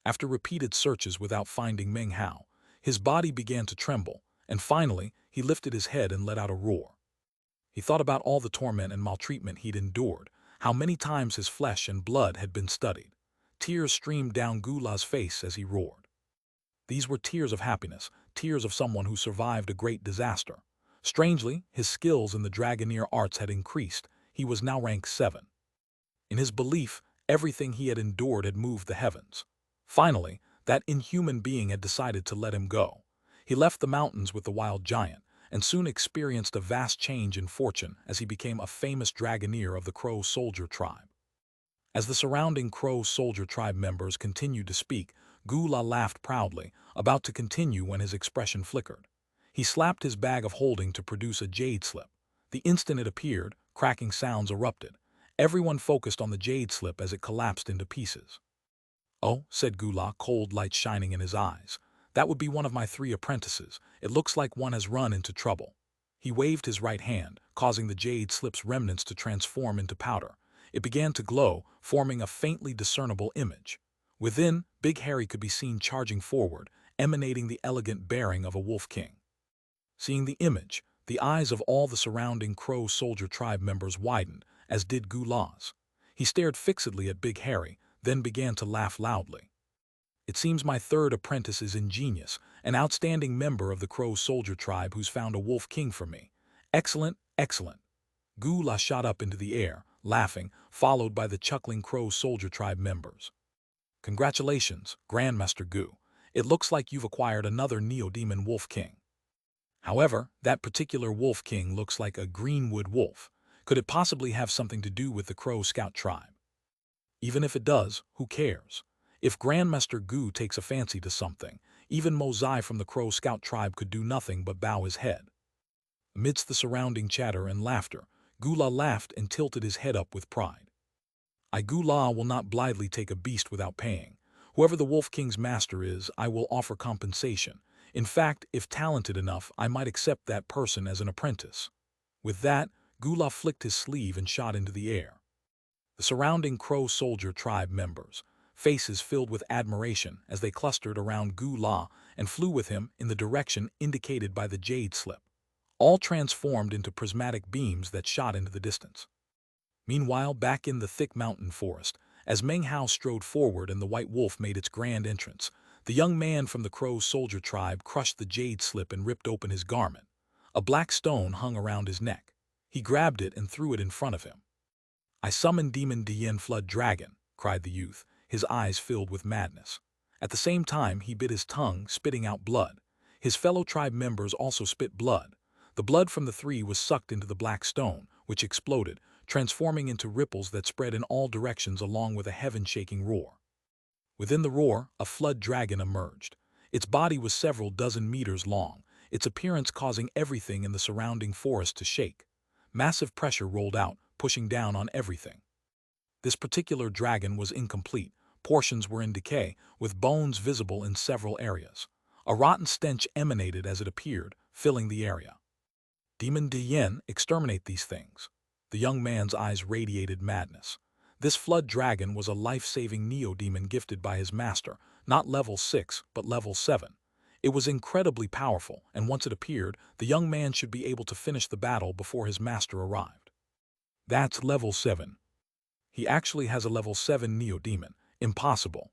After repeated searches without finding Meng Hao, his body began to tremble, and finally, he lifted his head and let out a roar. He thought about all the torment and maltreatment he'd endured, how many times his flesh and blood had been studied. Tears streamed down Gu La's face as he roared. These were tears of happiness, tears of someone who survived a great disaster. Strangely, his skills in the Dragoneer arts had increased. He was now rank 7. In his belief, everything he had endured had moved the heavens. Finally, that inhuman being had decided to let him go. He left the mountains with the wild giant, and soon experienced a vast change in fortune as he became a famous Dragoneer of the Crow soldier tribe. As the surrounding Crow soldier tribe members continued to speak, Gu La laughed proudly, about to continue when his expression flickered. He slapped his bag of holding to produce a jade slip. The instant it appeared, cracking sounds erupted. Everyone focused on the jade slip as it collapsed into pieces. "Oh," said Gu La, cold light shining in his eyes. That would be one of my 3 apprentices. It looks like one has run into trouble." He waved his right hand, causing the jade slip's remnants to transform into powder. It began to glow, forming a faintly discernible image. Within, Big Harry could be seen charging forward, emanating the elegant bearing of a wolf king. Seeing the image, the eyes of all the surrounding Crow Soldier tribe members widened, as did Gulaw's. He stared fixedly at Big Harry, then began to laugh loudly. "It seems my 3rd apprentice is ingenious, an outstanding member of the Crow Soldier tribe who's found a wolf king for me. Excellent, excellent." Gula shot up into the air, laughing, followed by the chuckling Crow Soldier tribe members. "Congratulations, Grandmaster Gu. It looks like you've acquired another Neo-Demon Wolf King. However, that particular Wolf King looks like a Greenwood wolf. Could it possibly have something to do with the Crow Scout tribe? Even if it does, who cares? If Grandmaster Gu takes a fancy to something, even Mosai from the Crow Scout tribe could do nothing but bow his head." Amidst the surrounding chatter and laughter, Gula laughed and tilted his head up with pride. "I, Gula, will not blithely take a beast without paying. Whoever the Wolf King's master is, I will offer compensation. In fact, if talented enough, I might accept that person as an apprentice." With that, Gula flicked his sleeve and shot into the air. The surrounding Crow Soldier tribe members, faces filled with admiration as they clustered around Gula and flew with him in the direction indicated by the jade slip, all transformed into prismatic beams that shot into the distance. Meanwhile, back in the thick mountain forest, as Meng Hao strode forward and the white wolf made its grand entrance, the young man from the Crow Soldier tribe crushed the jade slip and ripped open his garment. A black stone hung around his neck. He grabbed it and threw it in front of him. "I summon Demon Dian Flood Dragon," cried the youth, his eyes filled with madness. At the same time, he bit his tongue, spitting out blood. His fellow tribe members also spit blood. The blood from the 3 was sucked into the black stone, which exploded, transforming into ripples that spread in all directions along with a heaven-shaking roar. Within the roar, a flood dragon emerged. Its body was several dozen meters long, its appearance causing everything in the surrounding forest to shake. Massive pressure rolled out, pushing down on everything. This particular dragon was incomplete. Portions were in decay, with bones visible in several areas. A rotten stench emanated as it appeared, filling the area. "Demon Dian, exterminate these things." The young man's eyes radiated madness. This flood dragon was a life-saving neo-demon gifted by his master, not level 6, but level 7. It was incredibly powerful, and once it appeared, the young man should be able to finish the battle before his master arrived. "That's level 7. He actually has a level 7 neo-demon. Impossible."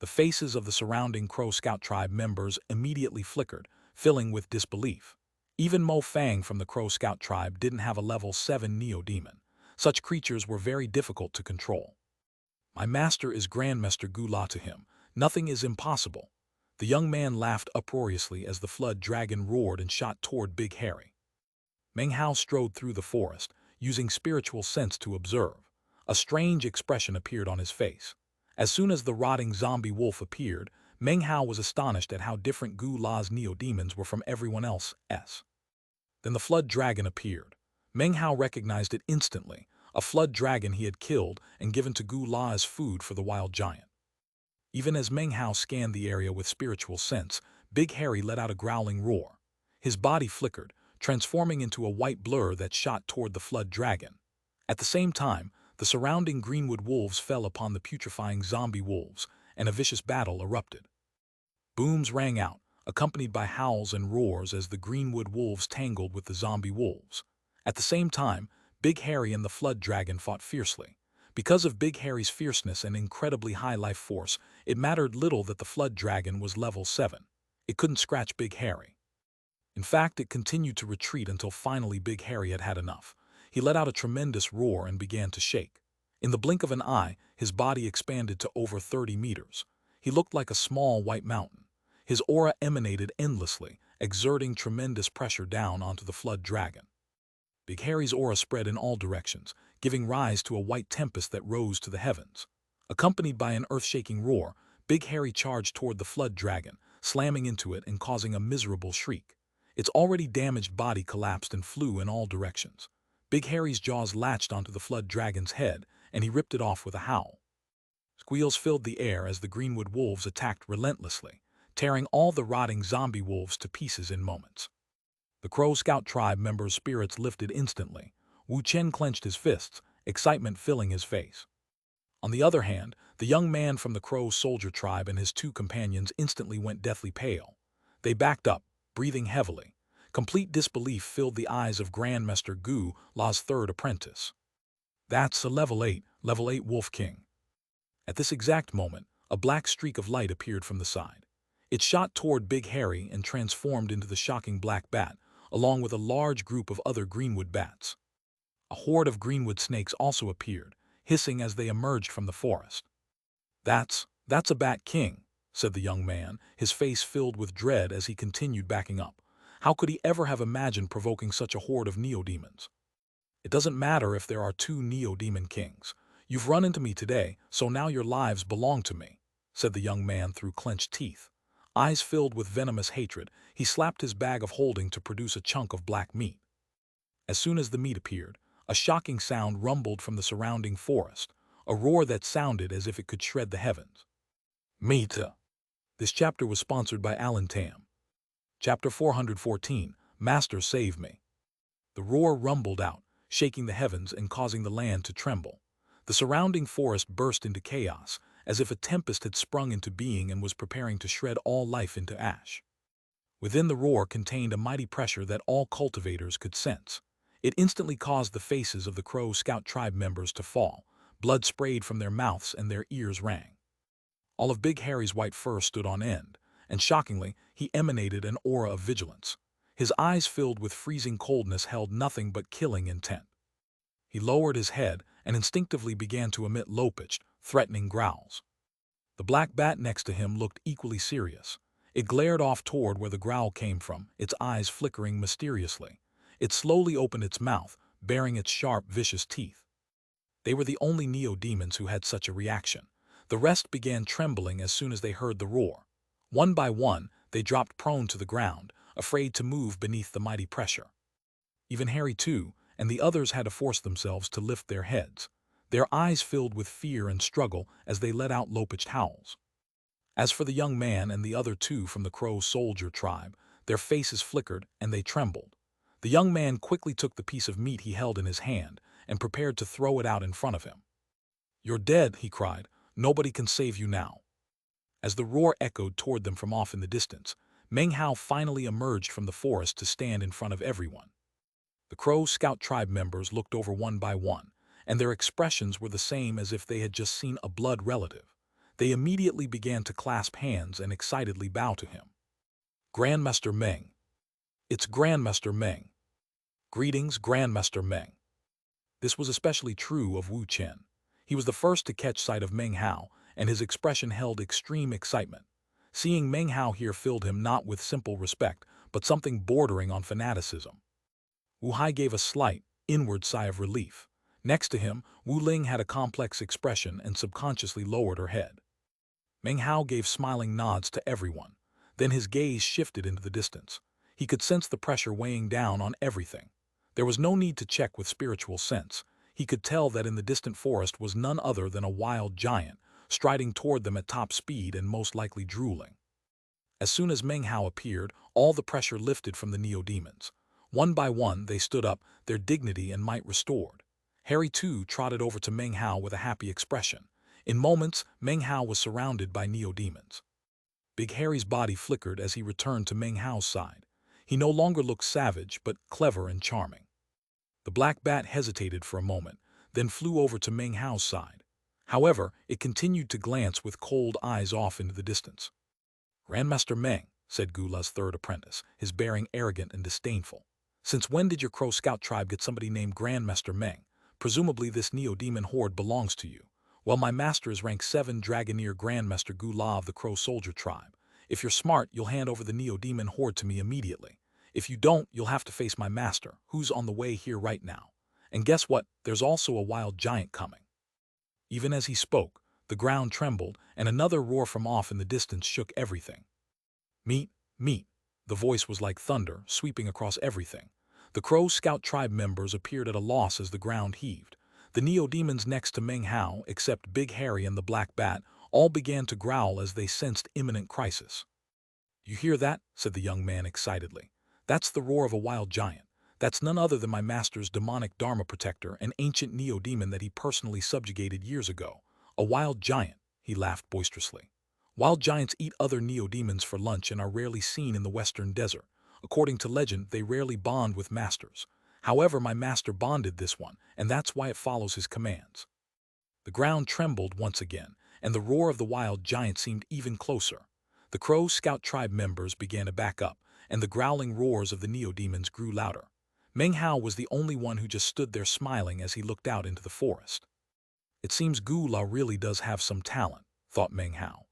The faces of the surrounding Crow Scout tribe members immediately flickered, filling with disbelief. Even Mo Fang from the Crow Scout tribe didn't have a level 7 neo-demon. Such creatures were very difficult to control. "My master is Grandmaster Gula to him. Nothing is impossible." The young man laughed uproariously as the flood dragon roared and shot toward Big Harry. Meng Hao strode through the forest, using spiritual sense to observe. A strange expression appeared on his face. As soon as the rotting zombie wolf appeared, Meng Hao was astonished at how different Gu La's neo-demons were from everyone else's. Then the flood dragon appeared. Meng Hao recognized it instantly, a flood dragon he had killed and given to Gu La as food for the wild giant. Even as Meng Hao scanned the area with spiritual sense, Big Harry let out a growling roar. His body flickered, transforming into a white blur that shot toward the flood dragon. At the same time, the surrounding Greenwood wolves fell upon the putrefying zombie wolves, and a vicious battle erupted. Booms rang out, accompanied by howls and roars as the Greenwood wolves tangled with the zombie wolves. At the same time, Big Harry and the flood dragon fought fiercely. Because of Big Harry's fierceness and incredibly high life force, it mattered little that the flood dragon was level 7. It couldn't scratch Big Harry. In fact, it continued to retreat until finally Big Harry had had enough. He let out a tremendous roar and began to shake. In the blink of an eye, his body expanded to over 30 meters. He looked like a small white mountain. His aura emanated endlessly, exerting tremendous pressure down onto the flood dragon. Big Harry's aura spread in all directions, giving rise to a white tempest that rose to the heavens. Accompanied by an earth-shaking roar, Big Harry charged toward the flood dragon, slamming into it and causing a miserable shriek. Its already damaged body collapsed and flew in all directions. Big Harry's jaws latched onto the flood dragon's head, and he ripped it off with a howl. Squeals filled the air as the Greenwood wolves attacked relentlessly. tearing all the rotting zombie wolves to pieces in moments. The Crow Scout tribe members' spirits lifted instantly. Wu Chen clenched his fists, excitement filling his face. On the other hand, the young man from the Crow soldier tribe and his two companions instantly went deathly pale. They backed up, breathing heavily. Complete disbelief filled the eyes of Grandmaster Gu La's third apprentice. That's a level 8 Wolf King. At this exact moment, a black streak of light appeared from the side. It shot toward Big Harry and transformed into the shocking black bat, along with a large group of other greenwood bats. A horde of greenwood snakes also appeared, hissing as they emerged from the forest. That's a Bat King," said the young man, his face filled with dread as he continued backing up. How could he ever have imagined provoking such a horde of neo-demons? "It doesn't matter if there are 2 neo-demon kings. You've run into me today, so now your lives belong to me," said the young man through clenched teeth. Eyes filled with venomous hatred, he slapped his bag of holding to produce a chunk of black meat. As soon as the meat appeared, a shocking sound rumbled from the surrounding forest, a roar that sounded as if it could shred the heavens. Meat. This chapter was sponsored by Alan Tam. Chapter 414, Master Save Me. The roar rumbled out, shaking the heavens and causing the land to tremble. The surrounding forest burst into chaos, as if a tempest had sprung into being and was preparing to shred all life into ash. Within the roar contained a mighty pressure that all cultivators could sense. It instantly caused the faces of the Crow Scout tribe members to fall. Blood sprayed from their mouths and their ears rang. All of Big Harry's white fur stood on end, and shockingly, he emanated an aura of vigilance. His eyes filled with freezing coldness held nothing but killing intent. He lowered his head and instinctively began to emit low-pitched, threatening growls. The black bat next to him looked equally serious. It glared off toward where the growl came from, its eyes flickering mysteriously. It slowly opened its mouth, baring its sharp, vicious teeth. They were the only neo-demons who had such a reaction. The rest began trembling as soon as they heard the roar. One by one, they dropped prone to the ground, afraid to move beneath the mighty pressure. Even Harry, too, and the others had to force themselves to lift their heads. Their eyes filled with fear and struggle as they let out low-pitched howls. As for the young man and the other 2 from the Crow soldier tribe, their faces flickered and they trembled. The young man quickly took the piece of meat he held in his hand and prepared to throw it out in front of him. "You're dead," he cried. "Nobody can save you now." As the roar echoed toward them from off in the distance, Meng Hao finally emerged from the forest to stand in front of everyone. The Crow Scout tribe members looked over one by one, and their expressions were the same as if they had just seen a blood relative. They immediately began to clasp hands and excitedly bow to him. "Grandmaster Meng." "It's Grandmaster Meng." "Greetings, Grandmaster Meng." This was especially true of Wu Chen. He was the first to catch sight of Meng Hao, and his expression held extreme excitement. Seeing Meng Hao here filled him not with simple respect, but something bordering on fanaticism. Wu Hai gave a slight, inward sigh of relief. Next to him, Wu Ling had a complex expression and subconsciously lowered her head. Meng Hao gave smiling nods to everyone. Then his gaze shifted into the distance. He could sense the pressure weighing down on everything. There was no need to check with spiritual sense. He could tell that in the distant forest was none other than a wild giant, striding toward them at top speed and most likely drooling. As soon as Meng Hao appeared, all the pressure lifted from the neo-demons. One by one, they stood up, their dignity and might restored. Harry, too, trotted over to Meng Hao with a happy expression. In moments, Meng Hao was surrounded by neo-demons. Big Harry's body flickered as he returned to Meng Hao's side. He no longer looked savage, but clever and charming. The black bat hesitated for a moment, then flew over to Meng Hao's side. However, it continued to glance with cold eyes off into the distance. "Grandmaster Meng," said Gula's third apprentice, his bearing arrogant and disdainful. "Since when did your Crow Scout tribe get somebody named Grandmaster Meng? Presumably this neo-demon horde belongs to you. Well, my master is rank 7 Dragoneer Grandmaster Gula of the Crow Soldier tribe. If you're smart, you'll hand over the neo-demon horde to me immediately. If you don't, you'll have to face my master, who's on the way here right now. And guess what? There's also a wild giant coming." Even as he spoke, the ground trembled, and another roar from off in the distance shook everything. "Meat, meat." The voice was like thunder, sweeping across everything. The Crow Scout tribe members appeared at a loss as the ground heaved. The neo-demons next to Meng Hao, except Big Harry and the Black Bat, all began to growl as they sensed imminent crisis. You hear that? Said the young man excitedly. That's the roar of a wild giant. That's none other than my master's demonic Dharma protector, an ancient neo-demon that he personally subjugated years ago. A wild giant, he laughed boisterously. Wild giants eat other neo-demons for lunch and are rarely seen in the western desert. According to legend, they rarely bond with masters. However, my master bonded this one, and that's why it follows his commands. The ground trembled once again, and the roar of the wild giant seemed even closer. The Crow Scout tribe members began to back up, and the growling roars of the neo-demons grew louder. Meng Hao was the only one who just stood there smiling as he looked out into the forest. It seems Gu La really does have some talent, thought Meng Hao.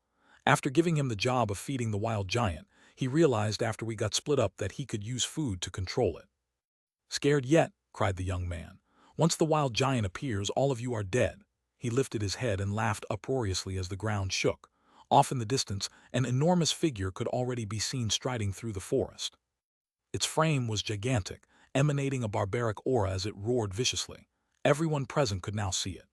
After giving him the job of feeding the wild giant, he realized after we got split up that he could use food to control it. Scared yet? Cried the young man. Once the wild giant appears, all of you are dead. He lifted his head and laughed uproariously as the ground shook. Off in the distance, an enormous figure could already be seen striding through the forest. Its frame was gigantic, emanating a barbaric aura as it roared viciously. Everyone present could now see it.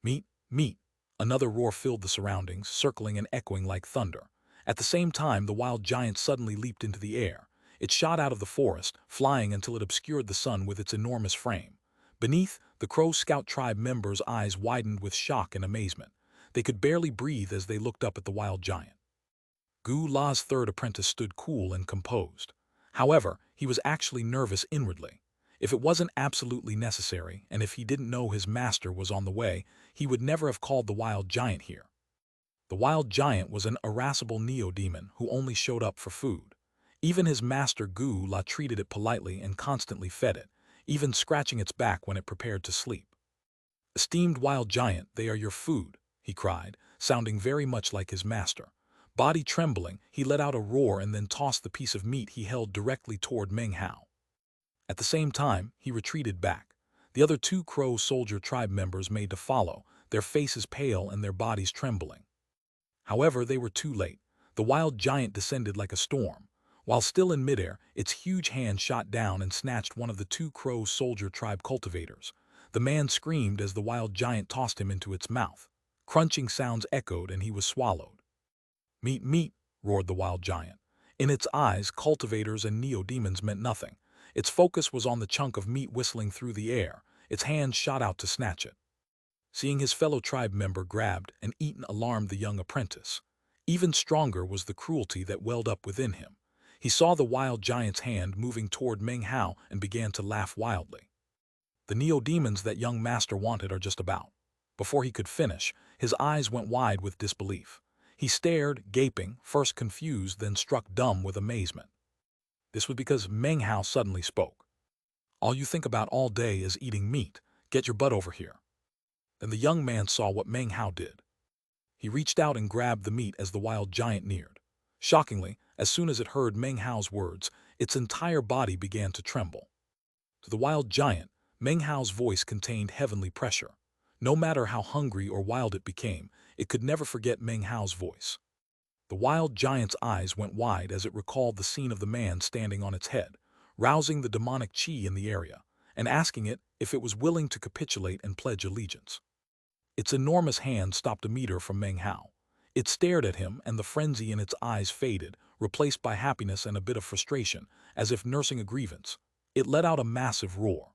Meat, meat! Another roar filled the surroundings, circling and echoing like thunder. At the same time, the wild giant suddenly leaped into the air. It shot out of the forest, flying until it obscured the sun with its enormous frame. Beneath, the Crow Scout tribe members' eyes widened with shock and amazement. They could barely breathe as they looked up at the wild giant. Gu La's third apprentice stood cool and composed. However, he was actually nervous inwardly. If it wasn't absolutely necessary, and if he didn't know his master was on the way, he would never have called the wild giant here. The wild giant was an irascible neo-demon who only showed up for food. Even his master Gu La treated it politely and constantly fed it, even scratching its back when it prepared to sleep. Esteemed wild giant, they are your food, he cried, sounding very much like his master. Body trembling, he let out a roar and then tossed the piece of meat he held directly toward Meng Hao. At the same time, he retreated back. The other two Crow soldier tribe members made to follow, their faces pale and their bodies trembling. However, they were too late. The wild giant descended like a storm. While still in midair, its huge hand shot down and snatched one of the two Crow soldier tribe cultivators. The man screamed as the wild giant tossed him into its mouth. Crunching sounds echoed and he was swallowed. Meat, meat, roared the wild giant. In its eyes, cultivators and neo-demons meant nothing. Its focus was on the chunk of meat whistling through the air. Its hand shot out to snatch it. Seeing his fellow tribe member grabbed and eaten alarmed the young apprentice. Even stronger was the cruelty that welled up within him. He saw the wild giant's hand moving toward Meng Hao and began to laugh wildly. The neo-demons that young master wanted are just about. Before he could finish, his eyes went wide with disbelief. He stared, gaping, first confused, then struck dumb with amazement. This was because Meng Hao suddenly spoke. All you think about all day is eating meat. Get your butt over here. Then the young man saw what Meng Hao did. He reached out and grabbed the meat as the wild giant neared. Shockingly, as soon as it heard Meng Hao's words, its entire body began to tremble. To the wild giant, Meng Hao's voice contained heavenly pressure. No matter how hungry or wild it became, it could never forget Meng Hao's voice. The wild giant's eyes went wide as it recalled the scene of the man standing on its head, rousing the demonic chi in the area, and asking it if it was willing to capitulate and pledge allegiance. Its enormous hand stopped a meter from Meng Hao. It stared at him, and the frenzy in its eyes faded, replaced by happiness and a bit of frustration, as if nursing a grievance. It let out a massive roar.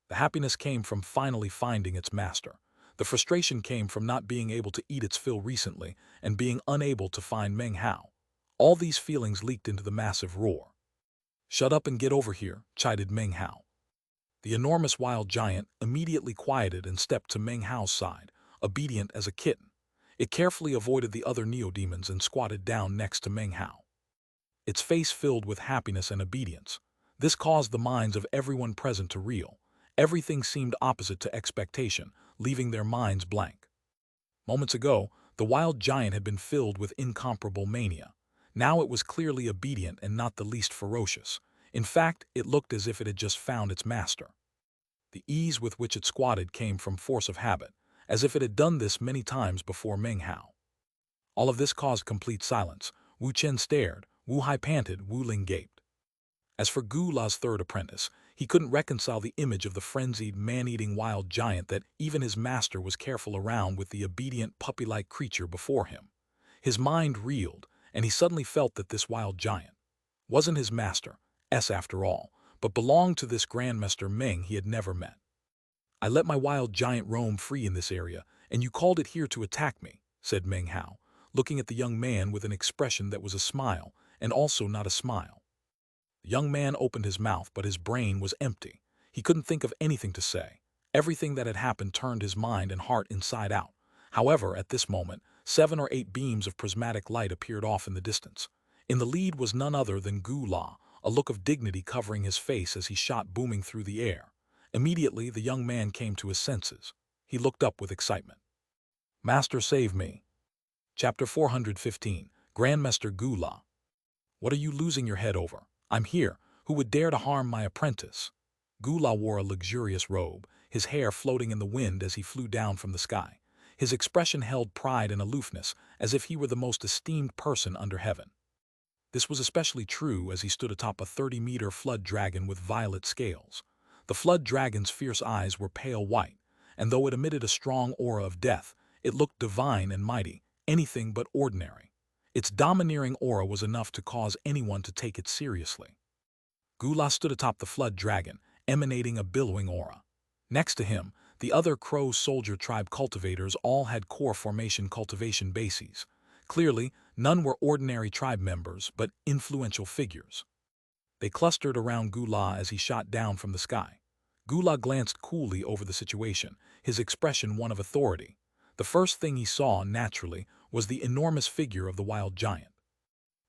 The happiness came from finally finding its master. The frustration came from not being able to eat its fill recently and being unable to find Meng Hao. All these feelings leaked into the massive roar. Shut up and get over here, chided Meng Hao. The enormous wild giant immediately quieted and stepped to Meng Hao's side, obedient as a kitten. It carefully avoided the other neo-demons and squatted down next to Meng Hao. Its face filled with happiness and obedience. This caused the minds of everyone present to reel. Everything seemed opposite to expectation, leaving their minds blank. Moments ago, the wild giant had been filled with incomparable mania. Now it was clearly obedient and not the least ferocious. In fact, it looked as if it had just found its master. The ease with which it squatted came from force of habit, as if it had done this many times before Meng Hao. All of this caused complete silence. Wu Chen stared, Wu Hai panted, Wu Ling gaped. As for Gu La's third apprentice, he couldn't reconcile the image of the frenzied, man-eating wild giant that even his master was careful around with the obedient, puppy-like creature before him. His mind reeled, and he suddenly felt that this wild giant wasn't his master, after all, but belonged to this Grandmaster Meng he had never met. "I let my wild giant roam free in this area, and you called it here to attack me," said Meng Hao, looking at the young man with an expression that was a smile, and also not a smile. The young man opened his mouth, but his brain was empty. He couldn't think of anything to say. Everything that had happened turned his mind and heart inside out. However, at this moment, 7 or 8 beams of prismatic light appeared off in the distance. In the lead was none other than Gu La, a look of dignity covering his face as he shot booming through the air. Immediately, the young man came to his senses. He looked up with excitement. "Master, save me." Chapter 415, Grandmaster Gu La. "What are you losing your head over? I'm here. Who would dare to harm my apprentice?" Gu La wore a luxurious robe, his hair floating in the wind as he flew down from the sky. His expression held pride and aloofness, as if he were the most esteemed person under heaven. This was especially true as he stood atop a 30-meter flood dragon with violet scales. The flood dragon's fierce eyes were pale white, and though it emitted a strong aura of death, it looked divine and mighty, anything but ordinary. Its domineering aura was enough to cause anyone to take it seriously. Gula stood atop the flood dragon, emanating a billowing aura. Next to him, the other Crow soldier tribe cultivators all had core formation cultivation bases. Clearly, none were ordinary tribe members, but influential figures. They clustered around Gula as he shot down from the sky. Gula glanced coolly over the situation, his expression one of authority. The first thing he saw, naturally, was the enormous figure of the wild giant.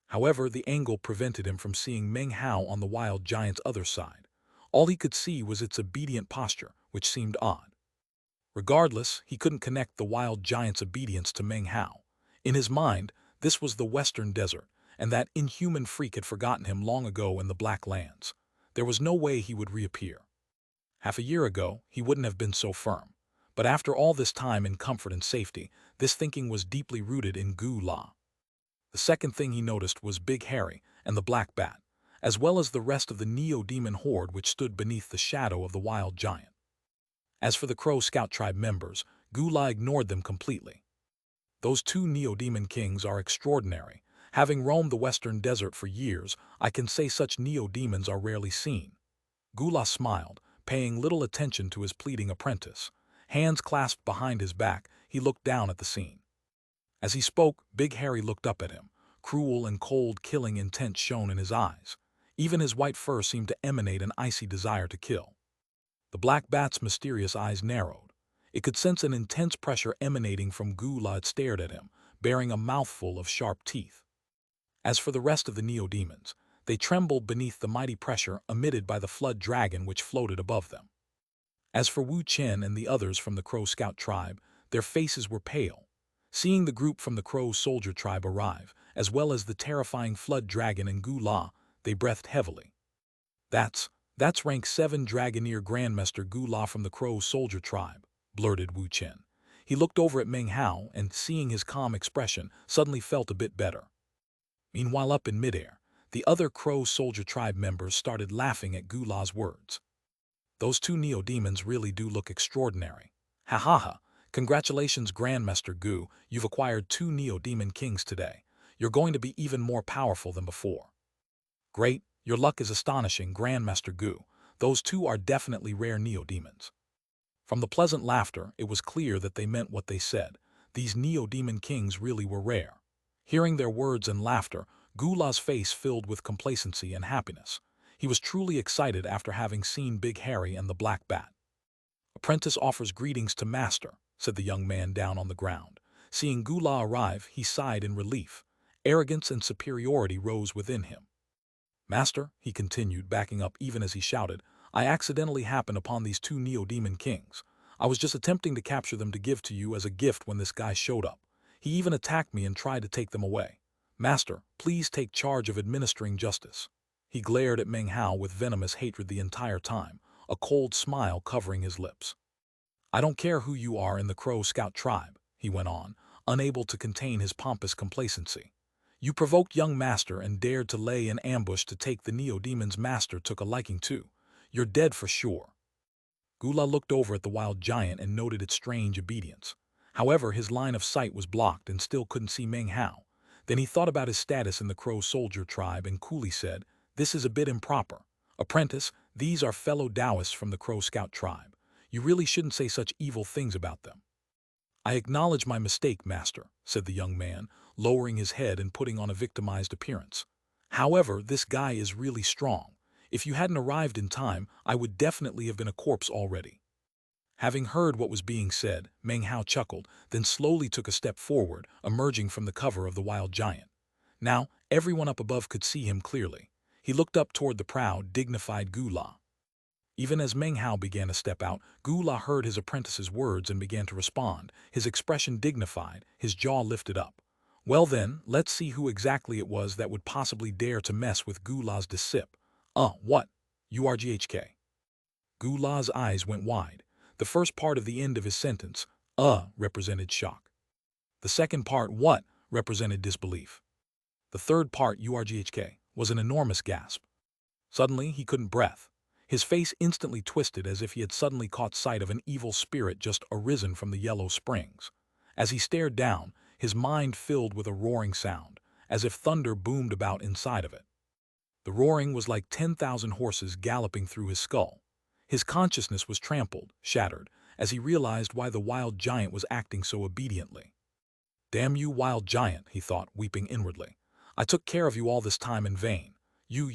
However, the angle prevented him from seeing Meng Hao on the wild giant's other side. All he could see was its obedient posture, which seemed odd. Regardless, he couldn't connect the wild giant's obedience to Meng Hao. In his mind, this was the Western Desert, and that inhuman freak had forgotten him long ago in the Black Lands. There was no way he would reappear. Half a year ago, he wouldn't have been so firm. But after all this time in comfort and safety, this thinking was deeply rooted in Gu La. The second thing he noticed was Big Harry and the Black Bat, as well as the rest of the Neo-Demon horde which stood beneath the shadow of the wild giant. As for the Crow Scout tribe members, Gu La ignored them completely. "Those 2 Neo-Demon kings are extraordinary. Having roamed the Western Desert for years, I can say such Neo-Demons are rarely seen." Gu La smiled, paying little attention to his pleading apprentice. Hands clasped behind his back, he looked down at the scene. As he spoke, Big Harry looked up at him. Cruel and cold killing intent shone in his eyes. Even his white fur seemed to emanate an icy desire to kill. The Black Bat's mysterious eyes narrowed. It could sense an intense pressure emanating from Gu La. It stared at him, bearing a mouthful of sharp teeth. As for the rest of the Neo-Demons, they trembled beneath the mighty pressure emitted by the flood dragon which floated above them. As for Wu Chen and the others from the Crow Scout tribe, their faces were pale. Seeing the group from the Crow soldier tribe arrive, as well as the terrifying flood dragon and Gu La, they breathed heavily. That's rank 7 Dragoneer Grandmaster Gu La from the Crow soldier tribe," blurted Wu Chen. He looked over at Meng Hao and, seeing his calm expression, suddenly felt a bit better. Meanwhile, up in midair, the other Crow soldier tribe members started laughing at Gu La's words. "Those 2 Neo-Demons really do look extraordinary. Ha ha ha. Congratulations, Grandmaster Gu, you've acquired 2 Neo-Demon Kings today. You're going to be even more powerful than before." "Great, your luck is astonishing, Grandmaster Gu. Those 2 are definitely rare Neo-Demons." From the pleasant laughter, it was clear that they meant what they said. These Neo-Demon Kings really were rare. Hearing their words and laughter, Gu La's face filled with complacency and happiness. He was truly excited after having seen Big Harry and the Black Bat. "Apprentice offers greetings to Master," said the young man down on the ground. Seeing Gu La arrive, he sighed in relief. Arrogance and superiority rose within him. "Master," he continued, backing up even as he shouted, "I accidentally happened upon these 2 Neo-Demon Kings. I was just attempting to capture them to give to you as a gift when this guy showed up. He even attacked me and tried to take them away. Master, please take charge of administering justice." He glared at Meng Hao with venomous hatred the entire time, a cold smile covering his lips. "I don't care who you are in the Crow Scout tribe," he went on, unable to contain his pompous complacency. "You provoked young Master and dared to lay an ambush to take the Neo-Demon's Master took a liking to. You're dead for sure." Gu La looked over at the wild giant and noted its strange obedience. However, his line of sight was blocked and still couldn't see Meng Hao. Then he thought about his status in the Crow soldier tribe and coolly said, "This is a bit improper. Apprentice, these are fellow Taoists from the Crow Scout tribe. You really shouldn't say such evil things about them." "I acknowledge my mistake, master," said the young man, lowering his head and putting on a victimized appearance. "However, this guy is really strong. If you hadn't arrived in time, I would definitely have been a corpse already." Having heard what was being said, Meng Hao chuckled, then slowly took a step forward, emerging from the cover of the wild giant. Now, everyone up above could see him clearly. He looked up toward the proud, dignified Gula. Even as Meng Hao began to step out, Gula heard his apprentice's words and began to respond, his expression dignified, his jaw lifted up. Well then, let's see who exactly it was that would possibly dare to mess with Gula's disciple. What? URGHK. Gula's eyes went wide. The first part of the end of his sentence, represented shock. The second part, what, represented disbelief. The third part, URGHK, was an enormous gasp. Suddenly, he couldn't breathe. His face instantly twisted as if he had suddenly caught sight of an evil spirit just arisen from the yellow springs. As he stared down, his mind filled with a roaring sound, as if thunder boomed about inside of it. The roaring was like 10,000 horses galloping through his skull. His consciousness was trampled, shattered, as he realized why the wild giant was acting so obediently. "Damn you, wild giant," he thought, weeping inwardly. "I took care of you all this time in vain. You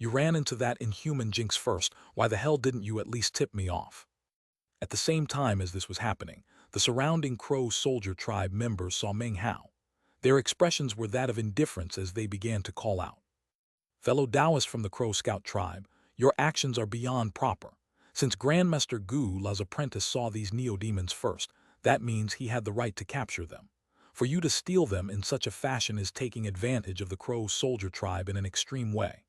ran into that inhuman jinx first. Why the hell didn't you at least tip me off?" At the same time as this was happening, the surrounding Crow soldier tribe members saw Meng Hao. Their expressions were that of indifference as they began to call out. "Fellow Taoists from the Crow Scout tribe, your actions are beyond proper. Since Grandmaster Gu La's apprentice saw these neo-demons first, that means he had the right to capture them. For you to steal them in such a fashion is taking advantage of the Crow soldier tribe in an extreme way.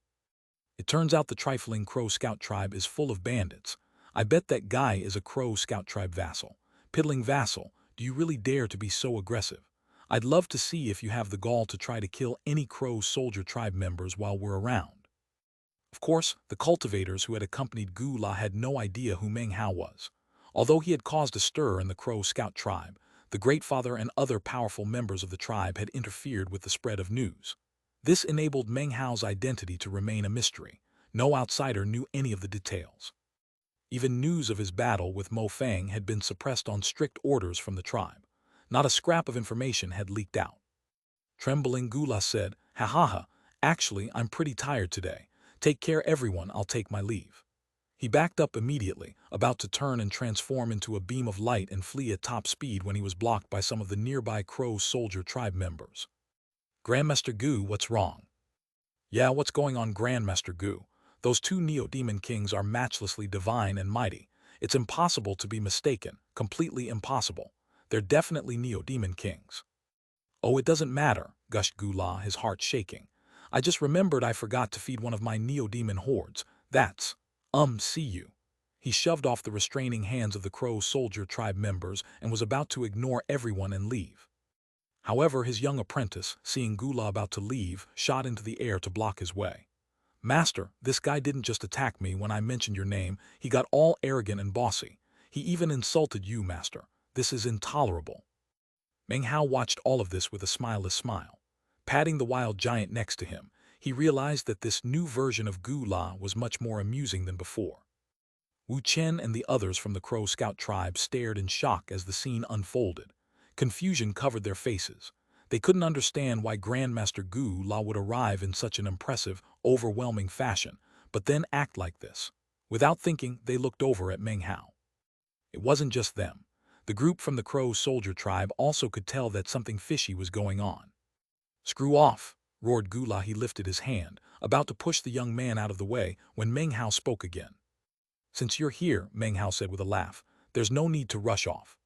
It turns out the trifling Crow Scout tribe is full of bandits. I bet that guy is a Crow Scout tribe vassal. Piddling vassal, do you really dare to be so aggressive? I'd love to see if you have the gall to try to kill any Crow soldier tribe members while we're around." Of course, the cultivators who had accompanied Gu La had no idea who Meng Hao was. Although he had caused a stir in the Crow Scout tribe, the Great Father and other powerful members of the tribe had interfered with the spread of news. This enabled Meng Hao's identity to remain a mystery. No outsider knew any of the details. Even news of his battle with Mo Fang had been suppressed on strict orders from the tribe. Not a scrap of information had leaked out. Trembling, Gula said, "Ha ha ha, actually I'm pretty tired today. Take care everyone, I'll take my leave." He backed up immediately, about to turn and transform into a beam of light and flee at top speed when he was blocked by some of the nearby Crow soldier tribe members. "Grandmaster Gu, what's wrong?" "Yeah, what's going on, Grandmaster Gu? Those two Neo-Demon Kings are matchlessly divine and mighty. It's impossible to be mistaken, completely impossible. They're definitely Neo-Demon Kings." "Oh, it doesn't matter," gushed Gula, his heart shaking. "I just remembered I forgot to feed one of my Neo-Demon hordes. That's, see you." He shoved off the restraining hands of the Crow soldier tribe members and was about to ignore everyone and leave. However, his young apprentice, seeing Gula about to leave, shot into the air to block his way. "Master, this guy didn't just attack me when I mentioned your name, he got all arrogant and bossy. He even insulted you, master. This is intolerable." Meng Hao watched all of this with a smileless smile. Patting the wild giant next to him, he realized that this new version of Gu La was much more amusing than before. Wu Chen and the others from the Crow Scout tribe stared in shock as the scene unfolded. Confusion covered their faces. They couldn't understand why Grandmaster Gu La would arrive in such an impressive, overwhelming fashion, but then act like this. Without thinking, they looked over at Meng Hao. It wasn't just them. The group from the Crow soldier tribe also could tell that something fishy was going on. "Screw off," roared Gula. He lifted his hand, about to push the young man out of the way when Meng Hao spoke again. "Since you're here," Meng Hao said with a laugh, "there's no need to rush off."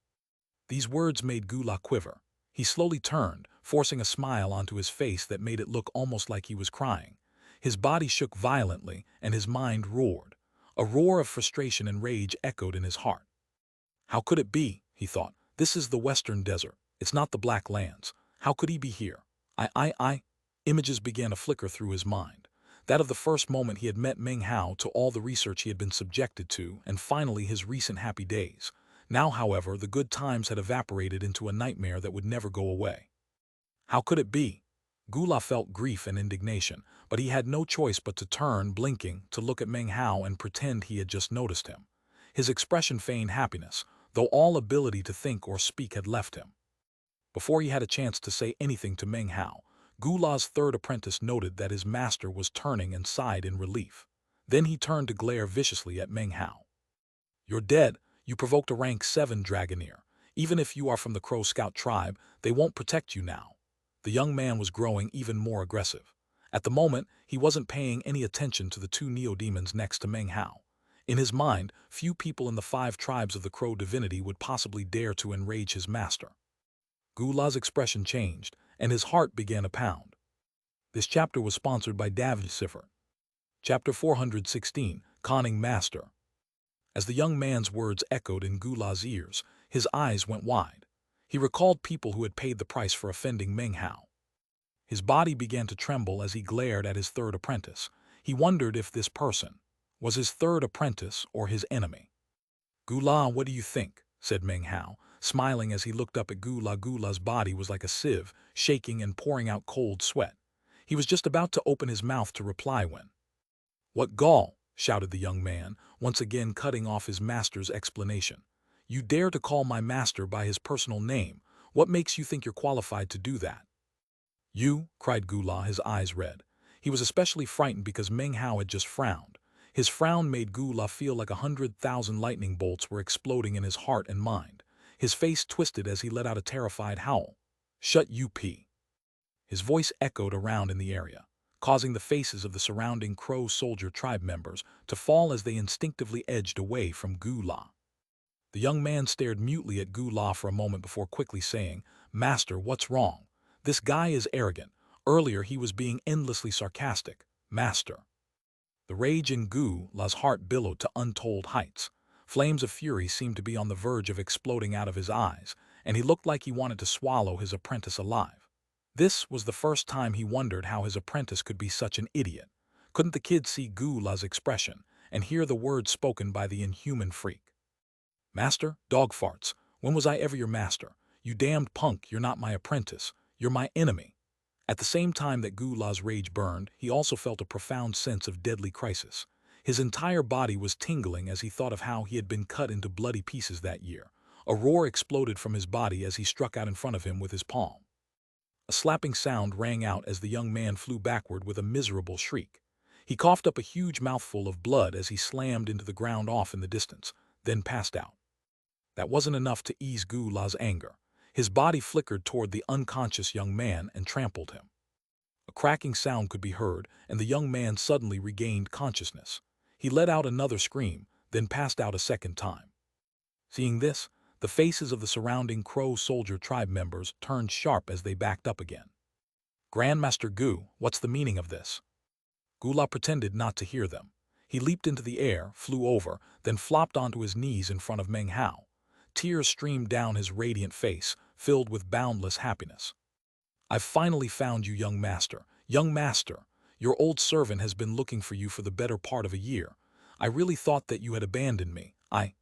These words made Gula quiver. He slowly turned, forcing a smile onto his face that made it look almost like he was crying. His body shook violently, and his mind roared. A roar of frustration and rage echoed in his heart. "How could it be?" he thought. "This is the Western Desert. It's not the Black Lands. How could he be here? Images began to flicker through his mind. That of the first moment he had met Meng Hao, to all the research he had been subjected to, and finally his recent happy days. Now, however, the good times had evaporated into a nightmare that would never go away. How could it be? Gula felt grief and indignation, but he had no choice but to turn, blinking, to look at Meng Hao and pretend he had just noticed him. His expression feigned happiness, though all ability to think or speak had left him. Before he had a chance to say anything to Meng Hao, Gula's third apprentice noted that his master was turning and sighed in relief. Then he turned to glare viciously at Meng Hao. "You're dead. You provoked a rank 7 Dragoneer. Even if you are from the Crow Scout tribe, they won't protect you now." The young man was growing even more aggressive. At the moment, he wasn't paying any attention to the two neo-demons next to Meng Hao. In his mind, few people in the 5 tribes of the Crow divinity would possibly dare to enrage his master. Gula's expression changed, and his heart began to pound. This chapter was sponsored by David Siffer. Chapter 416, Cunning Master. As the young man's words echoed in Gula's ears, his eyes went wide. He recalled people who had paid the price for offending Meng Hao. His body began to tremble as he glared at his third apprentice. He wondered if this person was his third apprentice or his enemy. "Gula, what do you think?" said Meng Hao, smiling as he looked up at Gula. Gula's body was like a sieve, shaking and pouring out cold sweat. He was just about to open his mouth to reply when— "What gall!" shouted the young man, once again cutting off his master's explanation. "You dare to call my master by his personal name. What makes you think you're qualified to do that?" "You," cried Gula, his eyes red. He was especially frightened because Meng Hao had just frowned. His frown made Gula feel like 100,000 lightning bolts were exploding in his heart and mind. His face twisted as he let out a terrified howl. "Shut you, P." His voice echoed around in the area, causing the faces of the surrounding Crow soldier tribe members to fall as they instinctively edged away from Gula. The young man stared mutely at Gula for a moment before quickly saying, "Master, what's wrong? This guy is arrogant. Earlier he was being endlessly sarcastic. Master." The rage in Gula's heart billowed to untold heights. Flames of fury seemed to be on the verge of exploding out of his eyes, and he looked like he wanted to swallow his apprentice alive. This was the first time he wondered how his apprentice could be such an idiot. Couldn't the kid see Gula's expression and hear the words spoken by the inhuman freak? "Master, dog farts. When was I ever your master? You damned punk, you're not my apprentice. You're my enemy." At the same time that Gula's rage burned, he also felt a profound sense of deadly crisis. His entire body was tingling as he thought of how he had been cut into bloody pieces that year. A roar exploded from his body as he struck out in front of him with his palm. A slapping sound rang out as the young man flew backward with a miserable shriek. He coughed up a huge mouthful of blood as he slammed into the ground off in the distance, then passed out. That wasn't enough to ease Gula's anger. His body flickered toward the unconscious young man and trampled him. A cracking sound could be heard, and the young man suddenly regained consciousness. He let out another scream, then passed out a second time. Seeing this, the faces of the surrounding Crow soldier tribe members turned sharp as they backed up again. "Grandmaster Gu, what's the meaning of this?" Gula pretended not to hear them. He leaped into the air, flew over, then flopped onto his knees in front of Meng Hao. Tears streamed down his radiant face, filled with boundless happiness. "I've finally found you, young master. Young master, your old servant has been looking for you for the better part of a year. I really thought that you had abandoned me. I.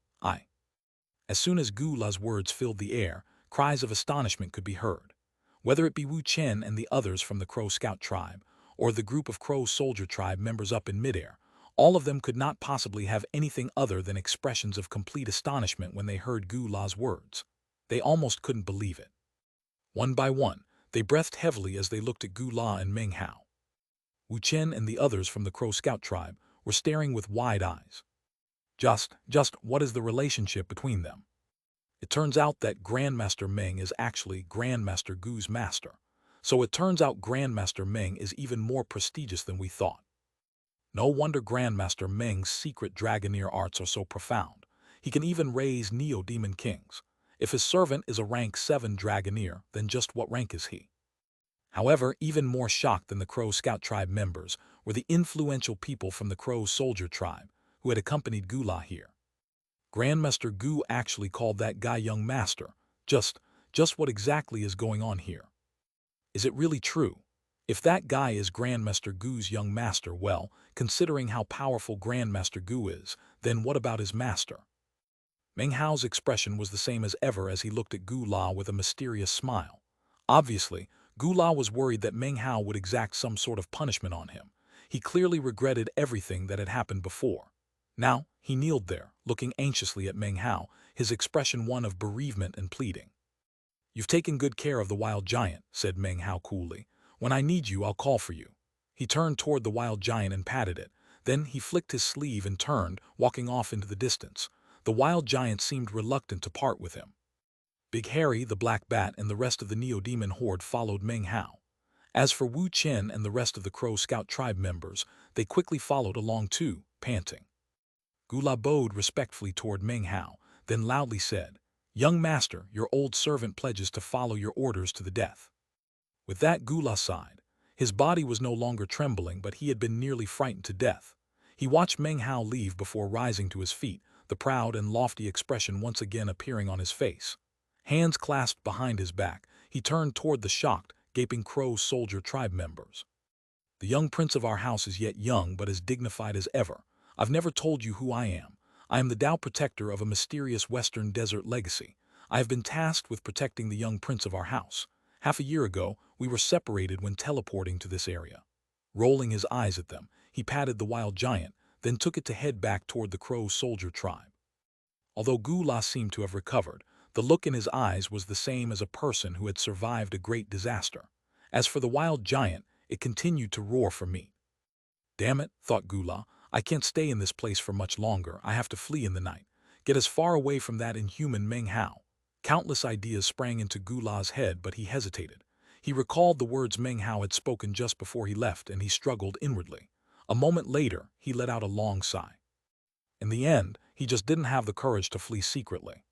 As soon as Gula's words filled the air, cries of astonishment could be heard. Whether it be Wu Chen and the others from the Crow Scout tribe, or the group of Crow soldier tribe members up in midair, all of them could not possibly have anything other than expressions of complete astonishment when they heard Gula's words. They almost couldn't believe it. One by one, they breathed heavily as they looked at Gula and Meng Hao. Wu Chen and the others from the Crow Scout tribe were staring with wide eyes. Just what is the relationship between them? It turns out that Grandmaster Meng is actually Grandmaster Gu's master. So it turns out Grandmaster Meng is even more prestigious than we thought. No wonder Grandmaster Meng's secret Dragoneer arts are so profound. He can even raise Neo-Demon Kings. If his servant is a rank 7 Dragoneer, then just what rank is he? However, even more shocked than the Crow Scout tribe members were the influential people from the Crow soldier tribe who had accompanied Gula here. Grandmaster Gu actually called that guy young master. Just what exactly is going on here? Is it really true? If that guy is Grandmaster Gu's young master, well, considering how powerful Grandmaster Gu is, then what about his master? Meng Hao's expression was the same as ever as he looked at Gula with a mysterious smile. Obviously, Gula was worried that Meng Hao would exact some sort of punishment on him. He clearly regretted everything that had happened before. Now, he kneeled there, looking anxiously at Meng Hao, his expression one of bereavement and pleading. "You've taken good care of the wild giant," said Meng Hao coolly. "When I need you, I'll call for you." He turned toward the wild giant and patted it. Then he flicked his sleeve and turned, walking off into the distance. The wild giant seemed reluctant to part with him. Big Harry, the black bat, and the rest of the Neo-Demon horde followed Meng Hao. As for Wu Chen and the rest of the Crow Scout tribe members, they quickly followed along too, panting. Gula bowed respectfully toward Meng Hao, then loudly said, "Young master, your old servant pledges to follow your orders to the death." With that, Gula sighed. His body was no longer trembling, but he had been nearly frightened to death. He watched Meng Hao leave before rising to his feet, the proud and lofty expression once again appearing on his face. Hands clasped behind his back, he turned toward the shocked, gaping Crow soldier tribe members. "The young prince of our house is yet young but as dignified as ever. I've never told you who I am. I am the Tao protector of a mysterious western desert legacy. I have been tasked with protecting the young prince of our house. Half a year ago, we were separated when teleporting to this area." Rolling his eyes at them, he patted the wild giant, then took it to head back toward the Crow soldier tribe. Although Gula seemed to have recovered, the look in his eyes was the same as a person who had survived a great disaster. As for the wild giant, it continued to roar for meat. "Damn it," thought Gula, "I can't stay in this place for much longer. I have to flee in the night. Get as far away from that inhuman Meng Hao." Countless ideas sprang into Gula's head, but he hesitated. He recalled the words Meng Hao had spoken just before he left, and he struggled inwardly. A moment later, he let out a long sigh. In the end, he just didn't have the courage to flee secretly.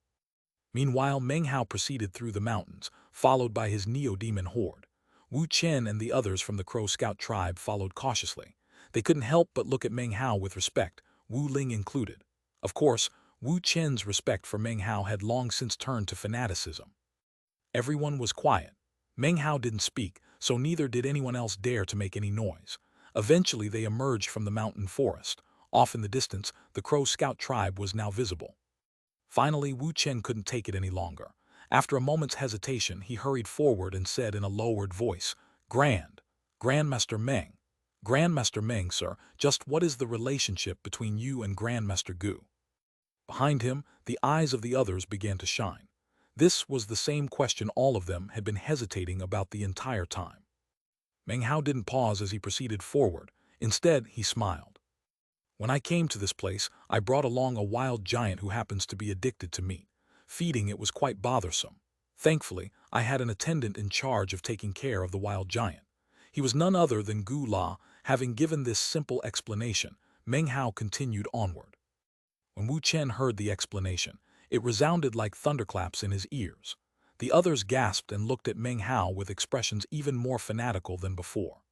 Meanwhile, Meng Hao proceeded through the mountains, followed by his Neo-Demon horde. Wu Chen and the others from the Crow Scout tribe followed cautiously. They couldn't help but look at Meng Hao with respect, Wu Ling included. Of course, Wu Chen's respect for Meng Hao had long since turned to fanaticism. Everyone was quiet. Meng Hao didn't speak, so neither did anyone else dare to make any noise. Eventually, they emerged from the mountain forest. Off in the distance, the Crow Scout tribe was now visible. Finally, Wu Chen couldn't take it any longer. After a moment's hesitation, he hurried forward and said in a lowered voice, Grandmaster Meng. Grandmaster Meng, sir, just what is the relationship between you and Grandmaster Gu?" Behind him, the eyes of the others began to shine. This was the same question all of them had been hesitating about the entire time. Meng Hao didn't pause as he proceeded forward. Instead, he smiled. "When I came to this place, I brought along a wild giant who happens to be addicted to meat. Feeding it was quite bothersome. Thankfully, I had an attendant in charge of taking care of the wild giant. He was none other than Gu La." Having given this simple explanation, Meng Hao continued onward. When Wu Chen heard the explanation, it resounded like thunderclaps in his ears. The others gasped and looked at Meng Hao with expressions even more fanatical than before.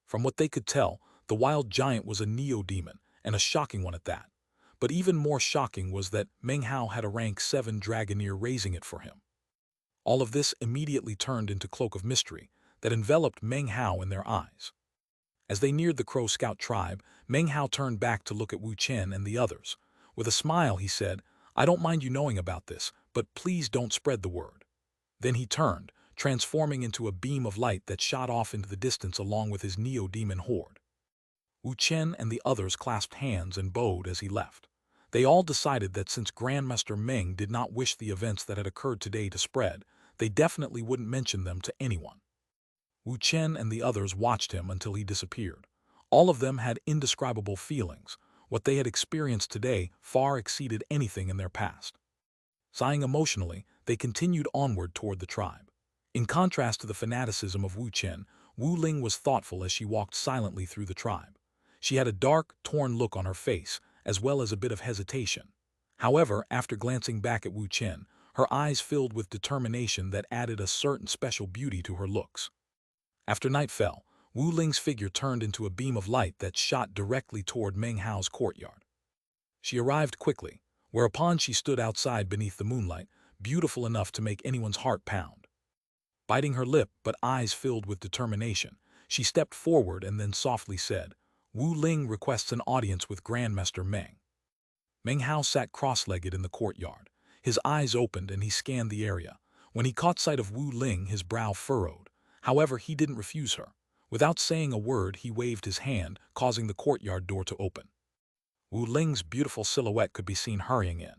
From what they could tell, the wild giant was a neo-demon, and a shocking one at that. But even more shocking was that Meng Hao had a rank 7 Dragoneer raising it for him. All of this immediately turned into cloak of mystery that enveloped Meng Hao in their eyes. As they neared the Crow Scout tribe, Meng Hao turned back to look at Wu Chen and the others. With a smile, he said, "I don't mind you knowing about this, but please don't spread the word." Then he turned, transforming into a beam of light that shot off into the distance along with his Neo-Demon horde. Wu Chen and the others clasped hands and bowed as he left. They all decided that since Grandmaster Meng did not wish the events that had occurred today to spread, they definitely wouldn't mention them to anyone. Wu Chen and the others watched him until he disappeared. All of them had indescribable feelings. What they had experienced today far exceeded anything in their past. Sighing emotionally, they continued onward toward the tribe. In contrast to the fanaticism of Wu Chen, Wu Ling was thoughtful as she walked silently through the tribe. She had a dark, torn look on her face, as well as a bit of hesitation. However, after glancing back at Wu Chen, her eyes filled with determination that added a certain special beauty to her looks. After night fell, Wu Ling's figure turned into a beam of light that shot directly toward Meng Hao's courtyard. She arrived quickly, whereupon she stood outside beneath the moonlight, beautiful enough to make anyone's heart pound. Biting her lip but eyes filled with determination, she stepped forward and then softly said, "Wu Ling requests an audience with Grandmaster Meng." Meng Hao sat cross-legged in the courtyard. His eyes opened and he scanned the area. When he caught sight of Wu Ling, his brow furrowed. However, he didn't refuse her. Without saying a word, he waved his hand, causing the courtyard door to open. Wu Ling's beautiful silhouette could be seen hurrying in.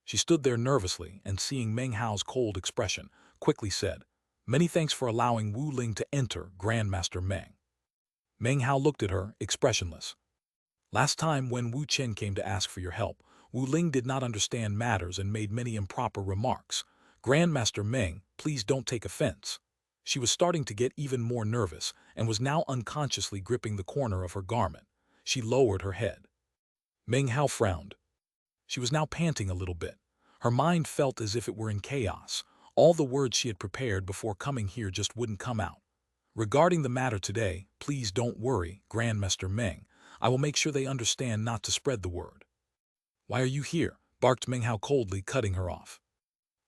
She stood there nervously and, seeing Meng Hao's cold expression, quickly said, "Many thanks for allowing Wu Ling to enter, Grandmaster Meng." Meng Hao looked at her, expressionless. Last time when Wu Chen came to ask for your help, Wu Ling did not understand matters and made many improper remarks. Grandmaster Meng, please don't take offense. She was starting to get even more nervous and was now unconsciously gripping the corner of her garment. She lowered her head. Meng Hao frowned. She was now panting a little bit. Her mind felt as if it were in chaos. All the words she had prepared before coming here just wouldn't come out. Regarding the matter today, please don't worry, Grandmaster Meng. I will make sure they understand not to spread the word. Why are you here? Barked Meng Hao coldly, cutting her off.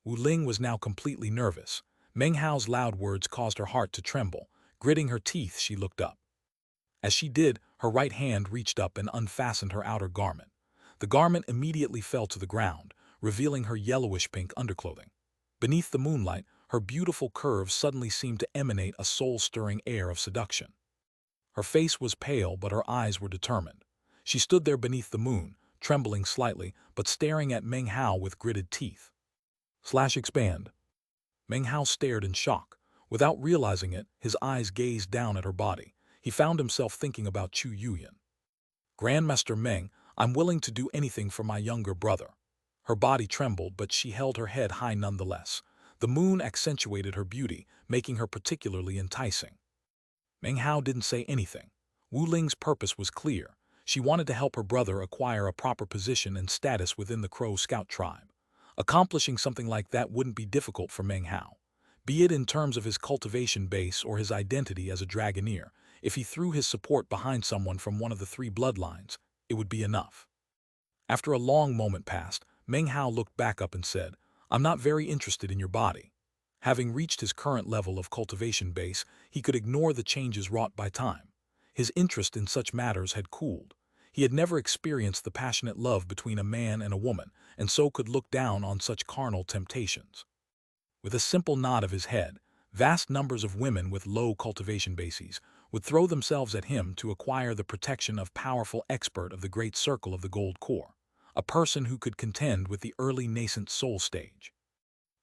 Wu Ling was now completely nervous. Meng Hao's loud words caused her heart to tremble. Gritting her teeth, she looked up. As she did, her right hand reached up and unfastened her outer garment. The garment immediately fell to the ground, revealing her yellowish-pink underclothing. Beneath the moonlight, her beautiful curves suddenly seemed to emanate a soul-stirring air of seduction. Her face was pale, but her eyes were determined. She stood there beneath the moon, trembling slightly, but staring at Meng Hao with gritted teeth. Expand. Meng Hao stared in shock. Without realizing it, his eyes gazed down at her body. He found himself thinking about Chu Yuyan. Grandmaster Meng, I'm willing to do anything for my younger brother. Her body trembled, but she held her head high nonetheless. The moon accentuated her beauty, making her particularly enticing. Meng Hao didn't say anything. Wu Ling's purpose was clear. She wanted to help her brother acquire a proper position and status within the Crow Scout tribe. Accomplishing something like that wouldn't be difficult for Meng Hao. Be it in terms of his cultivation base or his identity as a dragoneer, if he threw his support behind someone from one of the three bloodlines, it would be enough. After a long moment passed, Meng Hao looked back up and said, I'm not very interested in your body. Having reached his current level of cultivation base, he could ignore the changes wrought by time. His interest in such matters had cooled. He had never experienced the passionate love between a man and a woman, and so could look down on such carnal temptations. With a simple nod of his head, vast numbers of women with low cultivation bases would throw themselves at him to acquire the protection of powerful expert of the great circle of the gold core, a person who could contend with the early nascent soul stage.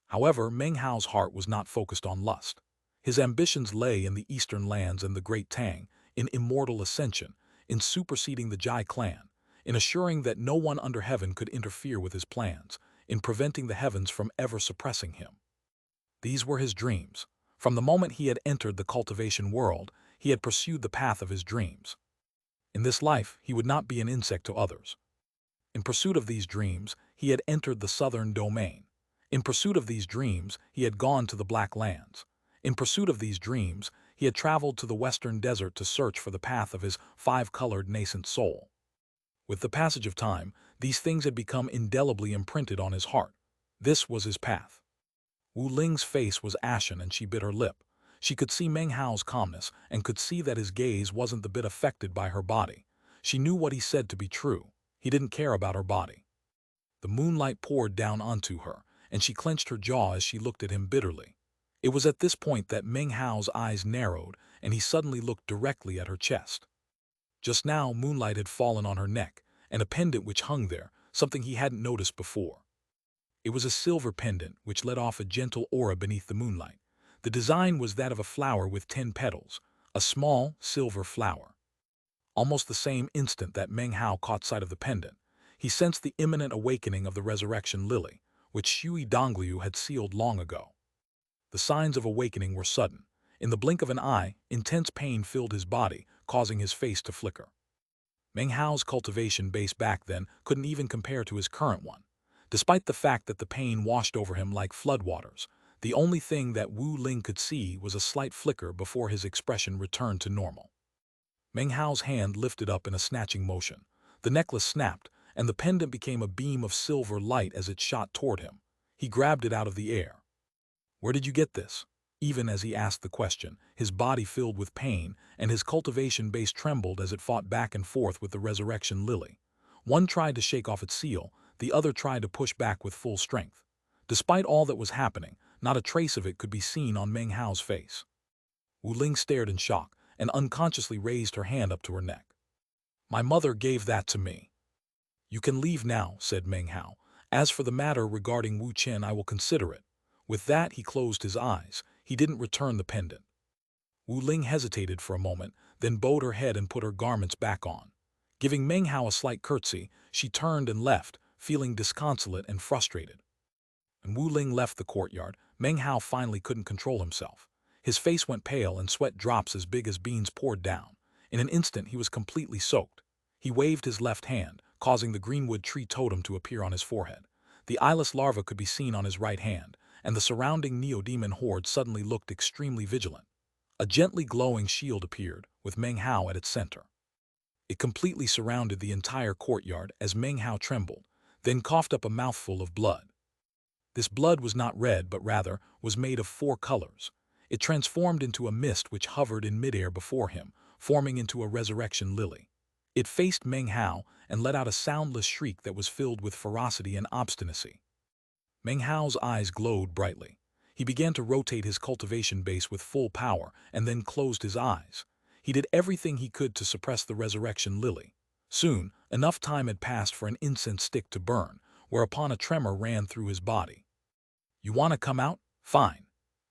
However, Meng Hao's heart was not focused on lust. His ambitions lay in the eastern lands and the Great Tang, in immortal ascension, in superseding the Jai clan, in assuring that no one under heaven could interfere with his plans, in preventing the heavens from ever suppressing him. These were his dreams. From the moment he had entered the cultivation world, he had pursued the path of his dreams. In this life, he would not be an insect to others. In pursuit of these dreams, he had entered the southern domain. In pursuit of these dreams, he had gone to the Black Lands. In pursuit of these dreams, he had traveled to the western desert to search for the path of his five-colored nascent soul. With the passage of time, these things had become indelibly imprinted on his heart. This was his path. Wu Ling's face was ashen and she bit her lip. She could see Meng Hao's calmness and could see that his gaze wasn't the bit affected by her body. She knew what he said to be true. He didn't care about her body. The moonlight poured down onto her, and she clenched her jaw as she looked at him bitterly. It was at this point that Meng Hao's eyes narrowed, and he suddenly looked directly at her chest. Just now, moonlight had fallen on her neck, and a pendant which hung there, something he hadn't noticed before. It was a silver pendant which let off a gentle aura beneath the moonlight. The design was that of a flower with 10 petals, a small, silver flower. Almost the same instant that Meng Hao caught sight of the pendant, he sensed the imminent awakening of the resurrection lily, which Shui Dongliu had sealed long ago. The signs of awakening were sudden. In the blink of an eye, intense pain filled his body, causing his face to flicker. Meng Hao's cultivation base back then couldn't even compare to his current one. Despite the fact that the pain washed over him like floodwaters, the only thing that Wu Ling could see was a slight flicker before his expression returned to normal. Meng Hao's hand lifted up in a snatching motion. The necklace snapped, and the pendant became a beam of silver light as it shot toward him. He grabbed it out of the air. Where did you get this? Even as he asked the question, his body filled with pain, and his cultivation base trembled as it fought back and forth with the resurrection lily. One tried to shake off its seal, the other tried to push back with full strength. Despite all that was happening, not a trace of it could be seen on Meng Hao's face. Wu Ling stared in shock and unconsciously raised her hand up to her neck. My mother gave that to me. You can leave now, said Meng Hao. As for the matter regarding Wu Chen, I will consider it. With that, he closed his eyes. He didn't return the pendant. Wu Ling hesitated for a moment, then bowed her head and put her garments back on. Giving Meng Hao a slight curtsy, she turned and left, feeling disconsolate and frustrated. When Wu Ling left the courtyard, Meng Hao finally couldn't control himself. His face went pale and sweat drops as big as beans poured down. In an instant, he was completely soaked. He waved his left hand, causing the greenwood tree totem to appear on his forehead. The eyeless larva could be seen on his right hand, and the surrounding neo-demon horde suddenly looked extremely vigilant. A gently glowing shield appeared, with Meng Hao at its center. It completely surrounded the entire courtyard as Meng Hao trembled, then coughed up a mouthful of blood. This blood was not red, but rather was made of 4 colors. It transformed into a mist which hovered in midair before him, forming into a resurrection lily. It faced Meng Hao and let out a soundless shriek that was filled with ferocity and obstinacy. Meng Hao's eyes glowed brightly. He began to rotate his cultivation base with full power and then closed his eyes. He did everything he could to suppress the resurrection lily. Soon, enough time had passed for an incense stick to burn, whereupon a tremor ran through his body. You want to come out? Fine.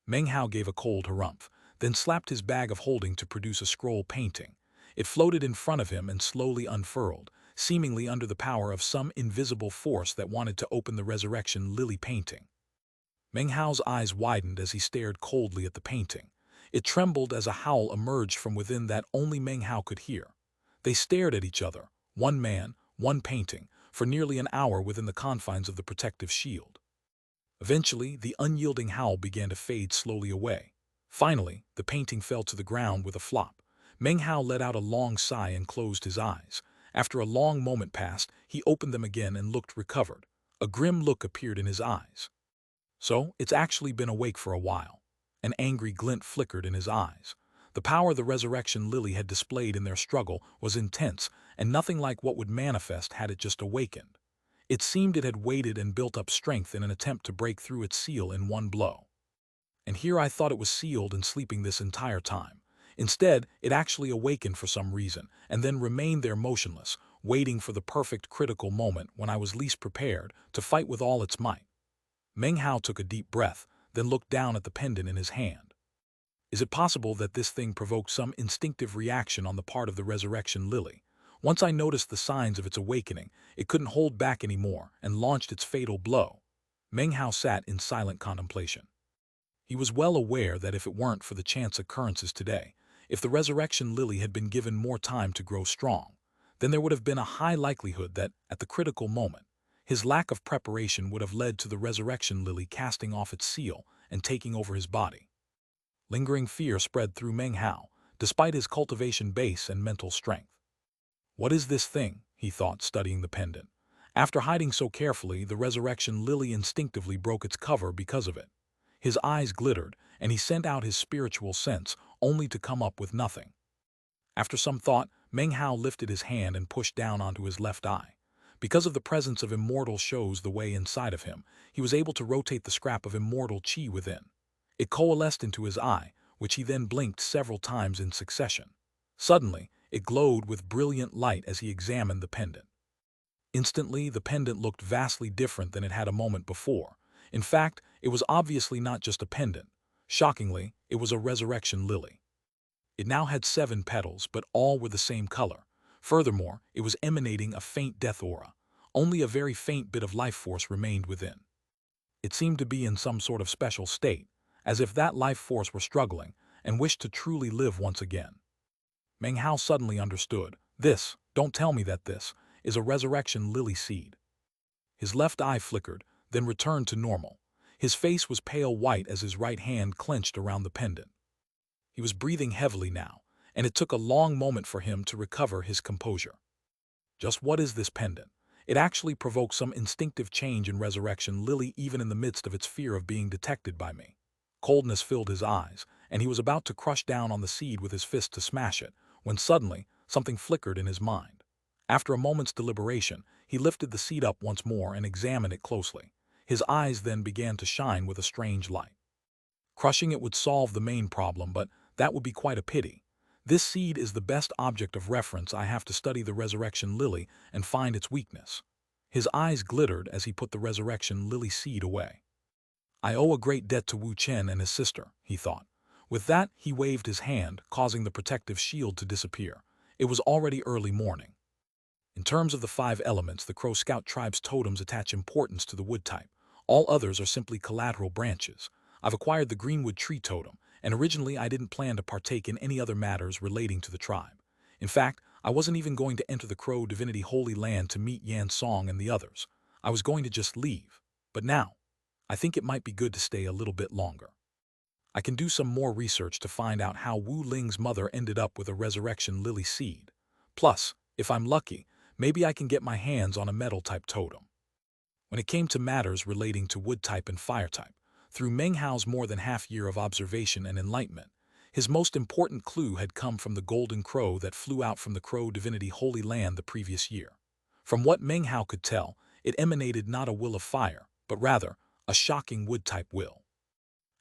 Meng Hao gave a cold harumph, then slapped his bag of holding to produce a scroll painting. It floated in front of him and slowly unfurled, seemingly under the power of some invisible force that wanted to open the resurrection lily painting. Meng Hao's eyes widened as he stared coldly at the painting. It trembled as a howl emerged from within that only Meng Hao could hear. They stared at each other, one man, one painting, for nearly an hour within the confines of the protective shield. Eventually, the unyielding howl began to fade slowly away. Finally, the painting fell to the ground with a flop. Meng Hao let out a long sigh and closed his eyes. After a long moment passed, he opened them again and looked recovered. A grim look appeared in his eyes. So, it's actually been awake for a while. An angry glint flickered in his eyes. The power the resurrection lily had displayed in their struggle was intense, and nothing like what would manifest had it just awakened. It seemed it had waited and built up strength in an attempt to break through its seal in one blow. And here I thought it was sealed and sleeping this entire time. Instead, it actually awakened for some reason, and then remained there motionless, waiting for the perfect critical moment when I was least prepared to fight with all its might. Meng Hao took a deep breath, then looked down at the pendant in his hand. Is it possible that this thing provoked some instinctive reaction on the part of the resurrection lily? Once I noticed the signs of its awakening, it couldn't hold back anymore and launched its fatal blow. Meng Hao sat in silent contemplation. He was well aware that if it weren't for the chance occurrences today, if the resurrection lily had been given more time to grow strong, then there would have been a high likelihood that, at the critical moment, his lack of preparation would have led to the resurrection lily casting off its seal and taking over his body. Lingering fear spread through Meng Hao, despite his cultivation base and mental strength. What is this thing? He thought, studying the pendant. After hiding so carefully, the resurrection lily instinctively broke its cover because of it. His eyes glittered, and he sent out his spiritual sense, only to come up with nothing. After some thought, Meng Hao lifted his hand and pushed down onto his left eye. Because of the presence of immortal shows the way inside of him, he was able to rotate the scrap of immortal chi within. It coalesced into his eye, which he then blinked several times in succession. Suddenly, it glowed with brilliant light as he examined the pendant. Instantly, the pendant looked vastly different than it had a moment before. In fact, it was obviously not just a pendant. Shockingly, it was a resurrection lily. It now had 7 petals, but all were the same color. Furthermore, it was emanating a faint death aura. Only a very faint bit of life force remained within. It seemed to be in some sort of special state, as if that life force were struggling and wished to truly live once again. Meng Hao suddenly understood. Don't tell me that this, is a resurrection lily seed. His left eye flickered, then returned to normal. His face was pale white as his right hand clenched around the pendant. He was breathing heavily now, and it took a long moment for him to recover his composure. Just what is this pendant? It actually provoked some instinctive change in resurrection lily even in the midst of its fear of being detected by me. Coldness filled his eyes, and he was about to crush down on the seed with his fist to smash it, when suddenly, something flickered in his mind. After a moment's deliberation, he lifted the seed up once more and examined it closely. His eyes then began to shine with a strange light. Crushing it would solve the main problem, but That would be quite a pity. This seed is the best object of reference. I have to study the resurrection lily and find its weakness. His eyes glittered as he put the resurrection lily seed away. I owe a great debt to Wu Chen and his sister, he thought. With that, he waved his hand, causing the protective shield to disappear. It was already early morning. In terms of the 5 elements, the Crow Scout tribe's totems attach importance to the wood type. All others are simply collateral branches. I've acquired the greenwood tree totem, and originally I didn't plan to partake in any other matters relating to the tribe. In fact, I wasn't even going to enter the Crow Divinity Holy Land to meet Yan Song and the others. I was going to just leave. But now, I think it might be good to stay a little bit longer. I can do some more research to find out how Wu Ling's mother ended up with a resurrection lily seed. Plus, if I'm lucky, maybe I can get my hands on a metal-type totem. When it came to matters relating to wood-type and fire-type, through Meng Hao's more than half-year of observation and enlightenment, his most important clue had come from the golden crow that flew out from the Crow Divinity Holy Land the previous year. From what Meng Hao could tell, it emanated not a will of fire, but rather a shocking wood-type will.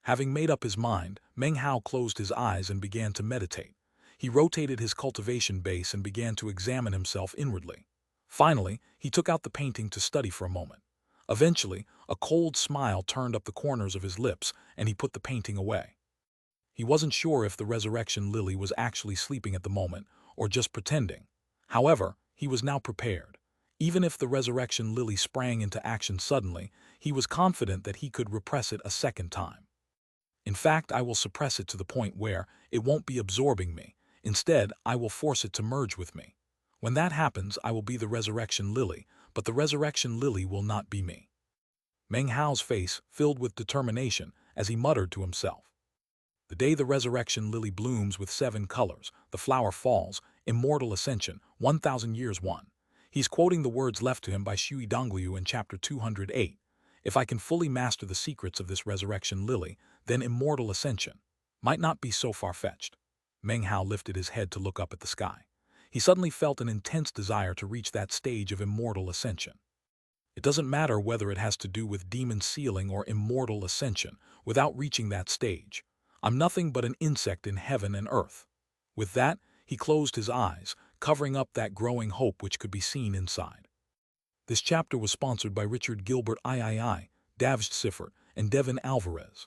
Having made up his mind, Meng Hao closed his eyes and began to meditate. He rotated his cultivation base and began to examine himself inwardly. Finally, he took out the painting to study for a moment. Eventually, a cold smile turned up the corners of his lips, and he put the painting away. He wasn't sure if the resurrection lily was actually sleeping at the moment, or just pretending. However, he was now prepared. Even if the resurrection lily sprang into action suddenly, he was confident that he could repress it a second time. In fact, I will suppress it to the point where it won't be absorbing me. Instead, I will force it to merge with me. When that happens, I will be the resurrection lily, but the resurrection lily will not be me. Meng Hao's face filled with determination as he muttered to himself. The day the resurrection lily blooms with 7 colors, the flower falls, immortal ascension, 1,000 years one. He's quoting the words left to him by Shui Dongliu in chapter 208. If I can fully master the secrets of this resurrection lily, then immortal ascension might not be so far-fetched. Meng Hao lifted his head to look up at the sky. He suddenly felt an intense desire to reach that stage of immortal ascension. It doesn't matter whether it has to do with demon sealing or immortal ascension. Without reaching that stage, I'm nothing but an insect in heaven and earth. With that, he closed his eyes, covering up that growing hope which could be seen inside. This chapter was sponsored by Richard Gilbert III, Davj Siffert, and Devin Alvarez.